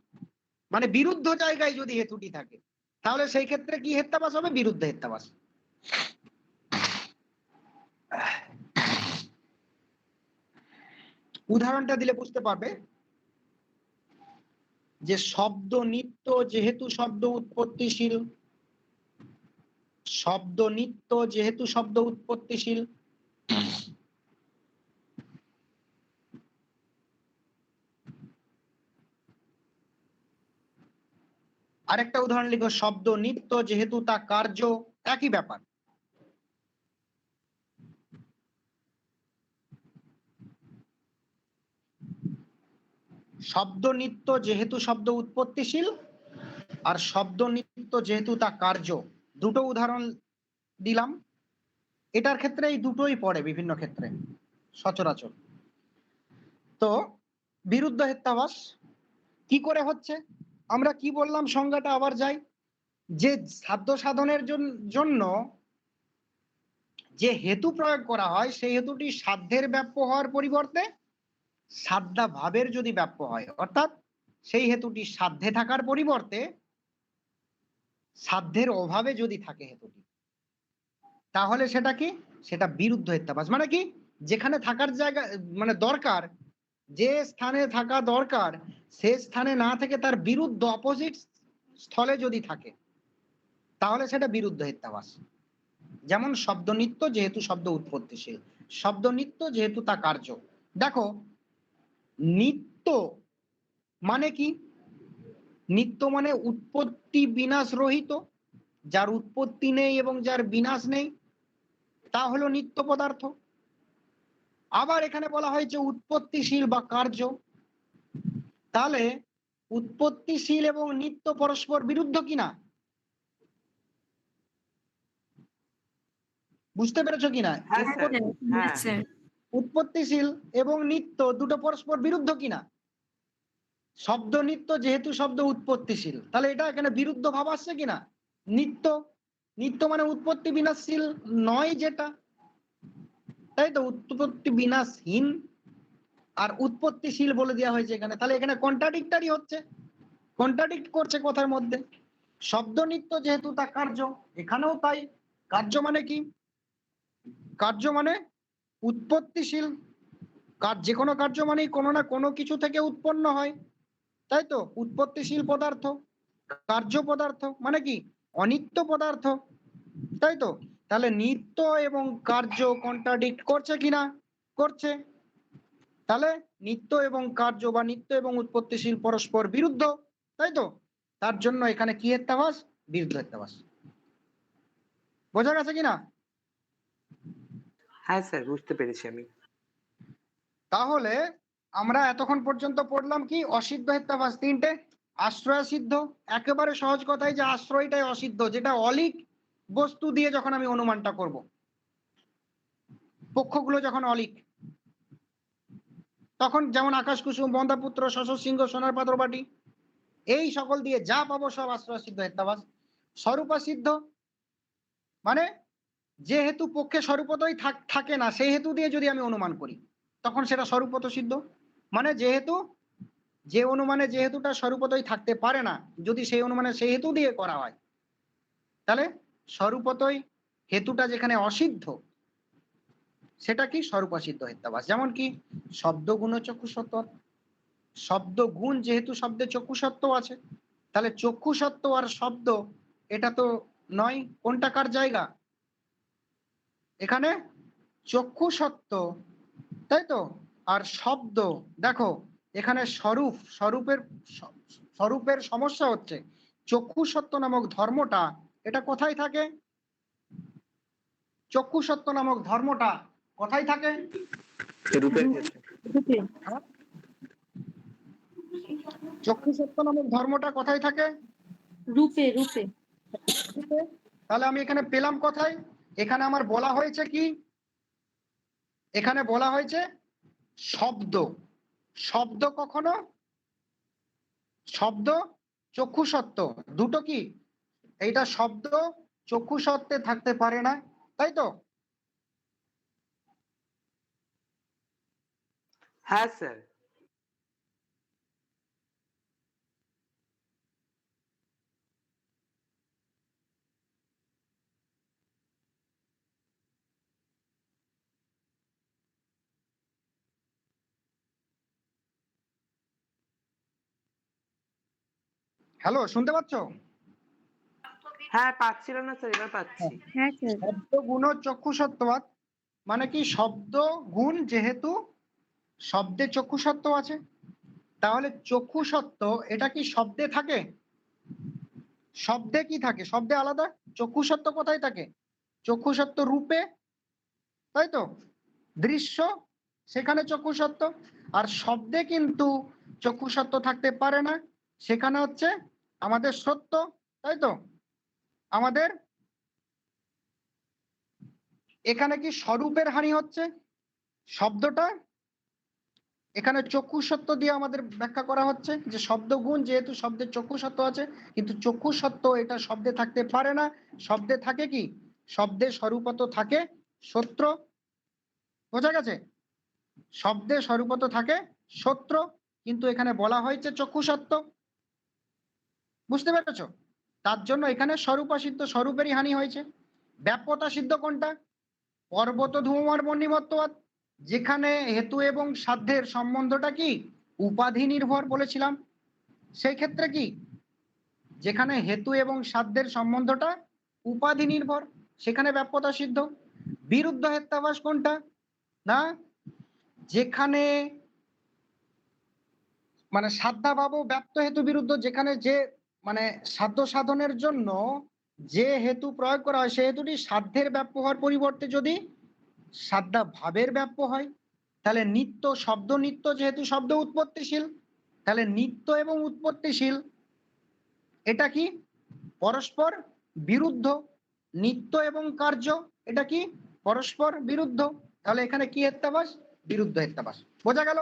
মানে বিরুদ্ধ জায়গায় যদি হেতুটি থাকে, তাহলে সেই ক্ষেত্রে কি হেত্যাবাস হবে, বিরুদ্ধ হেত্যাবাস। উদাহরণটা দিলে বুঝতে পারবে। যে শব্দ নিত্য যেহেতু শব্দ উৎপত্তিশীল, শব্দ নিত্য যেহেতু শব্দ উৎপত্তিশীল, আরেকটা উদাহরণ লিখো, শব্দ নিত্য যেহেতু তা কার্য, একই ব্যাপার। শব্দ নিত্য যেহেতু শব্দ উৎপত্তিশীল আর শব্দ নিত্য যেহেতু তা কার্য, দুটো উদাহরণ দিলাম। এটার ক্ষেত্রে এই দুটোই পড়ে বিভিন্ন ক্ষেত্রে সচরাচর। তো বিরুদ্ধ হেত্যাভাস কি করে হচ্ছে, আমরা কি বললাম সংজ্ঞাটা আবার যাই, যে সাধ্য সাধনের জন্য যে হেতু প্রয়োগ করা হয় সেই হেতুটি সাধ্যের ব্যাপ্য হওয়ার পরিবর্তে সাধ্যা ভাবের যদি ব্যাপ্য হয়, অর্থাৎ সেই হেতুটি সাধ্যে থাকার পরিবর্তে সাধ্যের অভাবে যদি থাকে হেতুটি, তাহলে সেটা কি, সেটা বিরুদ্ধ হেত্যাভাস। মানে কি, যেখানে থাকার জায়গা মানে দরকার, যে স্থানে থাকা দরকার সে স্থানে না থেকে তার বিরুদ্ধ অপোজিট স্থলে যদি থাকে তাহলে সেটা বিরুদ্ধ হেত্যাভাস। যেমন শব্দ নিত্য যেহেতু শব্দ উৎপত্তিশীল, শব্দ নিত্য যেহেতু তা কার্য। দেখো নিত্য মানে কি, নিত্য মানে উৎপত্তি বিনাশ রহিত, যার উৎপত্তি নেই এবং যার বিনাশ নেই তা হলো নিত্য পদার্থ। আবার এখানে বলা হয়েছে উৎপত্তিশীল বা কার্য, তাহলে উৎপত্তিশীল এবং নিত্য পরস্পর বিরুদ্ধ কিনা, বুঝতে পেরেছো কিনা? হ্যাঁ স্যার, হ্যাঁ স্যার উৎপত্তিশীল এবং নিত্য দুটো পরস্পর বিরুদ্ধ কিনা? শব্দ নিত্য যেহেতু শব্দ উৎপত্তিশীল, তাহলে এটা এখানে বিরুদ্ধ ভাব আসছে কিনা? নিত্য, নিত্য মানে উৎপত্তি বিনাশশীল নয় যেটা, তাই তো, উৎপত্তি বিনাশহীন আর উৎপত্তিশীল বলে দেওয়া হয়েছে এখানে, তাহলে এখানে কন্ট্রাডিক্টরি হচ্ছে, কন্ট্রাডিক্ট করছে কথার মধ্যে। শব্দ নিত্য যেহেতু তা কার্য, এখানেও তাই। কার্য মানে কি, কার্য মানে উৎপত্তিশীল, কাজ যে কোনো কার্য মানেই কোনো না কোনো কিছু থেকে উৎপন্ন হয়, তাই তো, উৎপত্তিশীল পদার্থ। কার্য পদার্থ মানে কি, অনিত্য পদার্থ, তাই তো। তাহলে নিত্য এবং কার্য কন্ট্রাডিক্ট করছে কিনা? করছে। তাহলে নিত্য এবং কার্য বা নিত্য এবং উৎপত্তিশীল পরস্পর বিরুদ্ধ, তাই তো। তার জন্য এখানে কি হেত্যাভাস? বিরুদ্ধ হেত্যাভাস। বোঝা গেছে কিনা? হ্যাঁ স্যার, বুঝতে পেরেছি আমি। তাহলে আমরা এতক্ষণ পর্যন্ত পড়লাম কি, অসিদ্ধ হেত্যাভাস তিনটে। আশ্রয় সিদ্ধ, একেবারে সহজ কথাই যে আশ্রয়টাই অসিদ্ধ, যেটা অলিক বস্তু দিয়ে যখন আমি অনুমানটা করব, পক্ষগুলো যখন অলিক, তখন যেমন আকাশ কুসুম বন্দাপুত্র শশর সিংহ সোনার পাত্র বাটি, এই সকল দিয়ে যা পাবো সব আশ্রয় সিদ্ধ হেত্যাভাস। স্বরূপা সিদ্ধ মানে যেহেতু পক্ষে স্বরূপতই থাকে না সেই হেতু দিয়ে যদি আমি অনুমান করি তখন সেটা স্বরূপত সিদ্ধ। মানে যেহেতু যে অনুমানে যেহেতুটা স্বরূপতই থাকতে পারে না, যদি সেই অনুমানে সেই হেতু দিয়ে করা হয় তাহলে স্বরূপতই হেতুটা যেখানে অসিদ্ধ সেটা কি, স্বরূপাসিদ্ধ হেত্যাভাস। যেমন কি শব্দ গুণ চক্ষুসত্ত্ব, শব্দ গুণ যেহেতু শব্দে চক্ষুসত্ত্ব আছে, তাহলে চক্ষুসত্ত্ব আর শব্দ এটা তো নয়, কোনটা কার জায়গা, এখানে চক্ষুসত্ত্ব, তাই তো। আর শব্দ, দেখো এখানে স্বরূপের সমস্যা হচ্ছে, চক্ষুসত্ত্ব নামক ধর্মটা এটা কোথায় থাকে, চক্ষুসত্ত্ব নামক ধর্মটা কোথায় থাকে? রূপের ক্ষেত্রে। হ্যাঁ? চক্ষুসত্ত্ব নামক ধর্মটা কোথায় থাকে? রূপে রূপে। তাহলে আমি এখানে পেলাম কোথায়? এখানে আমার বলা হয়েছে কি, এখানে বলা হয়েছে শব্দ, শব্দ কখনো শব্দ চক্ষুসত্ত্ব দুটো কি, এইটা শব্দ চক্ষুসত্ত্বে থাকতে পারে না, তাই তো। হ্যাঁ স্যার। হ্যালো, শুনতে পাচ্ছ? হ্যাঁ, পাচ্ছিলাম না স্যার, এবার পাচ্ছি। হ্যাঁ স্যার। শব্দ গুণ চক্ষু সত্যবাদ মানে কি? শব্দ গুণ, যেহেতু শব্দে চক্ষু সত্য আছে, তাহলে চক্ষু সত্য এটা কি শব্দে থাকে? শব্দে কি থাকে? শব্দে আলাদা। চক্ষু সত্য কোথায় থাকে? চক্ষু সত্য রূপে, তাই তো? দৃশ্য, সেখানে চক্ষু সত্য। আর শব্দে কিন্তু চক্ষু সত্য থাকতে পারে না, সেখানে হচ্ছে আমাদের সত্য, তাই তো? আমাদের এখানে কি স্বরূপের হানি হচ্ছে? শব্দটা এখানে চক্ষু সত্য দিয়ে আমাদের ব্যাখ্যা করা হচ্ছে যে শব্দ গুণ, যেহেতু শব্দের চক্ষু সত্য আছে, কিন্তু চক্ষু সত্য এটা শব্দে থাকতে পারে না। শব্দে থাকে কি? শব্দের স্বরূপত থাকে সত্য। বোঝা গেছে? শব্দে স্বরূপত থাকে সত্য, কিন্তু এখানে বলা হয়েছে চক্ষু সত্য। বুঝতে পেরেছ? তার জন্য এখানে স্বরূপা সিদ্ধ, স্বরূপেরই হানি হয়েছে। ব্যাপ্যতা সিদ্ধ কোনটা? পর্বত ধূমমার বন্নিমত্তবাদ, যেখানে হেতু এবং সাধ্যের সম্বন্ধটা কি? উপাধি নির্ভর বলেছিলাম। সেই ক্ষেত্রে কি? যেখানে হেতু এবং সাধ্যের সম্বন্ধটা উপাধি নির্ভর, সেখানে ব্যাপ্যতা সিদ্ধ। বিরুদ্ধ হেত্যাভাস কোনটা? না, যেখানে মানে সাধ্যাভাব ও ব্যাপ্ত হেতু বিরুদ্ধ, যেখানে যে মানে সাধ্য সাধনের জন্য যে হেতু প্রয়োগ করা হয়, সেই হেতুটি সাধ্যের ব্যাপ্য হওয়ার পরিবর্তে যদি সাধ্যা ভাবের ব্যাপ্য হয়, তাহলে নিত্য, শব্দ নিত্য, যেহেতু শব্দ উৎপত্তিশীল, তাহলে নিত্য এবং উৎপত্তিশীল এটা কি? পরস্পর বিরুদ্ধ। নিত্য এবং কার্য এটা কি? পরস্পর বিরুদ্ধ। তাহলে এখানে কি হেত্যাভাস? বিরুদ্ধ হেত্যাভাস। বোঝা গেল?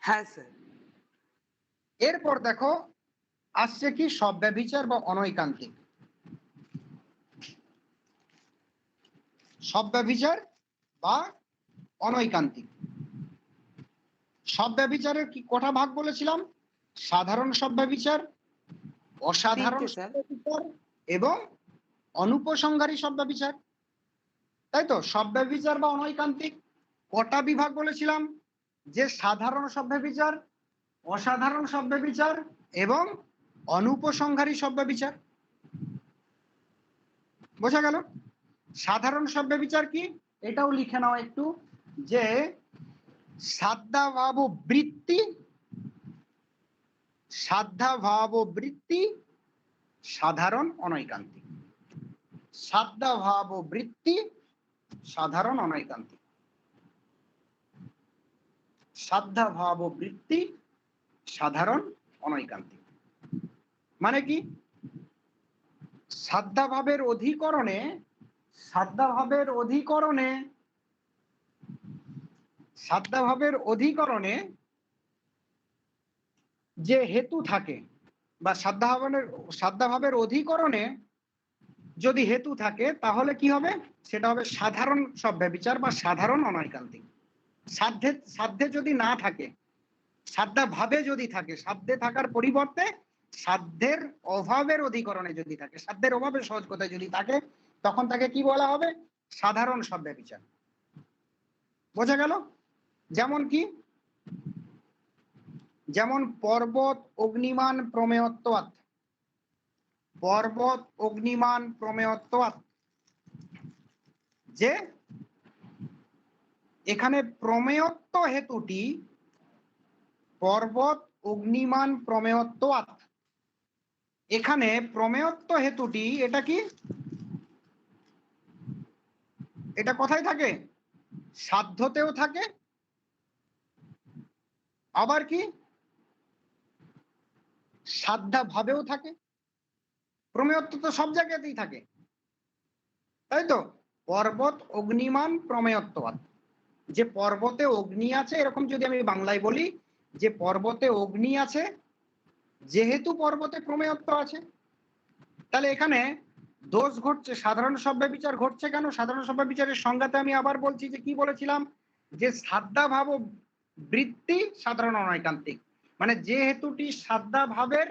হ্যাঁ স্যার। এরপর দেখো আসছে কি? সব্যভিচার বা অনৈকান্তিক। সব্যভিচার বা অনৈকান্তিক। সব্যভিচারের কি কটা ভাগ বলেছিলাম? সাধারণ সব্যভিচার, অসাধারণ 3টে স্যার। সব্যভিচার এবং অনুপসংহারী সব্যভিচার, তাই তো? সব্যভিচার বা অনৈকান্তিক কটা বিভাগ বলেছিলাম? যে সাধারণ সব্যভিচার, অসাধারণ সব্যভিচার এবং অনুপসংহারী সব্যভিচার। বোঝা গেল? সাধারণ সব্যভিচার কি? এটাও লিখে নাও একটু, যে সাধ্যাভাব বৃত্তি, সাধ্যাভাব বৃত্তি সাধারণ অনৈকান্তিক। সাধ্যাভাব বৃত্তি সাধারণ অনৈকান্তিক। সাধ্যাভাব বৃত্তি সাধারণ অনৈকান্তিক মানে কি? সাধ্যাভাবের অধিকরণে, সাধ্যাভাবের অধিকরণে, সাধ্যাভাবের অধিকরণে যে হেতু থাকে, বা সাধ্যাভাবের অধিকরণে যদি হেতু থাকে, তাহলে কি হবে? সেটা হবে সাধারণ সব্যভিচার বা সাধারণ অনৈকান্তিক। সাধ্যে যদি না থাকে, সাধ্যাভাবে যদি থাকে, সাধ্যে থাকার পরিবর্তে সাধ্যের অভাবের অধিকরণে যদি থাকে, সাধ্যের অভাবে সহজ কথায় যদি থাকে, তখন তাকে কি বলা হবে? সাধারণ সব্যভিচার। বোঝা গেল? যেমন কি? যেমন পর্বত অগ্নিমান প্রমেয়ত্বাৎ। পর্বত অগ্নিমান প্রমেয়ত্বাৎ, যে এখানে প্রমেয়ত্ব হেতুটি পর্বত অগ্নিমান প্রমেয়ত্বাৎ, এখানে প্রমেয়ত্ব হেতুটি এটা কি? এটা কোথায় থাকে? সাধ্যতেও থাকে, আবার কি সাধ্যাভাবেও থাকে। প্রমেয়ত্ব তো সব জায়গাতেই থাকে, তাই তো? পর্বত অগ্নিমান প্রমেয়ত্বাৎ, যে পর্বতে অগ্নি আছে, এরকম যদি আমি বাংলায় বলি যে পর্বতে অগ্নি আছে, যেহেতু পর্বতে প্রমেয়ত্ব আছে, তাহলে এখানে দোষ ঘটছে, সাধারণ সব্যভিচার ঘটছে কেন? সাধারণ সব্যভিচারের সংজ্ঞাতে আমি আবার বলছি যে কি বলেছিলাম? যে সাধ্যাভাব বৃত্তি সাধারণ অনৈকান্তিক, মানে যে হেতুটি সাধ্যাভাবের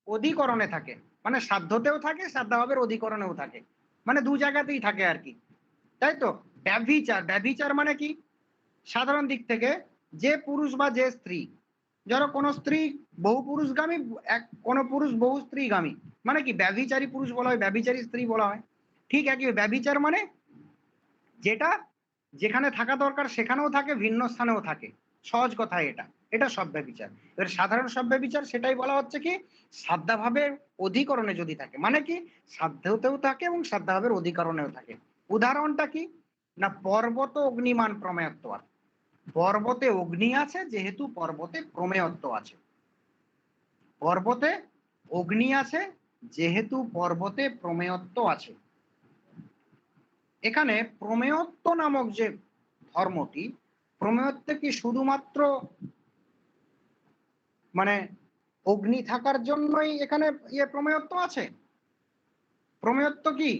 অধিকরণে থাকে, মানে সাধ্যতেও থাকে, সাধ্যাভাবের অধিকরণেও থাকে, মানে দু জায়গাতেই থাকে আর কি, তাই তো? ব্যভিচার, ব্যভিচার মানে কি? সাধারণ দিক থেকে যে পুরুষ বা যে স্ত্রী ধরো কোন স্ত্রী বহু পুরুষগামী, কোন পুরুষ বহু স্ত্রীগামী, মানে কি ব্যভিচারী পুরুষ বলা হয়, ব্যভিচারী স্ত্রী বলা হয়। ঠিক একই ব্যভিচার মানে যেটা যেখানে থাকা দরকার সেখানেও থাকে, ভিন্ন স্থানেও থাকে, সহজ কথা এটা, এটা সভ্যবিচার। এবার সাধারণ সভ্যবিচার সেটাই বলা হচ্ছে কি সাধ্যাভাবের অধিকরণে যদি থাকে, মানে কি সাধ্যতেও থাকে এবং সাধ্যাভাবের অধিকরণেও থাকে। উদাহরণটা কি না পর্বত অগ্নিমান প্রমেয়ত্ব। পর্বতে অগ্নি আছে যেহেতু পর্বতে প্রমেয়ত্ব আছে, পর্বতে অগ্নি আছে যেহেতু পর্বতে প্রমেয়ত্ব আছে। এখানে প্রমেয়ত্ব নামক যে ধর্মটি, প্রমেয়ত্ব কি শুধুমাত্র মানে অগ্নি থাকার জন্যই এখানে প্রমেয়ত্ব আছে? প্রমেয়ত্ব কি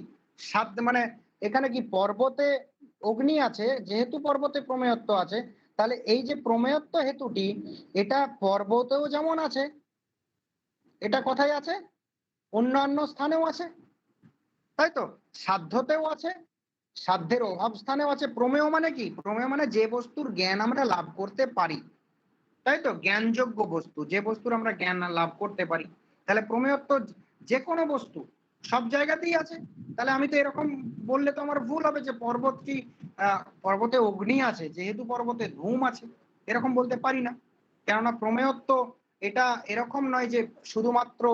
মানে এখানে কি পর্বতে অগ্নি আছে যেহেতু পর্বতে প্রমেয়ত্ব আছে, তাহলে এই যে প্রমেয়ত্ব হেতুটি এটা পর্বতেও যেমন আছে, এটা কোথায় আছে? অন্যান্য স্থানেও আছে, তাই তো? সাধ্যতেও আছে, সাধ্যের অভাব স্থানেও আছে। প্রমেয় মানে কি? প্রমেয় মানে যে বস্তুর জ্ঞান আমরা লাভ করতে পারি, তাই তো? জ্ঞানযোগ্য বস্তু, যে বস্তুর আমরা জ্ঞান লাভ করতে পারি। তাহলে প্রমেয়ত্ব যে কোনো বস্তু সব জায়গাতেই আছে। তাহলে আমি তো এরকম বললে তো আমার ভুল হবে যে পর্বত কি পর্বতে অগ্নি আছে যেহেতু পর্বতে ধূম আছে, এরকম বলতে পারি না। কেননা প্রমেয়ত্ব এটা এরকম নয় যে শুধুমাত্র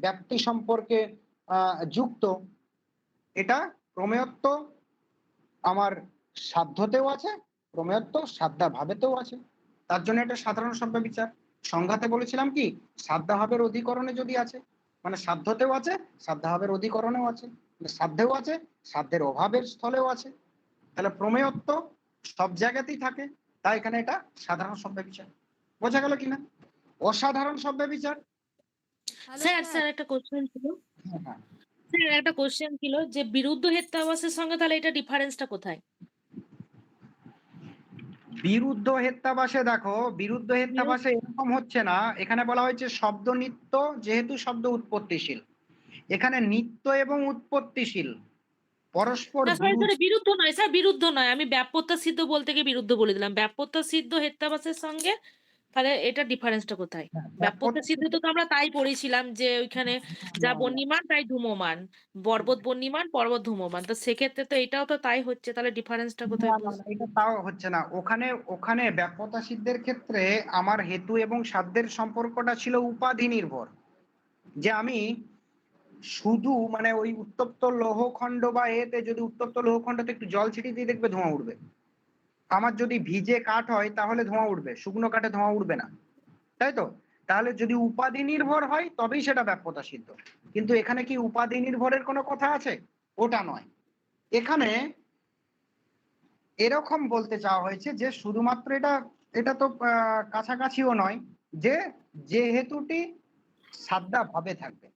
ব্যক্তি সম্পর্কে যুক্ত, এটা প্রমেয়ত্ব আমার সাধ্যতেও আছে, প্রমেয়ত্ব সাধ্যাভাবেতেও আছে। তার জন্য এটা সাধারণ সভ্য বিচার। সংঘাতে বলেছিলাম কি সাধ্যাভাবের অধিকরণে যদি আছে, মানে সাধ্যতেও আছে, সাধ্যাভাবের অধিকরণেও আছে, মানে সাধ্যেও আছে, সাধ্যের অভাবের স্থলেও আছে। তাহলে প্রমেয়ত্ব সব জায়গাতেই থাকে, তাই এখানে এটা সাধারণ সভ্য বিচার। বোঝা গেল কিনা? অসাধারণ সভ্য বিচার। স্যার স্যার একটা কোশ্চেন ছিল, হ্যাঁ, স্যার একটা কোশ্চেন ছিল যে বিরুদ্ধ হেত্যাবাসের সঙ্গে তাহলে এটা ডিফারেন্সটা কোথায়? বিরুদ্ধ হেত্যাবাসে দেখো, বিরুদ্ধ হেত্যাবাসে এরকম হচ্ছে না। এখানে বলা হয়েছে শব্দ নিত্য, যেহেতু শব্দ উৎপত্তিশীল, এখানে নিত্য এবং উৎপত্তিশীল পরস্পর না সরি বিরুদ্ধ। সরি, বিরুদ্ধ নয় স্যার, বিরুদ্ধ নয়, আমি ব্যাপত্যা সিদ্ধ বলতে গিয়ে বিরুদ্ধ বলে দিলাম। ব্যাপত্যা সিদ্ধ হেত্যাবাসের সঙ্গে তাহলে এটা ডিফারেন্সটা কোথায়? ব্যাপত্যা সিদ্ধ তো আমরা তাই পড়েছিলাম যে ওইখানে যা বন্যিমান তাই ধূমমান, পর্বত বন্যিমান পর্বত ধূমমান, তো সেক্ষেত্রে তো এটাও তো তাই হচ্ছে, তাহলে ডিফারেন্সটা কোথায়? এটা তাও হচ্ছে না। ওখানে ওখানে ব্যাপকতা সিদ্ধের ক্ষেত্রে আমার হেতু এবং সাধ্যের সম্পর্কটা ছিল উপাধি নির্ভর, যে আমি শুধু মানে ওই উত্তপ্ত লৌহখণ্ড বা এতে যদি উত্তপ্ত লৌহখণ্ডতে একটু জল ছিটিয়ে দিয়ে দেখবে ধোঁয়া উঠবে। আমার যদি ভিজে কাঠ হয় তাহলে ধোঁয়া উঠবে, শুকনো কাঠে ধোঁয়া উঠবে না, তাই তো? তাহলে যদি উপাধি নির্ভর হয় তবেই সেটা ব্যাপ্যতা সিদ্ধ। কিন্তু এখানে কি উপাধি নির্ভরের কোনো কথা আছে? ওটা নয়। এখানে এরকম বলতে চাওয়া হয়েছে যে শুধুমাত্র এটা এটা তো কাছাকাছিও নয় যে যেহেতুটি সাদ্দা ভাবে থাকবে।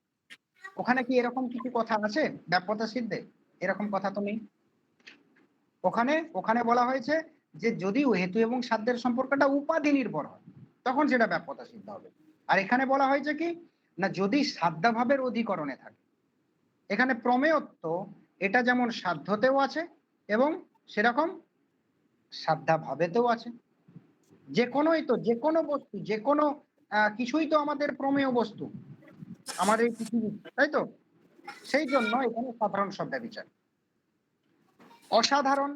ওখানে কি এরকম কিছু কথা আছে ব্যাপ্যতা সিদ্ধে? এরকম কথা তো নেই। ওখানে ওখানে বলা হয়েছে যে যদি হেতু এবং সাধ্যের সম্পর্কটা উপাধি নির্ভর হয় তখন সেটা ব্যাপ্যতা সিদ্ধ হবে। আর এখানে বলা হয়েছে কি না যদি সাধ্যাভাবের অধিকরণে থাকে। এখানে প্রমেয়ত্ব এটা যেমন সাধ্যতেও আছে এবং সেরকম সাধ্যাভাবেতেও আছে। যে কোনোই তো, যে কোনো বস্তু, যে কোনো কিছুই তো আমাদের প্রমেয় বস্তু আমাদের এই পৃথিবী, তাই তো? সেই জন্য এখানে সাধারণ শব্দ বিচার। অসাধারণ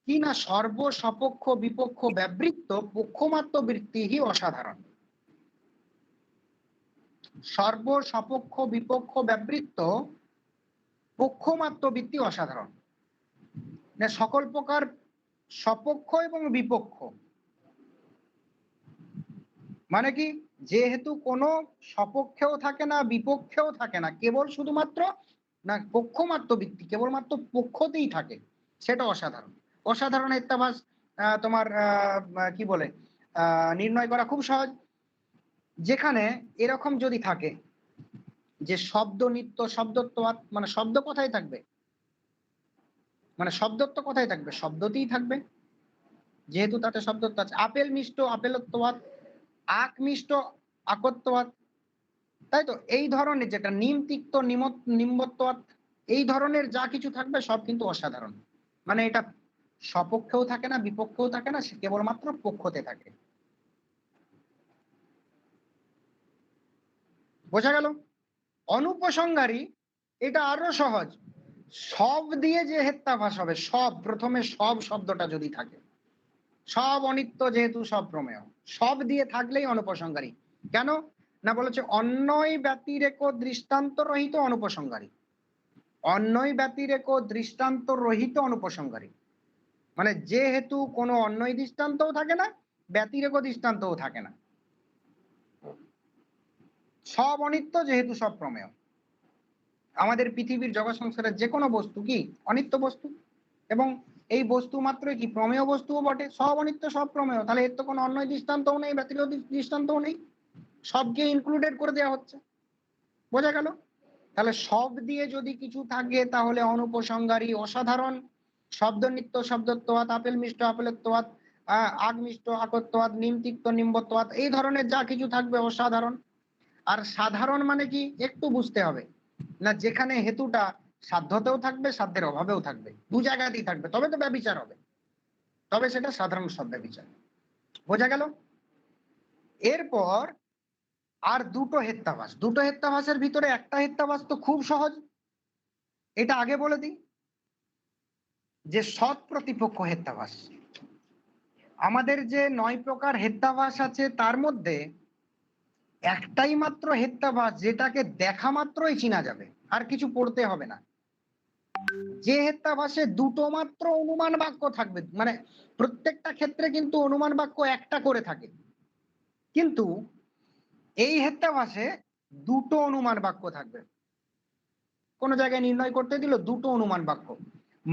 কি না সর্ব সপক্ষ বিপক্ষ ব্যবৃত্ত পক্ষমাত্র বৃত্তিহি অসাধারণ। সর্ব সপক্ষ বিপক্ষ ব্যবৃত্ত পক্ষমাত্র বৃত্তি অসাধারণ, না সকল প্রকার সপক্ষ এবং বিপক্ষ, মানে কি যেহেতু কোনো সপক্ষেও থাকে না বিপক্ষেও থাকে না, কেবল শুধুমাত্র না পক্ষমাত্র বৃত্তি কেবলমাত্র পক্ষতেই থাকে, সেটা অসাধারণ। অসাধারণ হেত্যাভাস তোমার কি বলে নির্ণয় করা খুব সহজ। যেখানে এরকম যদি থাকে যে শব্দ নিত্য শব্দত্বাৎ, মানে শব্দ কোথায় থাকবে, মানে শব্দত্ব কোথায় থাকবে, শব্দতেই থাকবে যেহেতু তাতে শব্দত্ব আছে। আপেল মিষ্ট আপেলত্বাৎ, আখ মিষ্ট আকত্বাৎ, তাই তো? এই ধরনের যেটা নিম তিক্ত নিম্বত্বাৎ, এই ধরনের যা কিছু থাকবে সব কিন্তু অসাধারণ, মানে এটা সপক্ষেও থাকে না বিপক্ষেও থাকে না, সে কেবলমাত্র পক্ষতে থাকে। বোঝা গেল? অনুপসংহারী এটা আরো সহজ। সব দিয়ে যে হেত্যাভাস হবে, সব, প্রথমে সব শব্দটা যদি থাকে, সব অনিত্য যেহেতু সব প্রমেয়, সব দিয়ে থাকলেই অনুপসংহারী। কেন না বলেছে অন্যই ব্যতিরেক দৃষ্টান্ত রহিত অনুপসংহারী। অন্যই ব্যতিরেক দৃষ্টান্ত রহিত অনুপসংহারী মানে যেহেতু কোনো অন্যই দৃষ্টান্তও থাকে না, ব্যতিরেক দৃষ্টান্তও থাকে না, সব অনিত্য যেহেতু সব প্রমেয়। আমাদের পৃথিবীর জগৎ সংসারের যে কোনো বস্তু কি অনিত্য বস্তু, এবং এই বস্তু মাত্রই কি প্রমেয় বস্তুও বটে। সব অনিত্য সব প্রমেয়, তাহলে এর তো কোনো অন্যই দৃষ্টান্তও নেই, ব্যতিরেক দৃষ্টান্তও নেই, সবকে ইনক্লুডেড করে দেওয়া হচ্ছে। বোঝা গেল? তাহলে সব দিয়ে যদি কিছু থাকে তাহলে অনুপসংহারী, অসাধারণ। শব্দ নিত্য শব্দত্বাৎ, আপেল মিষ্ট আপেলত্বাৎ, আগ মিষ্ট আকত্বাৎ, নিম তিক্ত নিম্বত্বাৎ, এই ধরনের যা কিছু থাকবে অসাধারণ। আর সাধারণ মানে কি একটু বুঝতে হবে না, যেখানে হেতুটা সাধ্যতেও থাকবে সাধ্যের অভাবেও থাকবে, দু জায়গাতেই থাকবে, তবে তো ব্যভিচার হবে, তবে সেটা সাধারণ সব ব্যভিচার। বোঝা গেল? এরপর আর দুটো হেত্যাভাস। দুটো হেত্যাভাসের ভিতরে একটা হেত্যাভাস তো খুব সহজ, এটা আগে বলে দিই, যে সৎ প্রতিপক্ষ হেত্যাভাস। আমাদের যে 9 প্রকার হেত্যাভাস আছে তার মধ্যে একটাই মাত্র হেত্যাভাস যেটাকে দেখা মাত্রই চিনা যাবে, আর কিছু পড়তে হবে না। যে হেত্যাভাসে দুটো মাত্র অনুমান বাক্য থাকবে, মানে প্রত্যেকটা ক্ষেত্রে কিন্তু অনুমান বাক্য একটা করে থাকে, কিন্তু এই হেত্যাভাসে দুটো অনুমান বাক্য থাকবে। কোন জায়গায় নির্ণয় করতে দিল দুটো অনুমান বাক্য,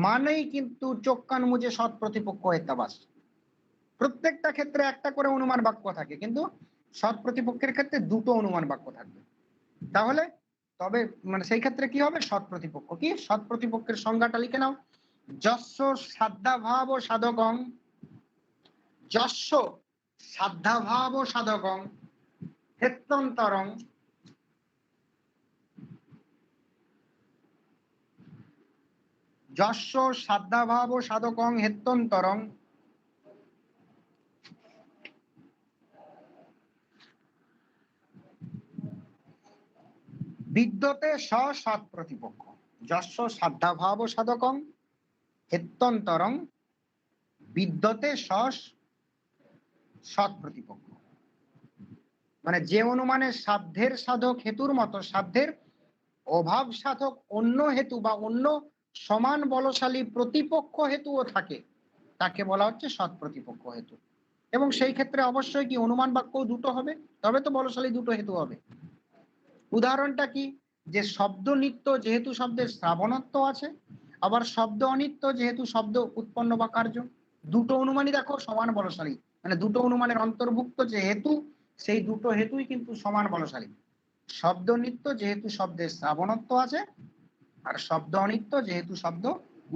মানেই কিন্তু চোখ কান মুজে সৎ প্রতিপক্ষ হেত্যাভাস। প্রত্যেকটা ক্ষেত্রে একটা করে অনুমান বাক্য থাকে, কিন্তু সৎ প্রতিপক্ষের ক্ষেত্রে দুটো অনুমান বাক্য থাকবে। তাহলে তবে মানে সেই ক্ষেত্রে কি হবে? সৎ প্রতিপক্ষ। কি সৎ প্রতিপক্ষের সংজ্ঞাটা লিখে নাও। যস্য সাধ্যাভাব সাধকং, যস্য সাধ্যাভাব সাধকং হেত্যন্তরং, যস্য সাধ্যাভাব সাধকং হেত্যন্তরং বিদ্যতে সৎ প্রতিপক্ষ। যস্য সাধ্যাভাব সাধকং হেত্যন্তরং বিদ্যতে সৎ প্রতিপক্ষ। মানে যে অনুমানের সাধ্যের সাধক হেতুর মতো সাধ্যের অভাব সাধক অন্য হেতু বা অন্য সমান বলশালী প্রতিপক্ষ হেতুও থাকে, তাকে বলা হচ্ছে সৎ প্রতিপক্ষ হেতু। এবং সেই ক্ষেত্রে অবশ্যই কি অনুমান বাক্য দুটো হবে, তবে তো বলশালী দুটো হেতু হবে। উদাহরণটা কি? যে শব্দ নিত্য যেহেতু শব্দের শ্রাবণত্ব আছে, আবার শব্দ অনিত্য যেহেতু শব্দ উৎপন্ন বা কার্য, দুটো অনুমানই দেখো সমান বলশালী, মানে দুটো অনুমানের অন্তর্ভুক্ত যে হেতু, সেই দুটো হেতুই কিন্তু সমান বলশালী। শব্দ নিত্য যেহেতু শব্দের শ্রাবণত্ব আছে, আর শব্দ অনিত্য যেহেতু শব্দ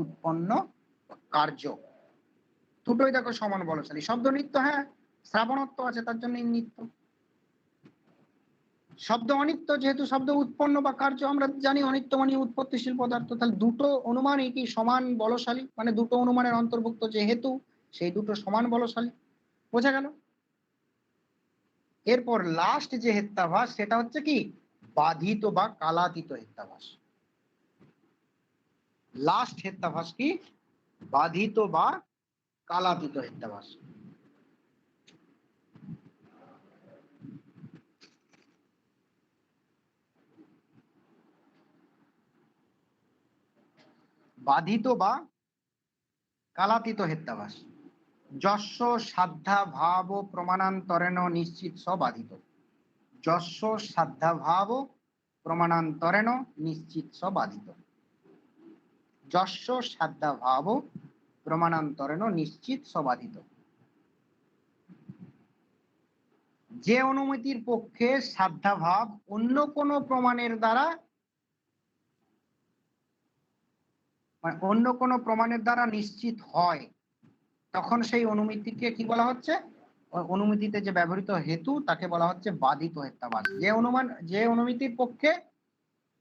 উৎপন্ন কার্য, দুটোই দেখো সমান বলশালী। শব্দ নিত্য, হ্যাঁ শ্রাবণত্ব আছে তার জন্য নিত্য। শব্দ অনিত্য যেহেতু শব্দ উৎপন্ন বা কার্য, আমরা জানি অনিত্য মানে উৎপত্তিশীল পদার্থ, তাহলে দুটো অনুমানই কি সমান বলশালী, মানে দুটো অনুমানের অন্তর্ভুক্ত যে হেতু সেই দুটো সমান বলশালী। বোঝা গেল? এরপর লাস্ট যে হেত্যাভাস সেটা হচ্ছে কি বাধিত বা কালাতীত হেত্যাভাস। লাস্ট হেত্যাভাস কি বাধিত বা কালাতীত হেত্যাভাস। বাধিত বা কালাতীত হেত্যাভাস। যস্য সাধ্যা ভাব প্রমাণান্তরেণ নিশ্চিত স বাধিত। যস্য সাধ্যা ভাব প্রমাণান্তরেণ নিশ্চিত স বাধিত। যস্য সাধ্যা ভাব প্রমাণান্তরেণ নিশ্চিত স বাধিত। যে অনুমতির পক্ষে সাধ্যাভাব অন্য কোন প্রমাণের দ্বারা, মানে অন্য কোন প্রমাণের দ্বারা নিশ্চিত হয়, তখন সেই অনুমতিকে কি বলা হচ্ছে? অনুমতিতে যে ব্যবহৃত হেতু তাকে বলা হচ্ছে বাধিত হেত্যাভাস। যে অনুমতির পক্ষে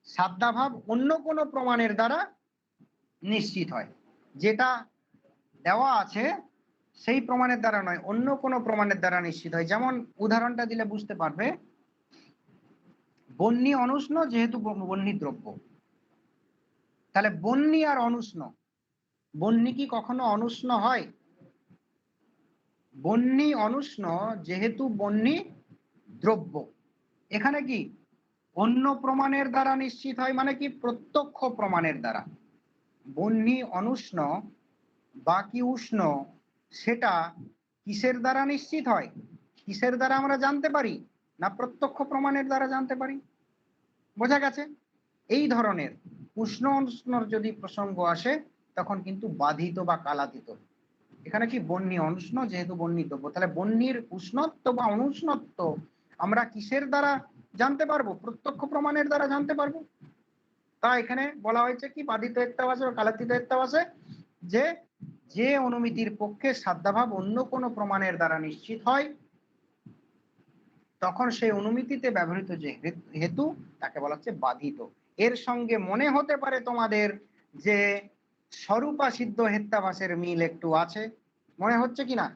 সাধ্যাভাব অন্য কোন প্রমাণের দ্বারা নিশ্চিত হয়, যেটা দেওয়া আছে সেই প্রমাণের দ্বারা নয়, অন্য কোন প্রমাণের দ্বারা নিশ্চিত হয়। যেমন উদাহরণটা দিলে বুঝতে পারবে, বন্যী অনুষ্ণ যেহেতু বন্যী দ্রব্য, তাহলে বন্যী আর অনুষ্ণ, বন্যী কি কখনো অনুষ্ণ হয়? বন্যী অনুষ্ণ যেহেতু বন্যী দ্রব্য, এখানে কি অন্য প্রমাণের দ্বারা নিশ্চিত হয়, মানে কি প্রত্যক্ষ প্রমাণের দ্বারা। বন্যী অনুষ্ণ বা কি উষ্ণ, সেটা কিসের দ্বারা নিশ্চিত হয়, কিসের দ্বারা আমরা জানতে পারি? না প্রত্যক্ষ প্রমাণের দ্বারা জানতে পারি। বোঝা গেছে? এই ধরনের উষ্ণ অনুষ্ণর যদি প্রসঙ্গ আসে তখন কিন্তু বাধিত বা কালাতীত। এখানে কি বন্যী অনুষ্ণ যেহেতু বন্যী দ্রব্য, তাহলে বন্যীর উষ্ণত্ব বা অনুষ্ণত্ব আমরা কিসের দ্বারা জানতে পারবো? প্রত্যক্ষ প্রমাণের দ্বারা জানতে পারবো। তা এখানে বলা হয়েছে কি বাধিত হেত্যাভাসে বা কালাতীত হেত্যাভাসে, যে যে অনুমিতির পক্ষে সাধ্যাভাব অন্য কোনো প্রমাণের দ্বারা নিশ্চিত হয়, তখন সেই অনুমিতিতে ব্যবহৃত যে হেতু তাকে বলা হচ্ছে বাধিত। এর সঙ্গে মনে হতে পারে তোমাদের যে স্বরূপা সিদ্ধ হেত্যাভাসের মিল একটু আছে, মনে হচ্ছে কিনা?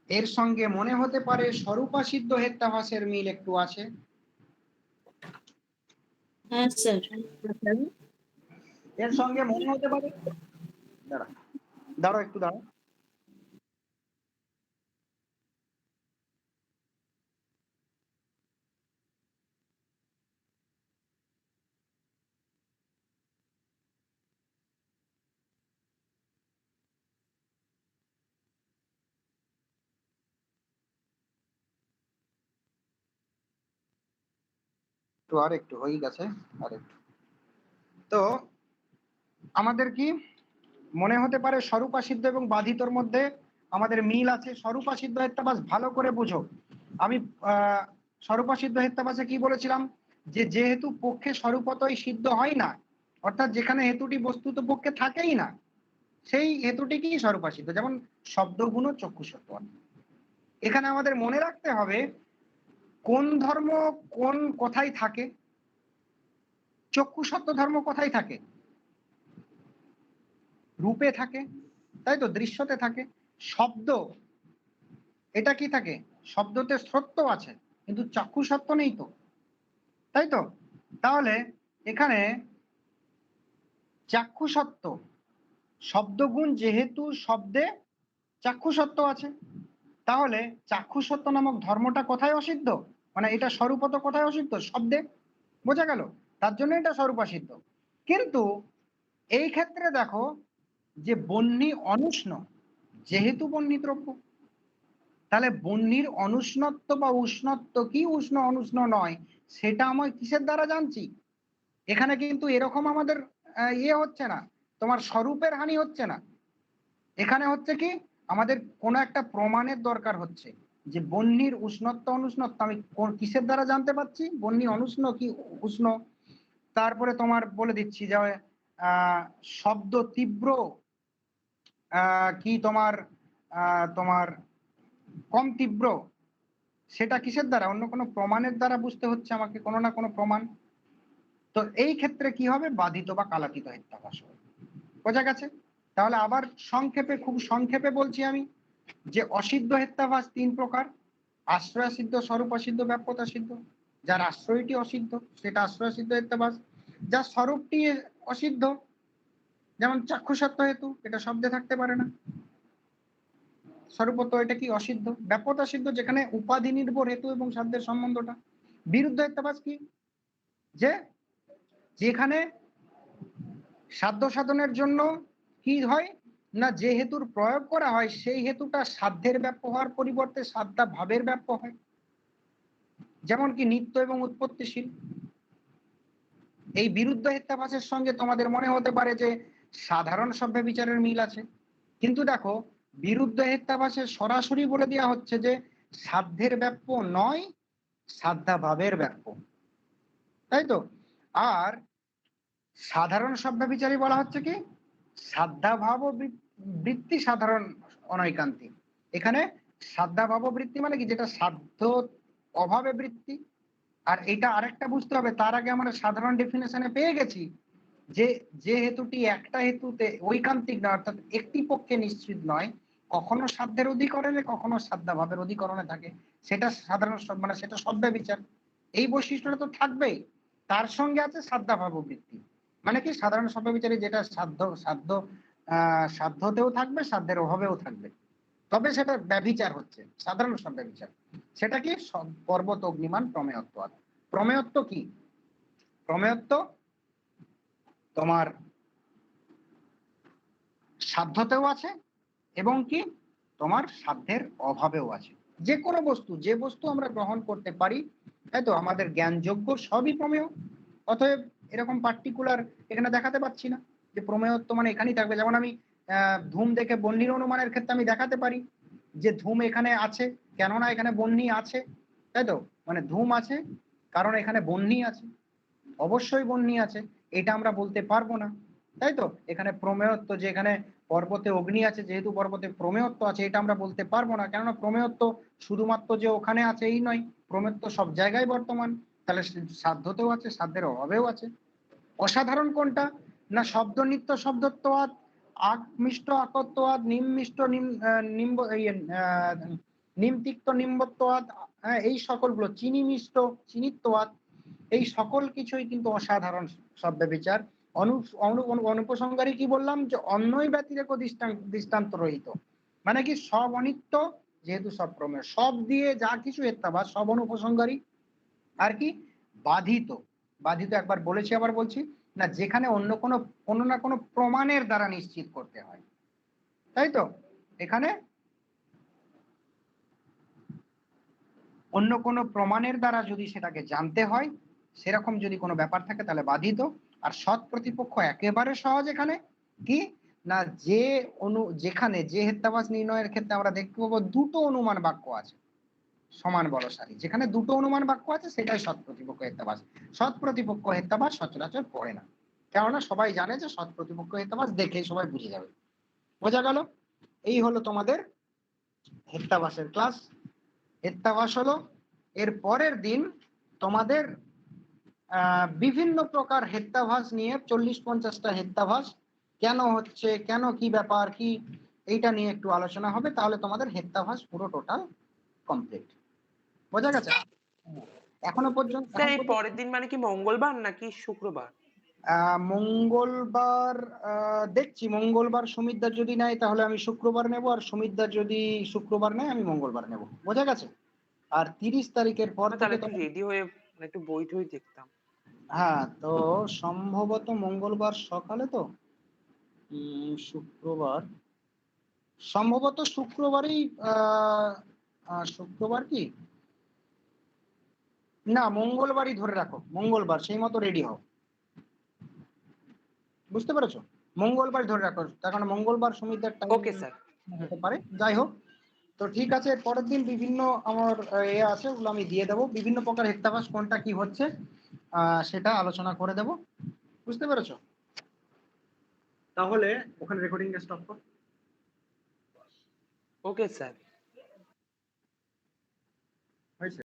এর সঙ্গে মনে হতে পারে স্বরূপা সিদ্ধ হেত্যাভাসের মিল একটু আছে। হ্যাঁ স্যার। এর সঙ্গে মনে হতে পারে, দাঁড়াও একটু দাঁড়াও। তো আর একটু হয়ে গেছে, আর একটু। তো আমাদের কি মনে হতে পারে স্বরূপা সিদ্ধ এবং বাধিতর মধ্যে আমাদের মিল আছে। স্বরূপা সিদ্ধ হেত্যাভাস ভালো করে বুঝো। আমি স্বরূপা সিদ্ধ হেত্যাভাসে কি বলেছিলাম, যে যেহেতু পক্ষে স্বরূপতই সিদ্ধ হয় না, অর্থাৎ যেখানে হেতুটি বস্তুত পক্ষে থাকেই না, সেই হেতুটি কি স্বরূপা সিদ্ধ। যেমন শব্দগুণ চক্ষু সত্য। এখানে আমাদের মনে রাখতে হবে কোন ধর্ম কোন কোথায় থাকে। চক্ষু সত্য ধর্ম কোথায় থাকে? রূপে থাকে, তাই তো, দৃশ্যতে থাকে। শব্দ এটা কি থাকে? শব্দতে সত্য আছে, কিন্তু চাক্ষু সত্য নেই তো, তাই তো। তাহলে এখানে চাক্ষু সত্য, শব্দগুণ যেহেতু শব্দে চাক্ষু সত্য আছে, তাহলে চাক্ষু সত্য নামক ধর্মটা কোথায় অসিদ্ধ? মানে এটা স্বরূপত কোথায় অসিদ্ধ? শব্দে। বোঝা গেল? তার জন্য এটা স্বরূপা সিদ্ধ। কিন্তু এই ক্ষেত্রে দেখো যে বন্যী অনুষ্ণ যেহেতু বন্যী দ্রব্য, তাহলে বন্যীর অনুষ্ণত্ব বা উষ্ণত্ব কি উষ্ণ অনুষ্ণ নয় সেটা আমি কিসের দ্বারা জানছি? এখানে কিন্তু এরকম আমাদের ইয়ে হচ্ছে না, তোমার স্বরূপের হানি হচ্ছে না। এখানে হচ্ছে কি আমাদের কোনো একটা প্রমাণের দরকার হচ্ছে যে বন্যীর উষ্ণত্ব অনুষ্ণত্ব আমি কিসের দ্বারা জানতে পারছি, বন্যী অনুষ্ণ কি উষ্ণ। তারপরে তোমার বলে দিচ্ছি যে শব্দ তীব্র কি তোমার তোমার কম তীব্র, সেটা কিসের দ্বারা? অন্য কোনো প্রমাণের দ্বারা বুঝতে হচ্ছে আমাকে, কোনো না কোনো প্রমাণ। তো এই ক্ষেত্রে কি হবে? বাধিত বা কালাতীত হেত্যাভাস হবে। বোঝা গেছে? তাহলে আবার সংক্ষেপে, খুব সংক্ষেপে বলছি আমি, যে অসিদ্ধ হেত্যাভাস তিন প্রকার: আশ্রয় সিদ্ধ, স্বরূপ সিদ্ধ, ব্যাপ্যতা সিদ্ধ। যার আশ্রয়টি অসিদ্ধ সেটা আশ্রয় সিদ্ধ হেত্যাভাস। যার স্বরূপটি অসিদ্ধ, যেমন চাক্ষুসত্ব হেতু, এটা শব্দে থাকতে পারে না, স্বরূপত এটা কি অসিদ্ধ। ব্যাপ্যতা সিদ্ধ যেখানে উপাধি নির্ভর হেতু এবং সাধ্যের সম্বন্ধটা। বিরুদ্ধ হেত্যাভাস কি? যে যেখানে সাধ্য সাধনের জন্য কি হয় না, যে হেতুর প্রয়োগ করা হয় সেই হেতুটা সাধ্যের ব্যাপ্য হওয়ার পরিবর্তে সাধ্যা ভাবের ব্যাপ্য হয়। যেমন কি নিত্য এবং উৎপত্তিশীল। এই বিরুদ্ধ হেত্যাভাসের সঙ্গে তোমাদের মনে হতে পারে যে সাধারণ সভ্য বিচারের মিল আছে, কিন্তু দেখো বিরুদ্ধ হেত্যাভাসে সরাসরি বলে দেওয়া হচ্ছে যে সাধ্যের ব্যাপ্য নয়, সাধ্যা ভাবের ব্যাপ্য, তাই তো। আর সাধারণ সভ্য বিচারী বলা হচ্ছে কি সাধ্যাভাব বৃত্তি সাধারণ অনৈকান্তিক। এখানে সাধ্যাভাব বৃত্তি মানে কি, যেটা সাধ্য অভাবে বৃত্তি। আর এটা আরেকটা বুঝতে হবে, তার আগে আমরা সাধারণ ডেফিনেশনে পেয়ে গেছি যে যে হেতুটি একটা হেতুতে ঐকান্তিক নয়, অর্থাৎ একটি পক্ষে নিশ্চিত নয়, কখনো সাধ্যের অধিকরণে কখনো সাধ্যাভাবের অধিকরণে থাকে, সেটা সাধারণ মানে সেটা সভ্য বিচার। এই বৈশিষ্ট্যটা তো থাকবেই। তার সঙ্গে আছে সাধ্যাভাব বৃত্তি, মানে কি সাধারণ সভ্যবিচারে যেটা সাধ্যতেও থাকবে, সাধ্যের অভাবেও থাকবে, তবে সেটা ব্যভিচার হচ্ছে, সাধারণ সভ্যবিচার। সেটা কি পর্বত অগ্নিমান প্রমেয়ত্ব। প্রমেয়ত্ব কি? প্রমেয়ত্ব তোমার সাধ্যতেও আছে এবং কি তোমার সাধ্যের অভাবেও আছে। যে কোনো বস্তু, যে বস্তু আমরা গ্রহণ করতে পারি, তাই তো আমাদের জ্ঞানযোগ্য সবই প্রমেয়। অতএব এরকম পার্টিকুলার এখানে দেখাতে পাচ্ছি না যে প্রমেয়ত্ব মানে এখানেই থাকবে। যেমন আমি ধূম দেখে বহ্নির অনুমানের ক্ষেত্রে আমি দেখাতে পারি যে ধূম এখানে আছে, কেননা এখানে বহ্নি আছে, তাই তো, মানে ধূম আছে কারণ এখানে বহ্নি আছে, অবশ্যই বহ্নি আছে, এটা আমরা বলতে পারবো না, তাই তো। এখানে প্রমেয়ত্ব, যে এখানে পর্বতে অগ্নি আছে, যেহেতু পর্বতে প্রমেয়ত্ব আছে, এটা আমরা বলতে পারবো না, কেননা প্রমেয়ত্ব শুধুমাত্র যে ওখানে আছে এই নয়, প্রমেয়ত্ব সব জায়গায় বর্তমান। তাহলে সাধ্যতেও আছে, সাধ্যের অভাবেও আছে। অসাধারণ কোনটা না? শব্দ নিত্য শব্দত্ববাদ, আকমিষ্ট আকত্ববাদ, নিম্মিষ্ট নিমতিক্ত নিম্বত্ববাদ, এই সকলগুলো, চিনি মিষ্ট চিনিত্ববাদ, এই সকল কিছুই কিন্তু অসাধারণ শব্দ বিচার। অনুপসংহারে কি বললাম যে অন্যই ব্যতিরেক দৃষ্টান্ত রহিত, মানে কি সব অনিত্য, যেহেতু সব প্রমেয়, সব দিয়ে যা কিছু হেত্যাবাদ সব অনুপসংহারী। আর কি বাধিত, বাধিত একবার বলেছি আবার বলছি না, যেখানে অন্য কোনো না কোনো প্রমাণের দ্বারা নিশ্চিত করতে হয়, তাই তো। এখানে অন্য কোনো প্রমাণের দ্বারা যদি সেটাকে জানতে হয়, সেরকম যদি কোনো ব্যাপার থাকে তাহলে বাধিত। আর সৎ প্রতিপক্ষ একেবারে সহজ। এখানে কি না, যেখানে যে হেত্যাবাস নির্ণয়ের ক্ষেত্রে আমরা দেখতে পাবো দুটো অনুমান বাক্য আছে সমান বলসারী, যেখানে দুটো অনুমান বাক্য আছে সেটাই সৎ প্রতিপক্ষ হেত্যাবাস। সৎ প্রতিপক্ষ হেত্যাবাস সচরাচর পড়ে না, কেননা সবাই জানে যে সৎ প্রতিপক্ষ হেত্যাবাস দেখেই সবাই বুঝে যাবে। বোঝা গেল? এই হলো তোমাদের হেত্যাবাসের ক্লাস। হেত্যাবাস হলো এর পরের দিন তোমাদের বিভিন্ন প্রকার হেত্যাভাস নিয়ে 40-50টা হেত্যাভাস কেন হচ্ছে, কেন, কি ব্যাপার, কি এইটা নিয়ে একটু আলোচনা হবে, তাহলে তোমাদের হেত্যাভাস পুরো টোটাল কমপ্লিট। বোঝা গেছে? এখনো পর্যন্ত স্যার এই পরের দিন মানে কি মঙ্গলবার নাকি শুক্রবার? মঙ্গলবার, দেখছি মঙ্গলবার সুমিতদার যদি নেয় তাহলে আমি শুক্রবার নেব, আর সুমিতদার যদি শুক্রবার নেয় আমি মঙ্গলবার নেব। বোঝা গেছে? আর 30 তারিখের পর তাহলে থেকে একটু রেডি হয়ে একটু বই টই দেখতাম। হ্যাঁ, তো সম্ভবত মঙ্গলবার সকালে তো শুক্রবার, সম্ভবত শুক্রবারই, শুক্রবার কি না, মঙ্গলবারই ধরে রাখো, মঙ্গলবার সেই মতো রেডি হও। বুঝতে পেরেছো? মঙ্গলবার ধরে রাখো, তার কারণ মঙ্গলবার সুমিতদার টাইম ওকে স্যার। হতে পারে। যাই হোক, তো ঠিক আছে, পরের দিন বিভিন্ন আমার আছে, ওগুলো আমি দিয়ে দেবো, বিভিন্ন প্রকার হেত্যাভাস কোনটা কি হচ্ছে সেটা আলোচনা করে দেব। বুঝতে পেরেছো? তাহলে ওখানে রেকর্ডিংটা স্টপ কর। Okay sir. হয়েছে?